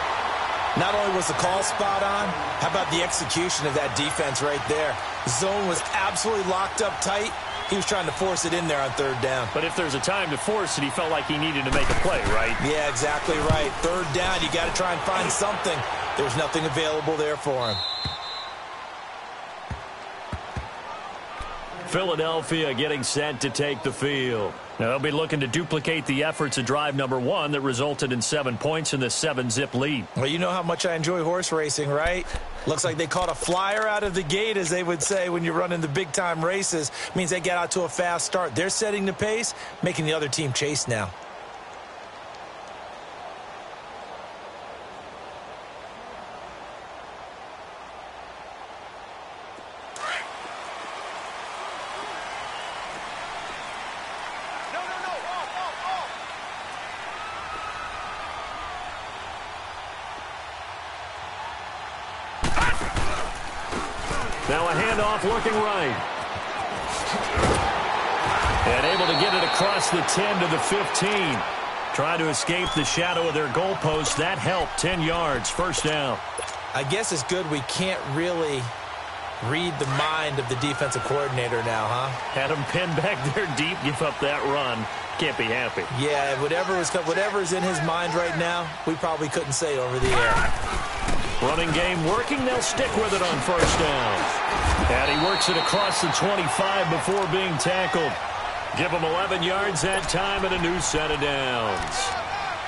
Not only was the call spot on, how about the execution of that defense right there? Zone was absolutely locked up tight. He was trying to force it in there on 3rd down. But if there's a time to force it, he felt like he needed to make a play, right? Yeah, exactly right. 3rd down, you got to try and find something. There's nothing available there for him. Philadelphia getting set to take the field. Now they'll be looking to duplicate the efforts of drive number 1 that resulted in 7 points in the 7-zip lead. Well, you know how much I enjoy horse racing, right? Looks like they caught a flyer out of the gate, as they would say when you're running the big-time races. Means they get out to a fast start. They're setting the pace, making the other team chase now. Now a handoff looking right. And able to get it across the 10 to the 15. Trying to escape the shadow of their goalpost. That helped. 10 yards. 1st down. I guess it's good we can't really read the mind of the defensive coordinator now, huh? Had him pinned back there deep. Give up that run. Can't be happy. Yeah, whatever's in his mind right now, we probably couldn't say over the air. Running game working. They'll stick with it on 1st down. And he works it across the 25 before being tackled. Give him 11 yards that time and a new set of downs.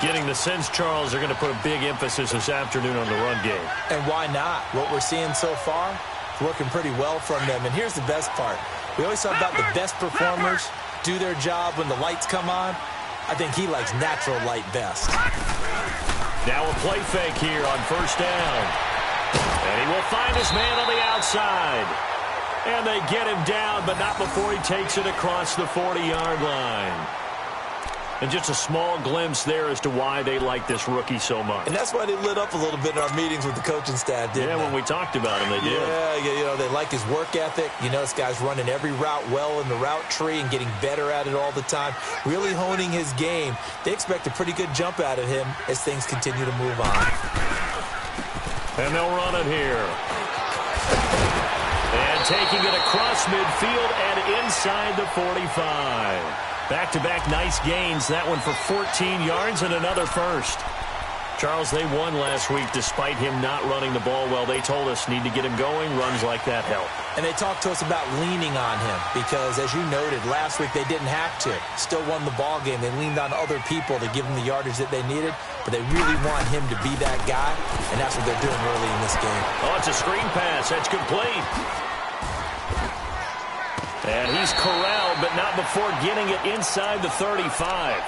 Getting the sense, Charles, they're going to put a big emphasis this afternoon on the run game. And why not? What we're seeing so far is working pretty well from them. And here's the best part. We always talk about the best performers do their job when the lights come on. I think he likes natural light best. Now a play fake here on 1st down. And he will find his man on the outside. And they get him down, but not before he takes it across the 40-yard line. And just a small glimpse there as to why they like this rookie so much. And that's why they lit up a little bit in our meetings with the coaching staff, didn't they? When we talked about him, they did. Yeah, they like his work ethic. This guy's running every route well in the route tree and getting better at it all the time, really honing his game. They expect a pretty good jump out of him as things continue to move on. And they'll run it here. And taking it across midfield and inside the 45. Back-to-back nice gains. That one for 14 yards and another first. Charles, they won last week despite him not running the ball well. They told us need to get him going. Runs like that help. And they talked to us about leaning on him because, as you noted, last week they didn't have to. Still won the ball game. They leaned on other people to give them the yardage that they needed, but they really want him to be that guy, and that's what they're doing early in this game. Oh, it's a screen pass. That's complete. And he's corralled, but not before getting it inside the 35.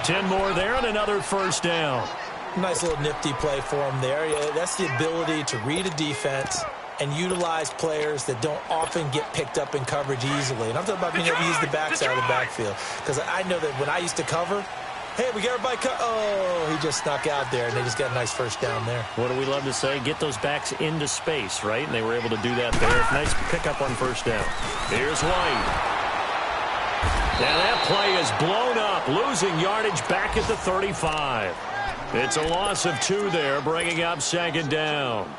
10 more there and another first down. Nice little nifty play for him there. Yeah, that's the ability to read a defense and utilize players that don't often get picked up in coverage easily. And I'm talking about being able to use the backside of the backfield. Because I know that when I used to cover, hey, we got everybody he just snuck out there, and they just got a nice first down there. What do we love to say? Get those backs into space, right? And they were able to do that there. Nice pickup on first down. Here's White. And that play is blown up, losing yardage back at the 35. It's a loss of 2 there, bringing up second down.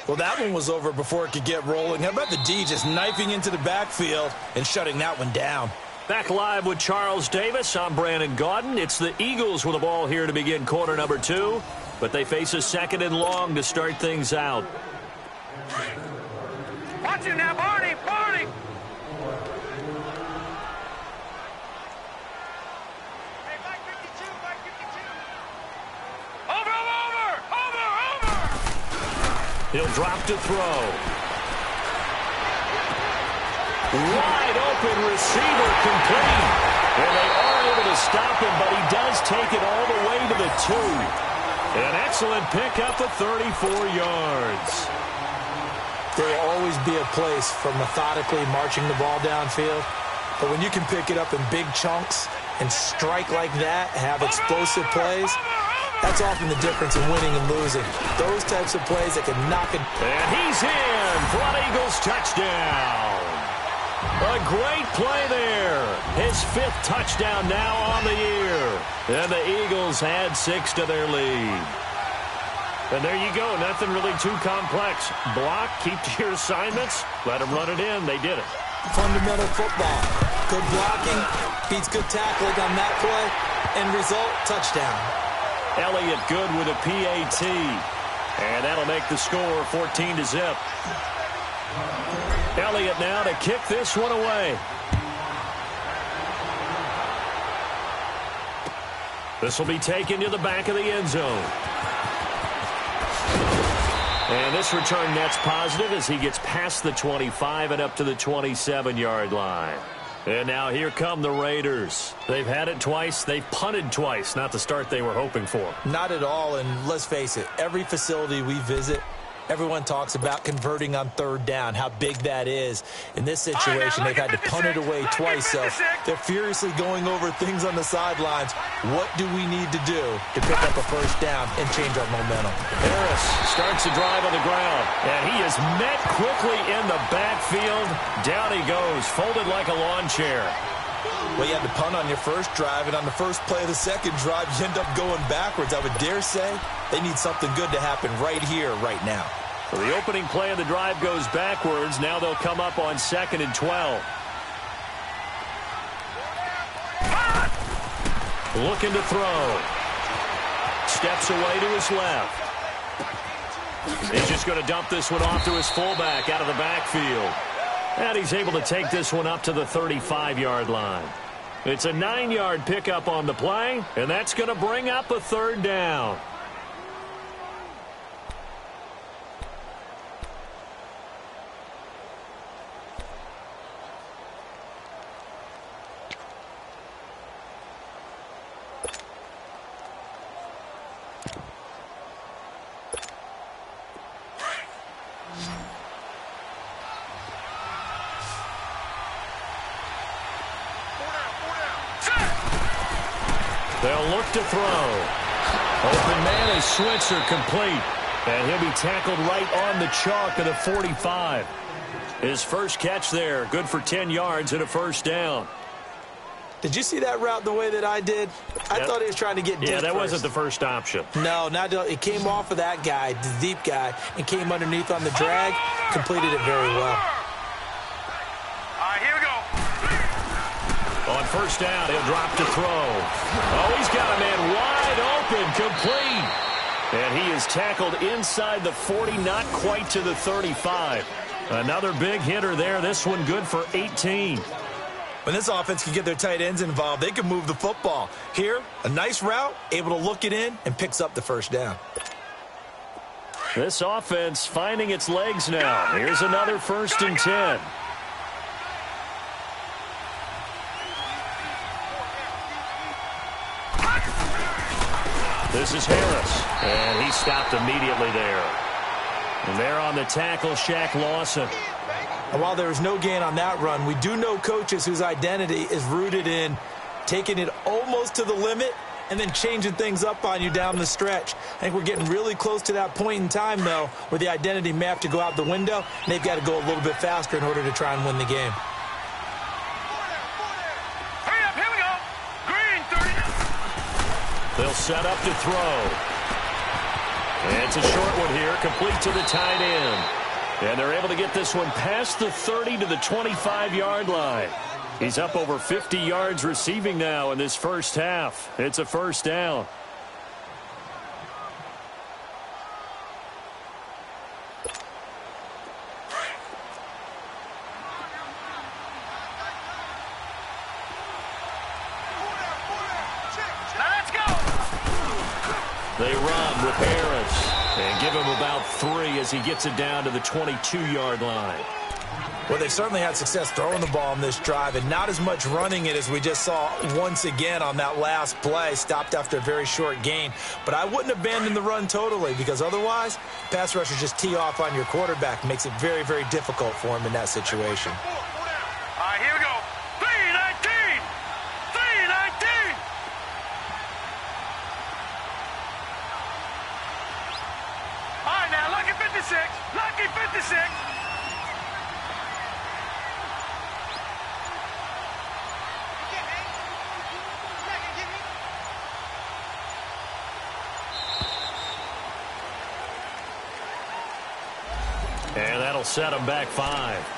Well, that one was over before it could get rolling. How about the D just knifing into the backfield and shutting that one down? Back live with Charles Davis. I'm Brandon Gaudin. It's the Eagles with the ball here to begin quarter number 2, but they face a second and long to start things out. Watch it now, Barney! Barney! He'll drop to throw. Wide open receiver complete. And they are able to stop him, but he does take it all the way to the 2. An excellent pickup of 34 yards. There will always be a place for methodically marching the ball downfield. But when you can pick it up in big chunks and strike like that, have explosive plays, that's often the difference in winning and losing. Those types of plays that can knock it. And he's in for an Eagles touchdown. A great play there. His 5th touchdown now on the year. And the Eagles add 6 to their lead. And there you go. Nothing really too complex. Block, keep to your assignments, let them run it in. They did it. Fundamental football. Good blocking, beats good tackling on that play, and result, touchdown. Elliott good with a PAT. And that'll make the score 14-0. Elliott now to kick this one away. This will be taken to the back of the end zone. And this return net's positive as he gets past the 25 and up to the 27-yard line. And now here come the Raiders. They've had it twice. They've punted twice. Not the start they were hoping for. Not at all. And let's face it, every facility we visit, everyone talks about converting on 3rd down, how big that is. In this situation, they've had to punt it away twice, so they're furiously going over things on the sidelines. What do we need to do to pick up a first down and change our momentum? Harris starts the drive on the ground, and he is met quickly in the backfield. Down he goes, folded like a lawn chair. Well, you had to punt on your first drive, and on the first play of the second drive, you end up going backwards. I would dare say they need something good to happen right here, right now. So the opening play of the drive goes backwards. Now they'll come up on 2nd and 12. Looking to throw. Steps away to his left. He's just going to dump this one off to his fullback out of the backfield. And he's able to take this one up to the 35-yard line. It's a 9-yard pickup on the play, and that's going to bring up a 3rd down. They'll look to throw. Open man, a switzer complete. And he'll be tackled right on the chalk of the 45. His first catch there, good for 10 yards and a first down. Did you see that route the way that I did? I thought he was trying to get deep. Yeah, that wasn't the first option. No, it came off of that guy, the deep guy, and came underneath on the drag. Completed it very well. All right, here we go. On first down, he'll drop to throw. Oh, he's got a man wide open, complete. And he is tackled inside the 40, not quite to the 35. Another big hitter there. This one good for 18. When this offense can get their tight ends involved, they can move the football. Here, a nice route, able to look it in, and picks up the first down. This offense finding its legs now. Here's another 1st and 10. This is Harris, and he stopped immediately there. And there on the tackle, Shaq Lawson. And while there was no gain on that run, we do know coaches whose identity is rooted in taking it almost to the limit and then changing things up on you down the stretch. I think we're getting really close to that point in time, though, where the identity may have to go out the window, and they've got to go a little bit faster in order to try and win the game. Hurry up, here we go. Green, 30. They'll set up to throw. And it's a short one here, complete to the tight end. And they're able to get this one past the 30 to the 25-yard line. He's up over 50 yards receiving now in this first half. It's a first down. Let's go. They run with Harris and give him about 3 as he gets it down to the 22-yard line. Well, they've certainly had success throwing the ball in this drive and not as much running it as we just saw once again on that last play, stopped after a very short gain. But I wouldn't abandon the run totally, because otherwise, pass rushers just tee off on your quarterback. Makes it very, very difficult for him in that situation. All right, here we go. 3-19. 3-19. All right, now, lucky 56. Lucky 56. And that'll set him back 5.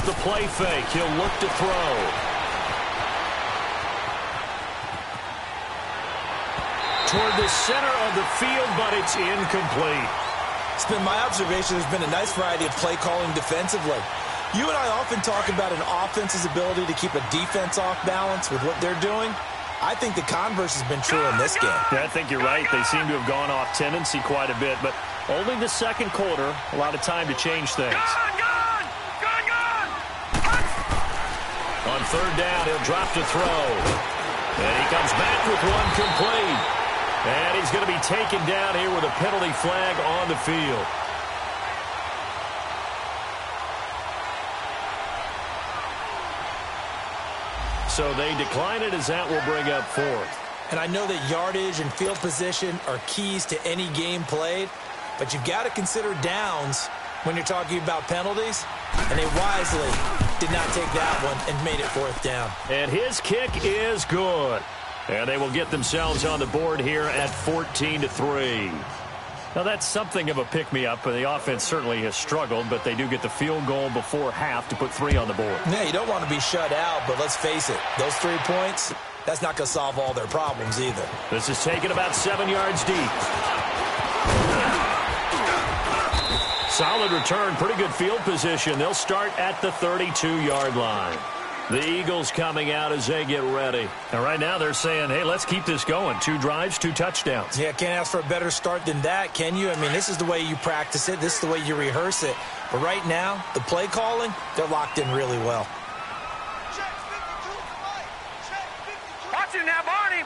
The play fake. He'll look to throw. Toward the center of the field, but it's incomplete. It's been my observation there's been a nice variety of play calling defensively. You and I often talk about an offense's ability to keep a defense off balance with what they're doing. I think the converse has been true in this game. Yeah, I think you're right. They seem to have gone off tendency quite a bit, but only the second quarter, a lot of time to change things. On third down, he'll drop to throw. And he comes back with one complete. And he's going to be taken down here with a penalty flag on the field. So they decline it as that will bring up 4th. And I know that yardage and field position are keys to any game played, but you've got to consider downs when you're talking about penalties, and they wisely did not take that one and made it 4th down. And his kick is good. And they will get themselves on the board here at 14-3. Now, that's something of a pick-me-up. The offense certainly has struggled, but they do get the field goal before half to put 3 on the board. Yeah, you don't want to be shut out, but let's face it, those 3 points, that's not going to solve all their problems either. This is taken about 7 yards deep. Solid return, pretty good field position. They'll start at the 32-yard line. The Eagles coming out as they get ready. And right now they're saying, hey, let's keep this going. 2 drives, 2 touchdowns. Yeah, can't ask for a better start than that, can you? I mean, this is the way you practice it. This is the way you rehearse it. But right now, the play calling, they're locked in really well. Watch it now, Barney!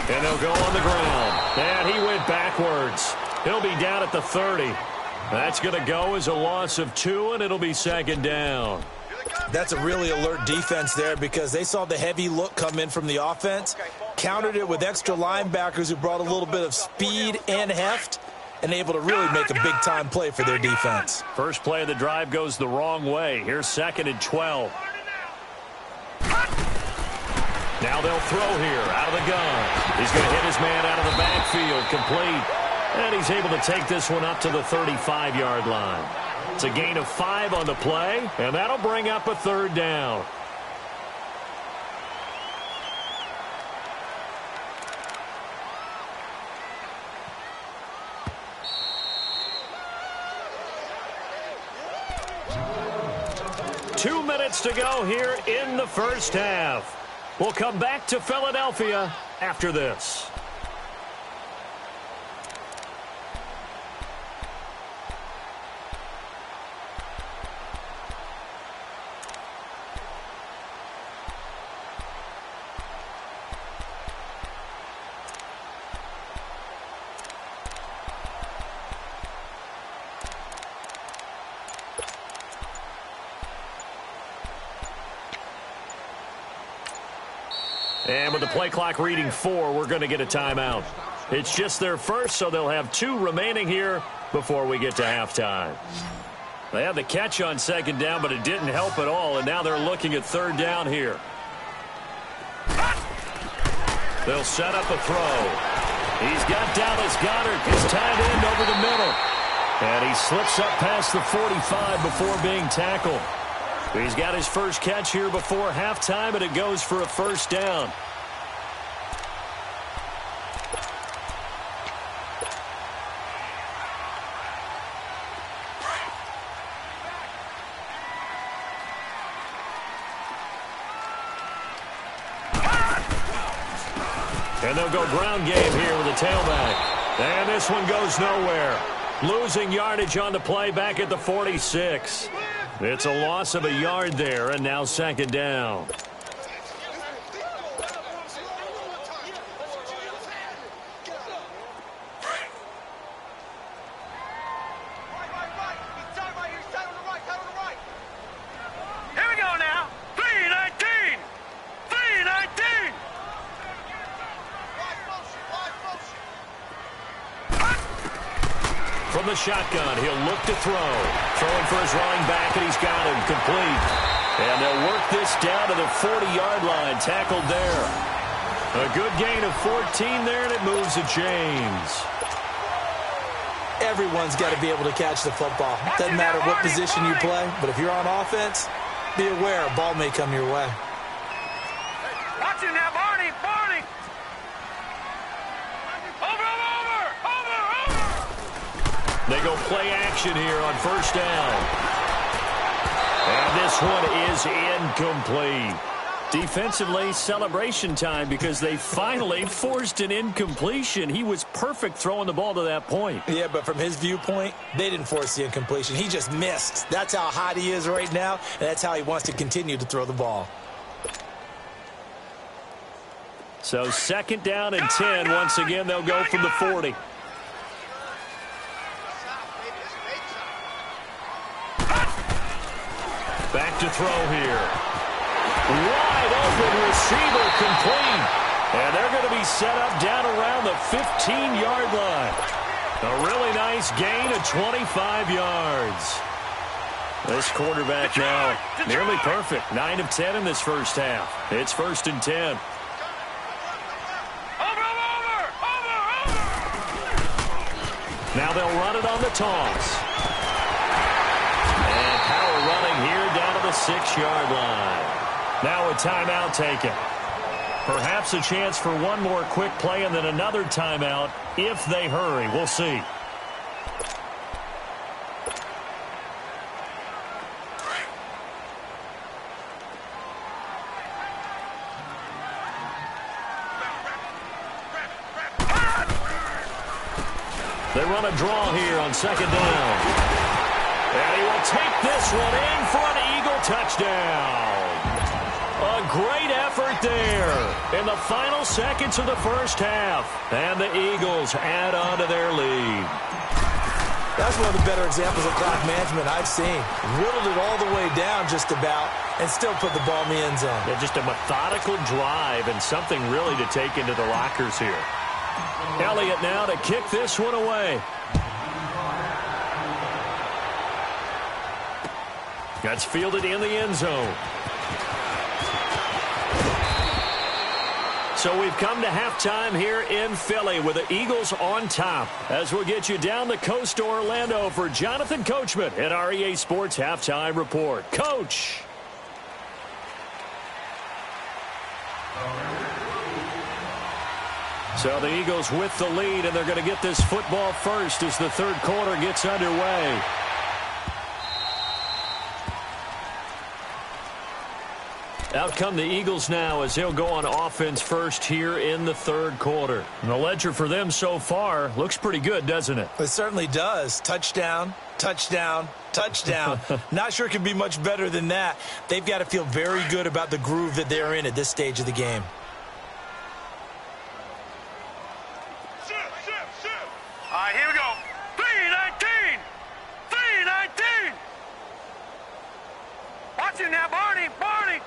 And they'll go on the ground. And he went backwards. He'll be down at the 30. That's going to go as a loss of 2, and it'll be second down. That's a really alert defense there because they saw the heavy look come in from the offense, countered it with extra linebackers who brought a little bit of speed and heft, and able to really make a big-time play for their defense. First play of the drive goes the wrong way. Here's 2nd and 12. Now they'll throw here out of the gun. He's going to hit his man out of the backfield, complete. And he's able to take this one up to the 35-yard line. It's a gain of 5 on the play, and that'll bring up a 3rd down. Two minutes to go here in the first half. We'll come back to Philadelphia after this. And with the play clock reading 4, we're going to get a timeout. It's just their first, so they'll have 2 remaining here before we get to halftime. They had the catch on 2nd down, but it didn't help at all, and now they're looking at 3rd down here. They'll set up a throw. He's got Dallas Goedert, his tight end, over the middle. And he slips up past the 45 before being tackled. He's got his first catch here before halftime, and it goes for a 1st down. And they'll go ground game here with a tailback. And this one goes nowhere. Losing yardage on the play back at the 46. It's a loss of a yard there, and now 2nd down. Here we go now. 3-19. 3-19. From the shotgun, he'll look to throw. Throwing for his running back, and he's got him complete. And they'll work this down to the 40-yard line. Tackled there. A good gain of 14 there, and it moves to James. Everyone's got to be able to catch the football. Doesn't matter what position you play, but if you're on offense, be aware a ball may come your way. Watch it now, Barney. They go play action here on 1st down. And this one is incomplete. Defensively, celebration time because they finally forced an incompletion. He was perfect throwing the ball to that point. Yeah, but from his viewpoint, they didn't force the incompletion. He just missed. That's how hot he is right now, and that's how he wants to continue to throw the ball. So 2nd down and 10. Once again, they'll go from the 40. Back to throw here. Wide open receiver, complete. And they're going to be set up down around the 15-yard line. A really nice gain of 25 yards. This quarterback now nearly perfect. 9 of 10 in this first half. It's 1st and 10. Now they'll run it on the toss. And power running here down to the 6-yard line. Now a timeout taken. Perhaps a chance for one more quick play and then another timeout if they hurry. We'll see. They run a draw here on second down. And he will take this one in for an Eagle touchdown. A great effort there in the final seconds of the first half. And the Eagles add on to their lead. That's one of the better examples of clock management I've seen. Whittled it all the way down just about and still put the ball in the end zone. Yeah, just a methodical drive and something really to take into the lockers here. Elliott now to kick this one away. That's fielded in the end zone. So we've come to halftime here in Philly with the Eagles on top. As we'll get you down the coast to Orlando for Jonathan Coachman at our EA Sports Halftime Report. Coach. So the Eagles with the lead, and they're going to get this football first as the third quarter gets underway. Out come the Eagles now as they'll go on offense first here in the third quarter. And the ledger for them so far looks pretty good, doesn't it? It certainly does. Touchdown, touchdown, touchdown. Not sure it can be much better than that. They've got to feel very good about the groove that they're in at this stage of the game. All right, here we go. 3-19. 3-19. Watch it now, Barney. Barney.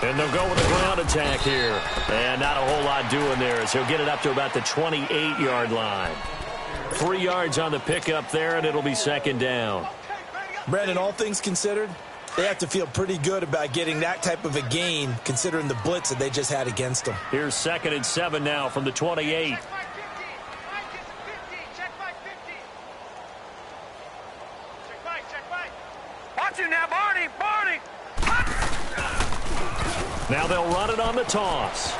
And they'll go with a ground attack here. And not a whole lot doing there as he'll get it up to about the 28-yard line. 3 yards on the pickup there, and it'll be second down. Brandon, all things considered, they have to feel pretty good about getting that type of a gain considering the blitz that they just had against them. Here's 2nd and 7 now from the 28. Watch it now, Barney. Barney. Now they'll run it on the toss.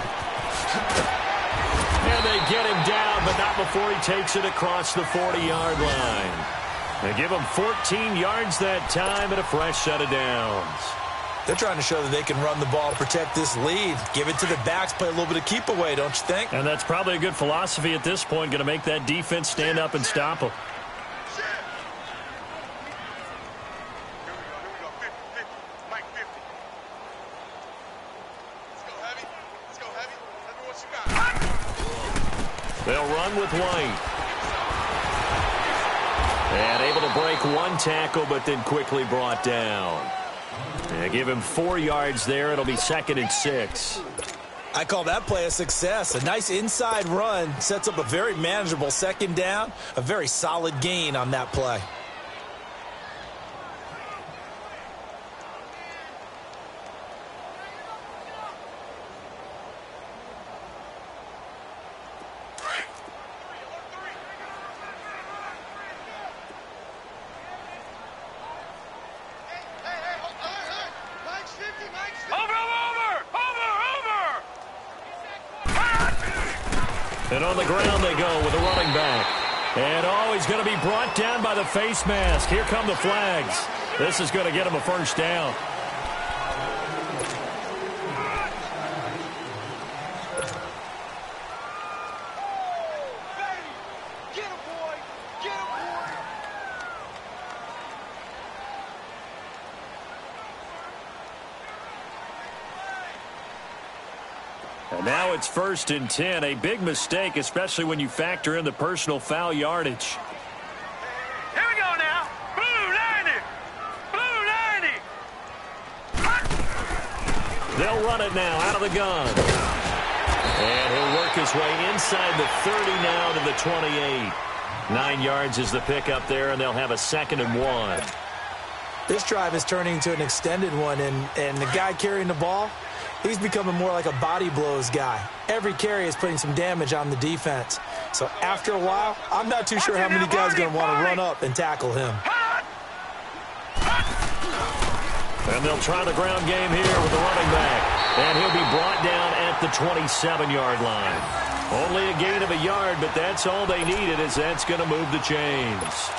And they get him down, but not before he takes it across the 40-yard line. They give him 14 yards that time and a fresh set of downs. They're trying to show that they can run the ball, protect this lead, give it to the backs, play a little bit of keep away, don't you think? And that's probably a good philosophy at this point, going to make that defense stand up and stop them. They'll run with White. And able to break one tackle, but then quickly brought down. And give him 4 yards there. It'll be 2nd and 6. I call that play a success. A nice inside run sets up a very manageable second down. A very solid gain on that play. And on the ground they go with a running back. And he's going to be brought down by the face mask. Here come the flags. This is going to get him a first down. And now it's 1st and 10. A big mistake, especially when you factor in the personal foul yardage. Here we go now. Blue 90. Blue 90. They'll run it now out of the gun. And he'll work his way inside the 30 now to the 28. 9 yards is the pickup there, and they'll have a 2nd and 1. This drive is turning into an extended one, and the guy carrying the ball, he's becoming more like a body blows guy. Every carry is putting some damage on the defense. So after a while, I'm not too sure how many guys are going to want to run up and tackle him. And they'll try the ground game here with the running back. And he'll be brought down at the 27-yard line. Only a gain of a yard, but that's all they needed, as that's going to move the chains.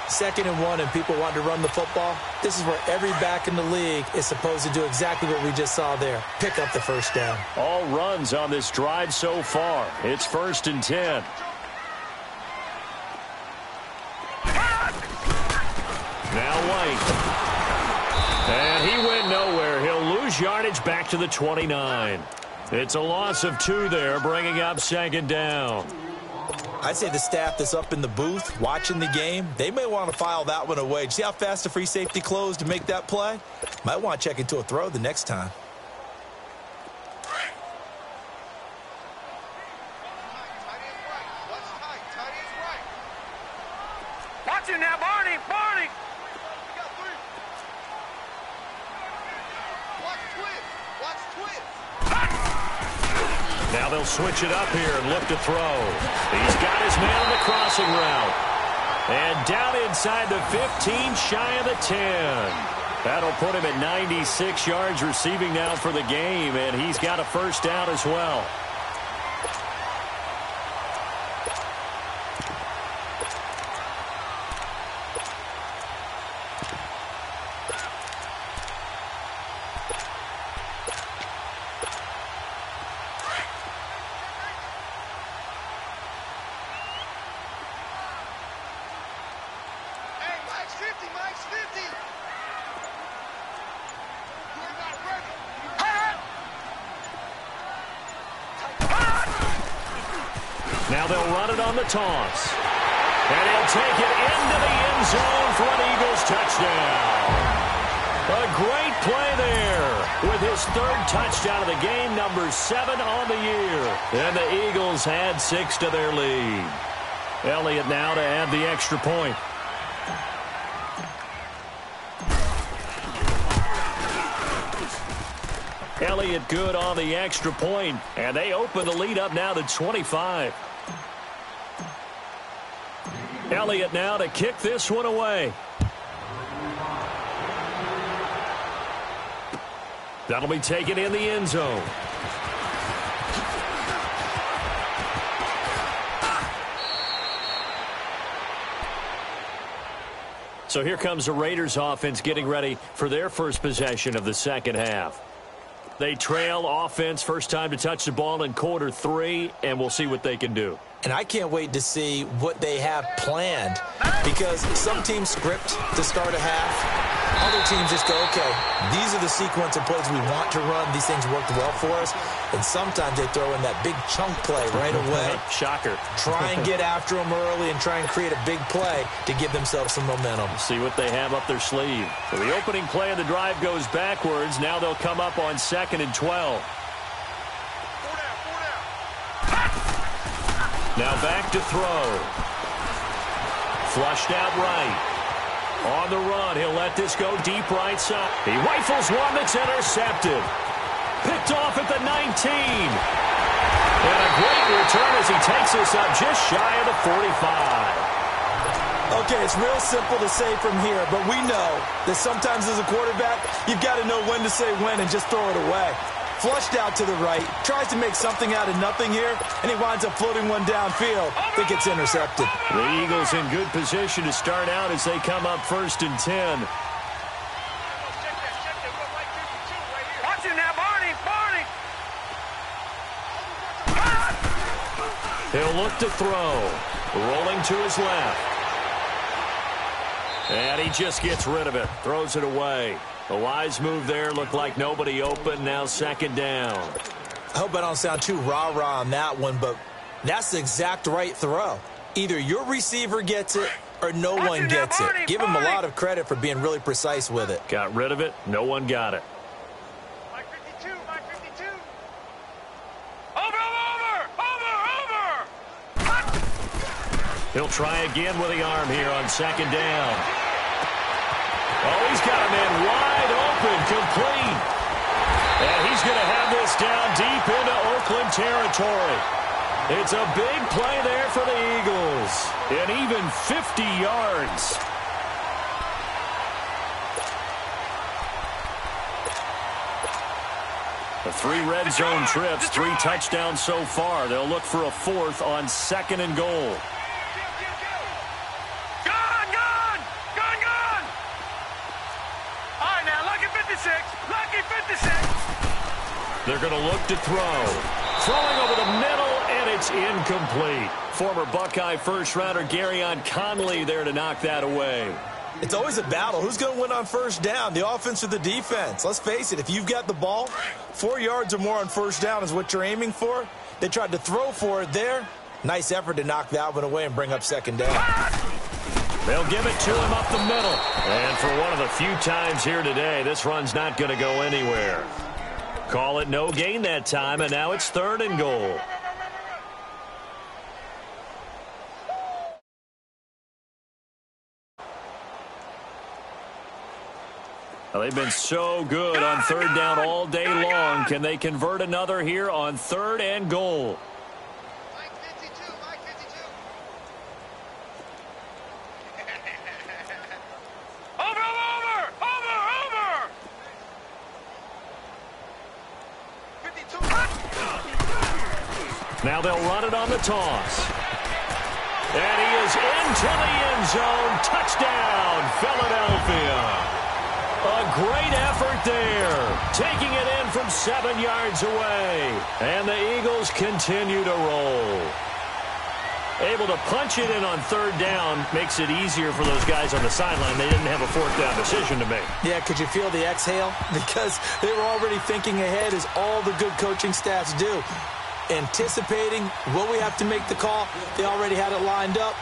2nd and 1, and people want to run the football. This is where every back in the league is supposed to do exactly what we just saw there. Pick up the first down. All runs on this drive so far. It's 1st and 10. Now White. And he went nowhere. He'll lose yardage back to the 29. It's a loss of 2 there, bringing up 2nd down. I'd say the staff that's up in the booth watching the game, they may want to file that one away. See how fast the free safety closed to make that play? Might want to check into a throw the next time. Watch it now, Barney! Barney! Now they'll switch it up here and look to throw. He's got his man on the crossing route. And down inside the 15, shy of the 10. That'll put him at 96 yards receiving now for the game, and he's got a first down as well. Now they'll run it on the toss. And he'll take it into the end zone for an Eagles touchdown. A great play there with his 3rd touchdown of the game, number 7 on the year. And the Eagles add 6 to their lead. Elliott now to add the extra point. Elliott good on the extra point, and they open the lead up now to 25. Elliott now to kick this one away. That'll be taken in the end zone. So here comes the Raiders offense getting ready for their first possession of the second half. They trail offense, first time to touch the ball in quarter 3, and we'll see what they can do. And I can't wait to see what they have planned, because some teams script to start a half. Other teams just go, okay, these are the sequence of plays we want to run. These things worked well for us. And sometimes they throw in that big chunk play right away. Shocker. Try and get after them early and try and create a big play to give themselves some momentum. See what they have up their sleeve. So the opening play of the drive goes backwards. Now they'll come up on 2nd and 12. Now back to throw. Flushed out right. On the run, he'll let this go deep right side. He rifles one that's intercepted. Picked off at the 19. And a great return as he takes this up just shy of the 45. Okay, it's real simple to say from here, but we know that sometimes as a quarterback, you've got to know when to say when and just throw it away. Flushed out to the right, tries to make something out of nothing here, and he winds up floating one downfield that gets intercepted. The Eagles in good position to start out as they come up 1st and 10. Watch it now, Barney! Barney! He'll look to throw. Rolling to his left. And he just gets rid of it. Throws it away. A wise move there. Looked like nobody open. Now 2nd down. I hope I don't sound too rah-rah on that one, but that's the exact right throw. Either your receiver gets it or no one gets it. Give him a lot of credit for being really precise with it. Got rid of it. No one got it. Mike 52, Mike 52. Over! He'll try again with the arm here on 2nd down. Oh, he's got a man wide open, complete. And he's going to have this down deep into Oakland territory. It's a big play there for the Eagles. And even 50 yards. 3 red zone trips, 3 touchdowns so far. They'll look for a 4th on 2nd and goal. Gone! All right, now, lucky 56. Lucky 56. They're going to look to throw. Throwing over the middle, and it's incomplete. Former Buckeye first-rounder Garyon Conley there to knock that away. It's always a battle. Who's going to win on first down, the offense or the defense? Let's face it, if you've got the ball, 4 yards or more on first down is what you're aiming for. They tried to throw for it there. Nice effort to knock that one away and bring up 2nd down. They'll give it to him up the middle. And for one of the few times here today, this run's not going to go anywhere. Call it no gain that time, and now it's 3rd and goal. Well, they've been so good on 3rd down all day long. Can they convert another here on 3rd and goal? Now they'll run it on the toss. And he is into the end zone. Touchdown, Philadelphia. A great effort there. Taking it in from 7 yards away. And the Eagles continue to roll. Able to punch it in on 3rd down makes it easier for those guys on the sideline. They didn't have a 4th down decision to make. Yeah, could you feel the exhale? Because they were already thinking ahead, as all the good coaching staffs do. Anticipating, will we have to make the call? They already had it lined up.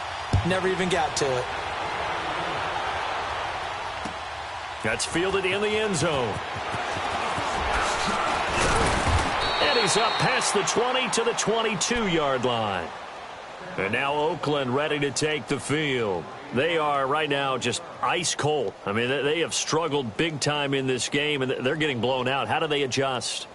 Never even got to it. That's fielded in the end zone. And he's up past the 20 to the 22-yard line. And now Oakland ready to take the field. They are right now just ice cold. I mean, they have struggled big time in this game, and they're getting blown out. How do they adjust?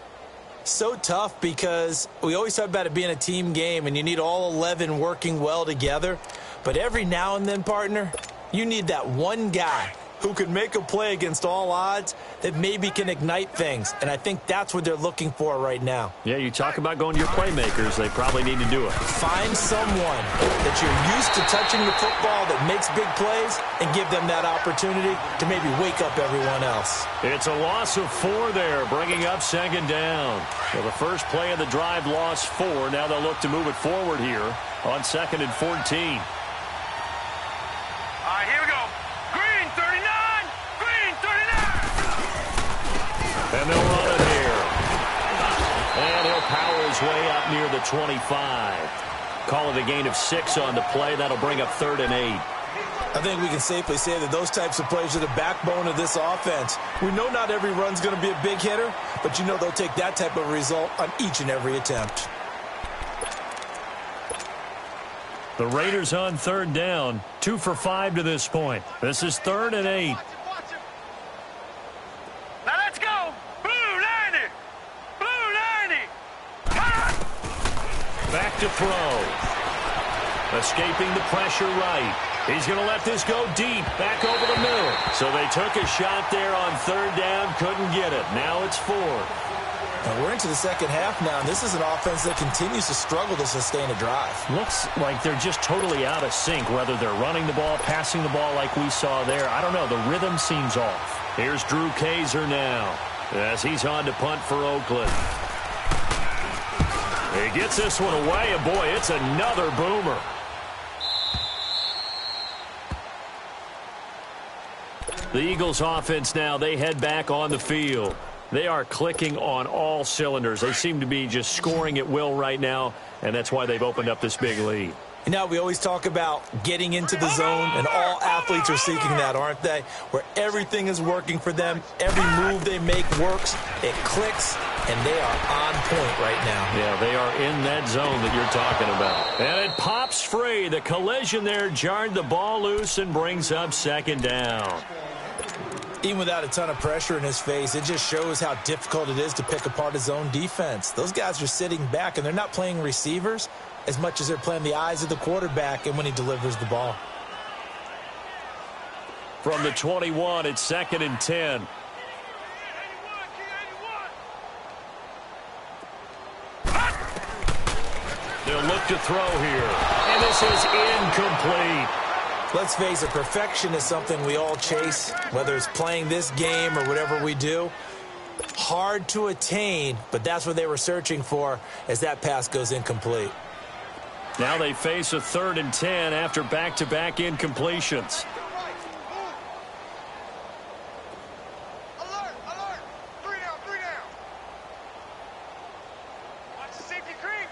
So tough, because we always talk about it being a team game, and you need all 11 working well together. But every now and then, partner, you need that one guy who can make a play against all odds that maybe can ignite things. And I think that's what they're looking for right now. Yeah, you talk about going to your playmakers. They probably need to do it. Find someone that you're used to touching the football that makes big plays and give them that opportunity to maybe wake up everyone else. It's a loss of 4 there, bringing up 2nd down. So the first play of the drive lost 4. Now they'll look to move it forward here on 2nd and 14. All right, here we go. Green 39. Green 39. And they'll run it here. And he'll power his way up near the 25. Call it a gain of 6 on the play. That'll bring up 3rd and 8. I think we can safely say that those types of plays are the backbone of this offense. We know not every run's going to be a big hitter, but you know they'll take that type of result on each and every attempt. The Raiders on 3rd down, 2 for 5 to this point. This is 3rd and 8. Now let's go. Blue 90. Blue 90. Back to throw. Escaping the pressure right. He's going to let this go deep, back over the middle. So they took a shot there on 3rd down, couldn't get it. Now it's 4th. And we're into the second half now, and this is an offense that continues to struggle to sustain a drive. Looks like they're just totally out of sync, whether they're running the ball, passing the ball like we saw there. I don't know. The rhythm seems off. Here's Drew Kaiser now as he's on to punt for Oakland. He gets this one away, and boy, it's another boomer. The Eagles offense now, they head back on the field. They are clicking on all cylinders. They seem to be just scoring at will right now, and that's why they've opened up this big lead. You know, we always talk about getting into the zone, and all athletes are seeking that, aren't they? Where everything is working for them, every move they make works, it clicks, and they are on point right now. Yeah, they are in that zone that you're talking about. And it pops free. The collision there jarred the ball loose and brings up 2nd down. Even without a ton of pressure in his face, it just shows how difficult it is to pick apart his own defense. Those guys are sitting back, and they're not playing receivers as much as they're playing the eyes of the quarterback and when he delivers the ball. From the 21, it's 2nd and 10. to throw here. And this is incomplete. Let's face it, perfection is something we all chase, whether it's playing this game or whatever we do. Hard to attain, but that's what they were searching for as that pass goes incomplete. Now they face a 3rd and 10 after back-to-back incompletions. Alert, alert. 3 down, 3 down. Watch the safety creep.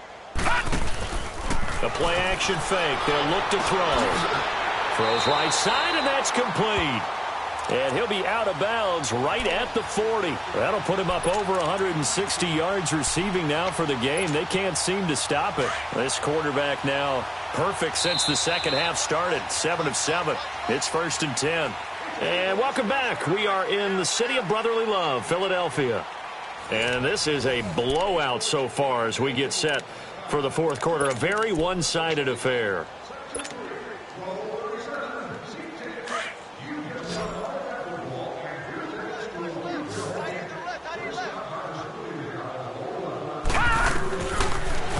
A play-action fake. They'll look to throw. Throws right side, and that's complete. And he'll be out of bounds right at the 40. That'll put him up over 160 yards receiving now for the game. They can't seem to stop it. This quarterback now perfect since the second half started. 7 of 7. It's 1st and 10. And welcome back. We are in the city of brotherly love, Philadelphia. And this is a blowout so far as we get set for the fourth quarter. A very one-sided affair.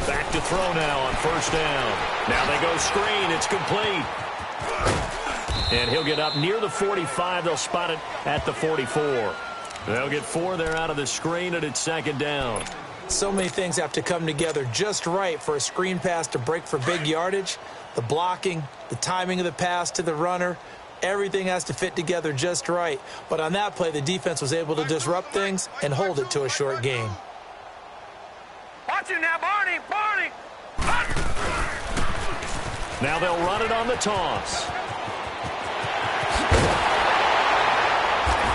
Back to throw now on 1st down. Now they go screen. It's complete. And he'll get up near the 45. They'll spot it at the 44. They'll get 4 there out of the screen, and it's 2nd down. So many things have to come together just right for a screen pass to break for big yardage. The blocking, the timing of the pass to the runner, everything has to fit together just right. But on that play, the defense was able to disrupt things and hold it to a short gain. Watch it now, Barney, Barney. Now they'll run it on the toss.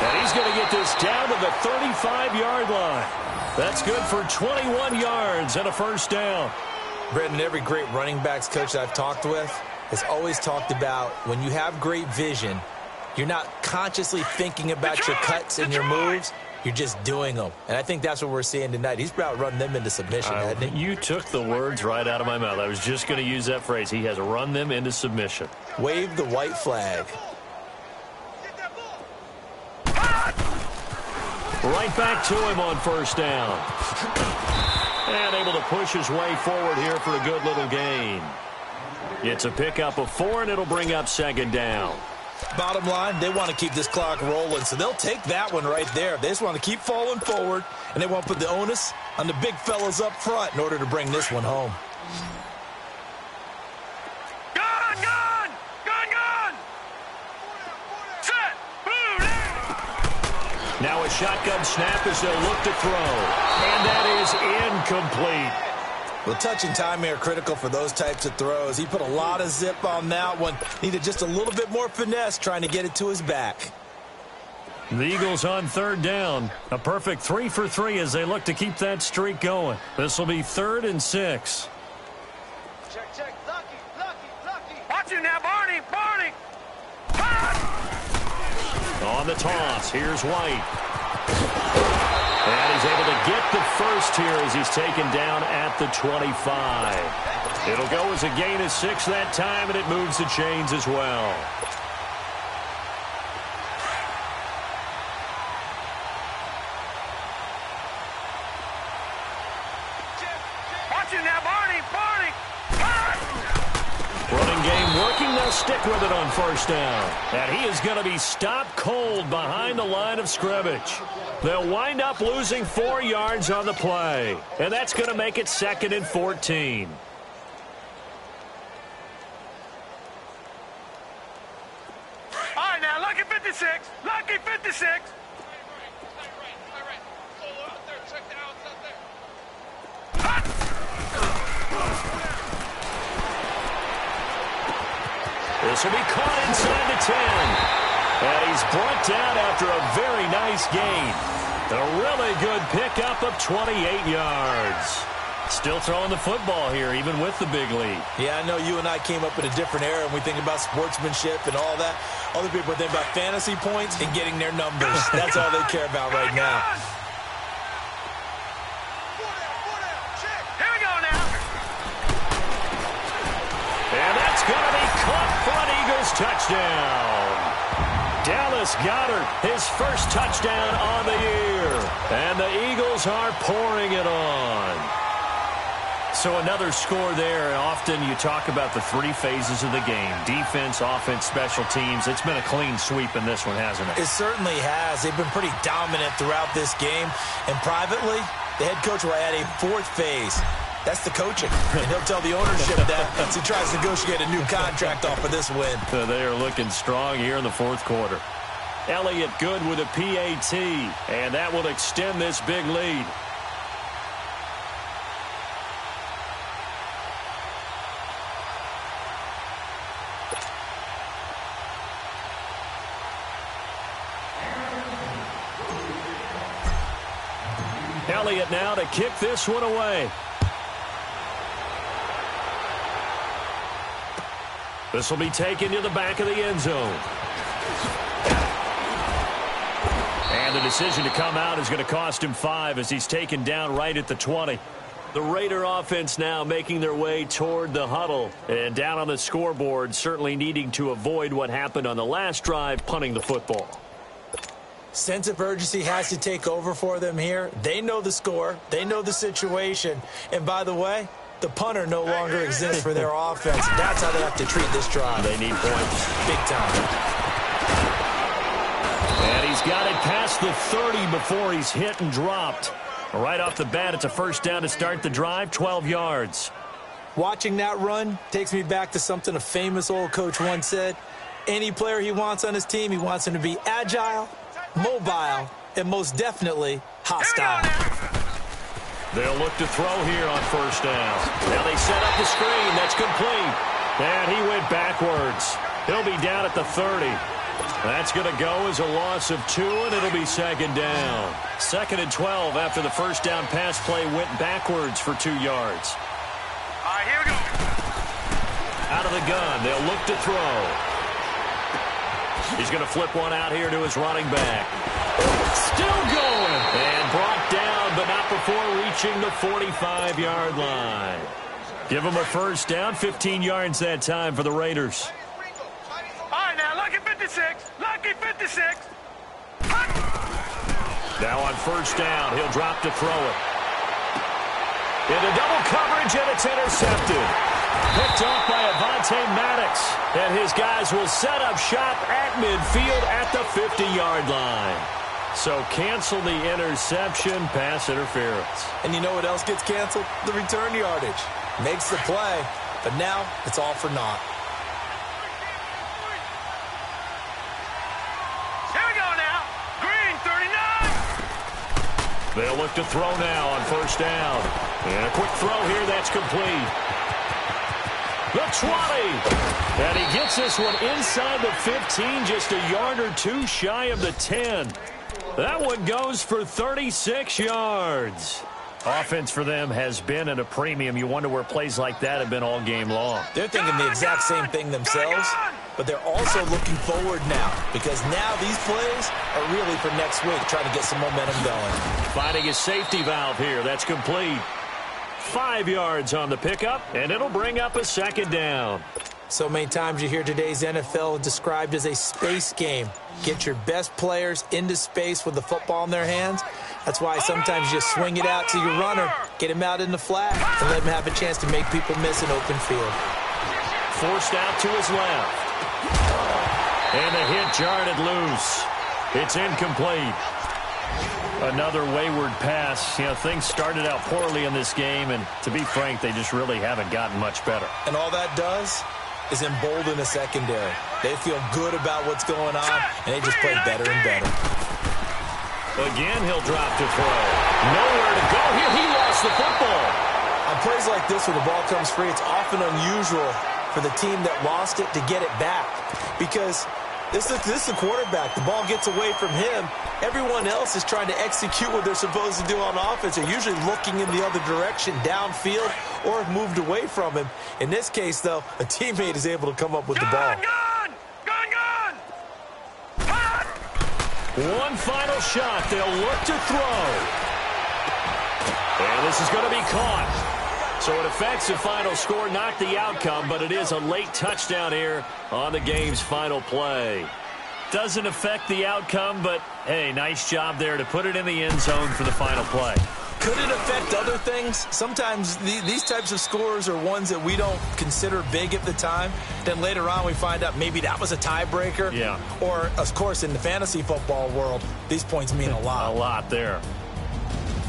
And he's going to get this down to the 35-yard line. That's good for 21 yards and a 1st down. Brendan, every great running backs coach that I've talked with has always talked about when you have great vision, you're not consciously thinking about your cuts and your moves. You're just doing them. And I think that's what we're seeing tonight. He's about running them into submission, hasn't he? You took the words right out of my mouth. I was just going to use that phrase. He has run them into submission. Wave the white flag. Right back to him on 1st down. And able to push his way forward here for a good little gain. It's a pickup of 4, and it'll bring up 2nd down. Bottom line, they want to keep this clock rolling, so they'll take that one right there. They just want to keep falling forward, and they want to put the onus on the big fellas up front in order to bring this one home. Gun, gun, gun, gun. Set, boom. Now a shotgun snap as they'll look to throw. And that is incomplete. Well, touch and timing are critical for those types of throws. He put a lot of zip on that one. Needed just a little bit more finesse trying to get it to his back. The Eagles on 3rd down. A perfect 3 for 3 as they look to keep that streak going. This will be 3rd and 6. Check, check. Lucky, lucky, lucky. Watch it now, Barney, Barney. On the toss, here's White. And he's able to get the 1st here as he's taken down at the 25. It'll go as a gain of 6 that time, and it moves the chains as well. Watch it now, Barney, Barney. Running game working. They'll stick with it on 1st down. And he is going to be stopped cold behind the line of scrimmage. They'll wind up losing 4 yards on the play. And that's going to make it 2nd and 14. All right, now, lucky 56. Lucky 56. This will be caught inside the 10. And he's brought down after a very nice gain. A really good pickup of 28 yards. Still throwing the football here, even with the big lead. Yeah, I know you and I came up in a different era, and we think about sportsmanship and all that. Other people think about fantasy points and getting their numbers. That's all they care about right now. Here we go now. And that's going to be caught for an Eagles touchdown. Dallas Goedert, his first touchdown on the year. And the Eagles are pouring it on. So another score there, and often you talk about the three phases of the game. Defense, offense, special teams. It's been a clean sweep in this one, hasn't it? It certainly has. They've been pretty dominant throughout this game. And privately, the head coach will add a fourth phase. That's the coaching. And he'll tell the ownership that as he tries to negotiate a new contract off of this win. They are looking strong here in the fourth quarter. Elliott good with a PAT, and that will extend this big lead. Elliott now to kick this one away. This will be taken to the back of the end zone. And the decision to come out is going to cost him 5 as he's taken down right at the 20. The Raider offense now making their way toward the huddle. And down on the scoreboard, certainly needing to avoid what happened on the last drive, punting the football. Sense of urgency has to take over for them here. They know the score. They know the situation. And by the way, the punter no longer exists for their offense. That's how they have to treat this drive. They need points. Big time. And he's got it past the 30 before he's hit and dropped. Right off the bat, it's a first down to start the drive, 12 yards. Watching that run takes me back to something a famous old coach once said. Any player he wants on his team, he wants him to be agile, mobile, and most definitely hostile. They'll look to throw here on first down. Now they set up the screen. That's complete. And he went backwards. He'll be down at the 30. That's going to go as a loss of 2, and it'll be second down. 2nd and 12 after the first down pass play went backwards for 2 yards. All right, here we go. Out of the gun. They'll look to throw. He's going to flip one out here to his running back. Still going. And brought down, but not before reaching the 45-yard line. Give him a first down, 15 yards that time for the Raiders. All right, now, lucky 56. Lucky 56. Now on first down, he'll drop to throw it. Into double coverage, and it's intercepted. Picked off by Avonte Maddox. And his guys will set up shop at midfield at the 50-yard line. So cancel the interception, pass interference. And you know what else gets canceled? The return yardage. Makes the play, but now it's all for naught. Here we go now. Green, 39. They'll look to throw now on first down. And a quick throw here, that's complete. The 20. And he gets this one inside the 15, just a yard or two shy of the 10. That one goes for 36 yards. Offense for them has been at a premium. You wonder where plays like that have been all game long. They're thinking the exact same thing themselves, but they're also looking forward now because now these plays are really for next week, trying to get some momentum going. Finding a safety valve here. That's complete. 5 yards on the pickup, and it'll bring up a second down. So many times you hear today's NFL described as a space game. Get your best players into space with the football in their hands. That's why sometimes you swing it out to your runner, get him out in the flat, and let him have a chance to make people miss an open field. Forced out to his left. And the hit jarred it loose. It's incomplete. Another wayward pass. You know, things started out poorly in this game, and to be frank, they just really haven't gotten much better. And all that does is embolden the secondary. They feel good about what's going on, and they just play better and better. Again, he'll drop to throw. Nowhere to go here. He lost the football. On plays like this where the ball comes free, it's often unusual for the team that lost it to get it back because this is the quarterback. The ball gets away from him. Everyone else is trying to execute what they're supposed to do on offense. They're usually looking in the other direction, downfield, or have moved away from him. In this case, though, a teammate is able to come up with the ball. One final shot. They'll look to throw. And this is going to be caught. So it affects the final score, not the outcome, but it is a late touchdown here on the game's final play. Doesn't affect the outcome, but, hey, nice job there to put it in the end zone for the final play. Could it affect other things? Sometimes these types of scores are ones that we don't consider big at the time. Then later on we find out maybe that was a tiebreaker. Yeah. Or, of course, in the fantasy football world, these points mean a lot. A lot there.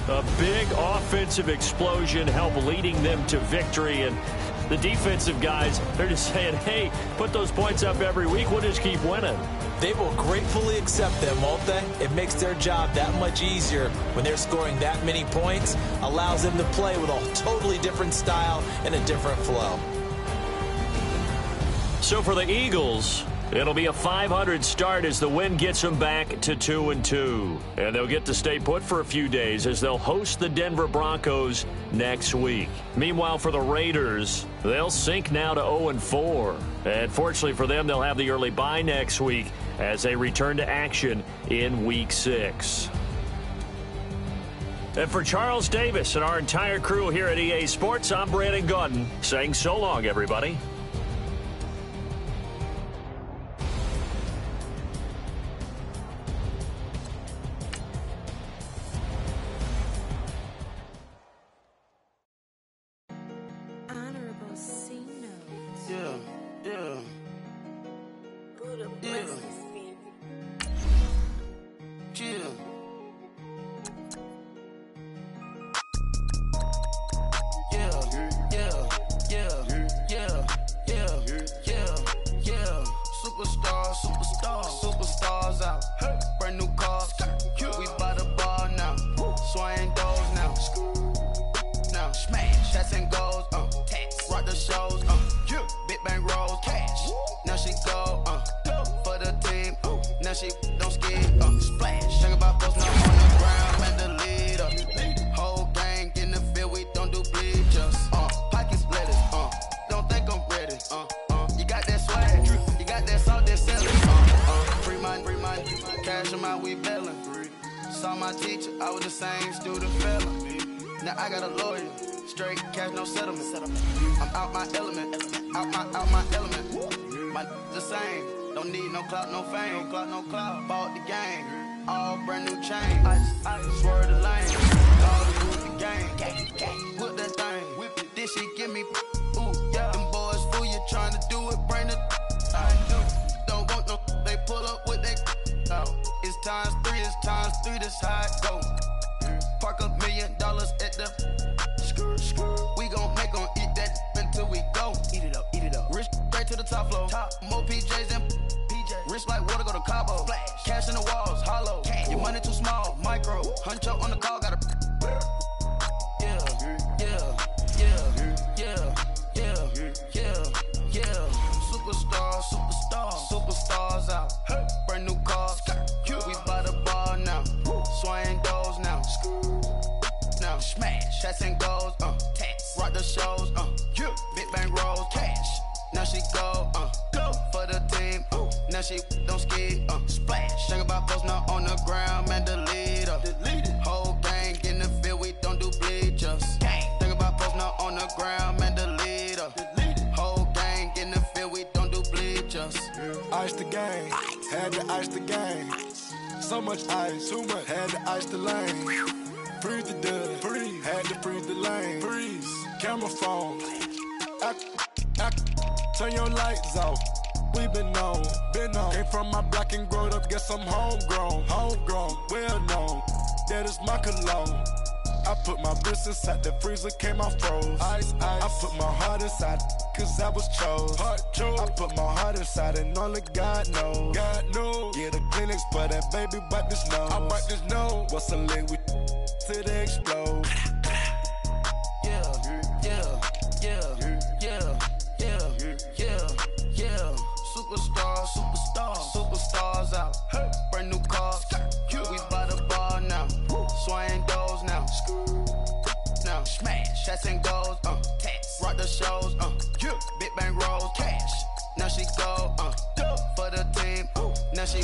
A big offensive explosion helped leading them to victory. And the defensive guys, they're just saying, hey, put those points up every week. We'll just keep winning. They will gratefully accept them, won't they? It makes their job that much easier when they're scoring that many points. Allows them to play with a totally different style and a different flow. So for the Eagles, it'll be a .500 start as the win gets them back to 2-2. And they'll get to stay put for a few days as they'll host the Denver Broncos next week. Meanwhile, for the Raiders, they'll sink now to 0-4. And fortunately for them, they'll have the early bye next week as they return to action in Week 6. And for Charles Davis and our entire crew here at EA Sports, I'm Brandon Gaudin saying so long, everybody. Superstars out, brand new cars. We by the bar now, swaying doors now. Now smash, shots and goals, rock the shows, big bang rolls, cash. Now she go, for the team, now she don't ski, splash. Think about post now on the ground, man the leader. Whole gang in the field, we don't do bleachers. Pockets lettuce, don't think I'm ready. You got that swag, you got that salt that's selling. Free mind, cash amount, we bailin'. Saw my teacher, I was the same student fella. Now I got a lawyer, straight cash, no settlement. I'm out my element, out my element. My the same, don't need no clout, no fame. No clout, bought the game, all brand new chain. I swerve the lane, all the game. Whip that thing, whip it, this shit give me, ooh, yeah. Them boys fool you trying to do it, bring it. I don't want no, they pull up with they out. It's times three, this how it go. Park $1 million at the we gon' make 'em eat that until we go. Eat it up. Rich straight to the top floor. More PJs and PJ. Rich like water, go to Cabo. Flash. Cash in the walls, hollow. Cash. Your money too small, micro. Huncho on the call, got a Superstars out. Brand new cars. We by the bar now. Swaying doors now. Now smash. Shots and goals. Rock the shows. Big bang rolls. Cash. Now she go. For the team. Now she don't ski. Splash. Think about post now on the ground. Man, the leader. Whole gang in the field. We don't do bleachers. Think about post now on the ground. Man, the leader. Whole gang in the field. We don't do bleachers. Ice the game, had to ice the game. So much ice, too much, had to ice the lane. Freeze the dud, freeze, had to freeze the lane. Freeze, camera phone, turn your lights off. We been on. Came from my block and growed up, guess I'm homegrown, well known. That is my cologne. I put my wrist inside the freezer, came out froze. Ice. I put my heart inside, cause I was chose. I put my heart inside and only God knows. Yeah, the clinics, but that baby bite this nose. I bite this nose. What's a leg with till they explode? Superstars out. Brand new cars. We by the bar now. Swaying doors now. Now smash. Shots and goals. Rock the shows. Big bang rolls. Cash. Now she go. For the team. Now she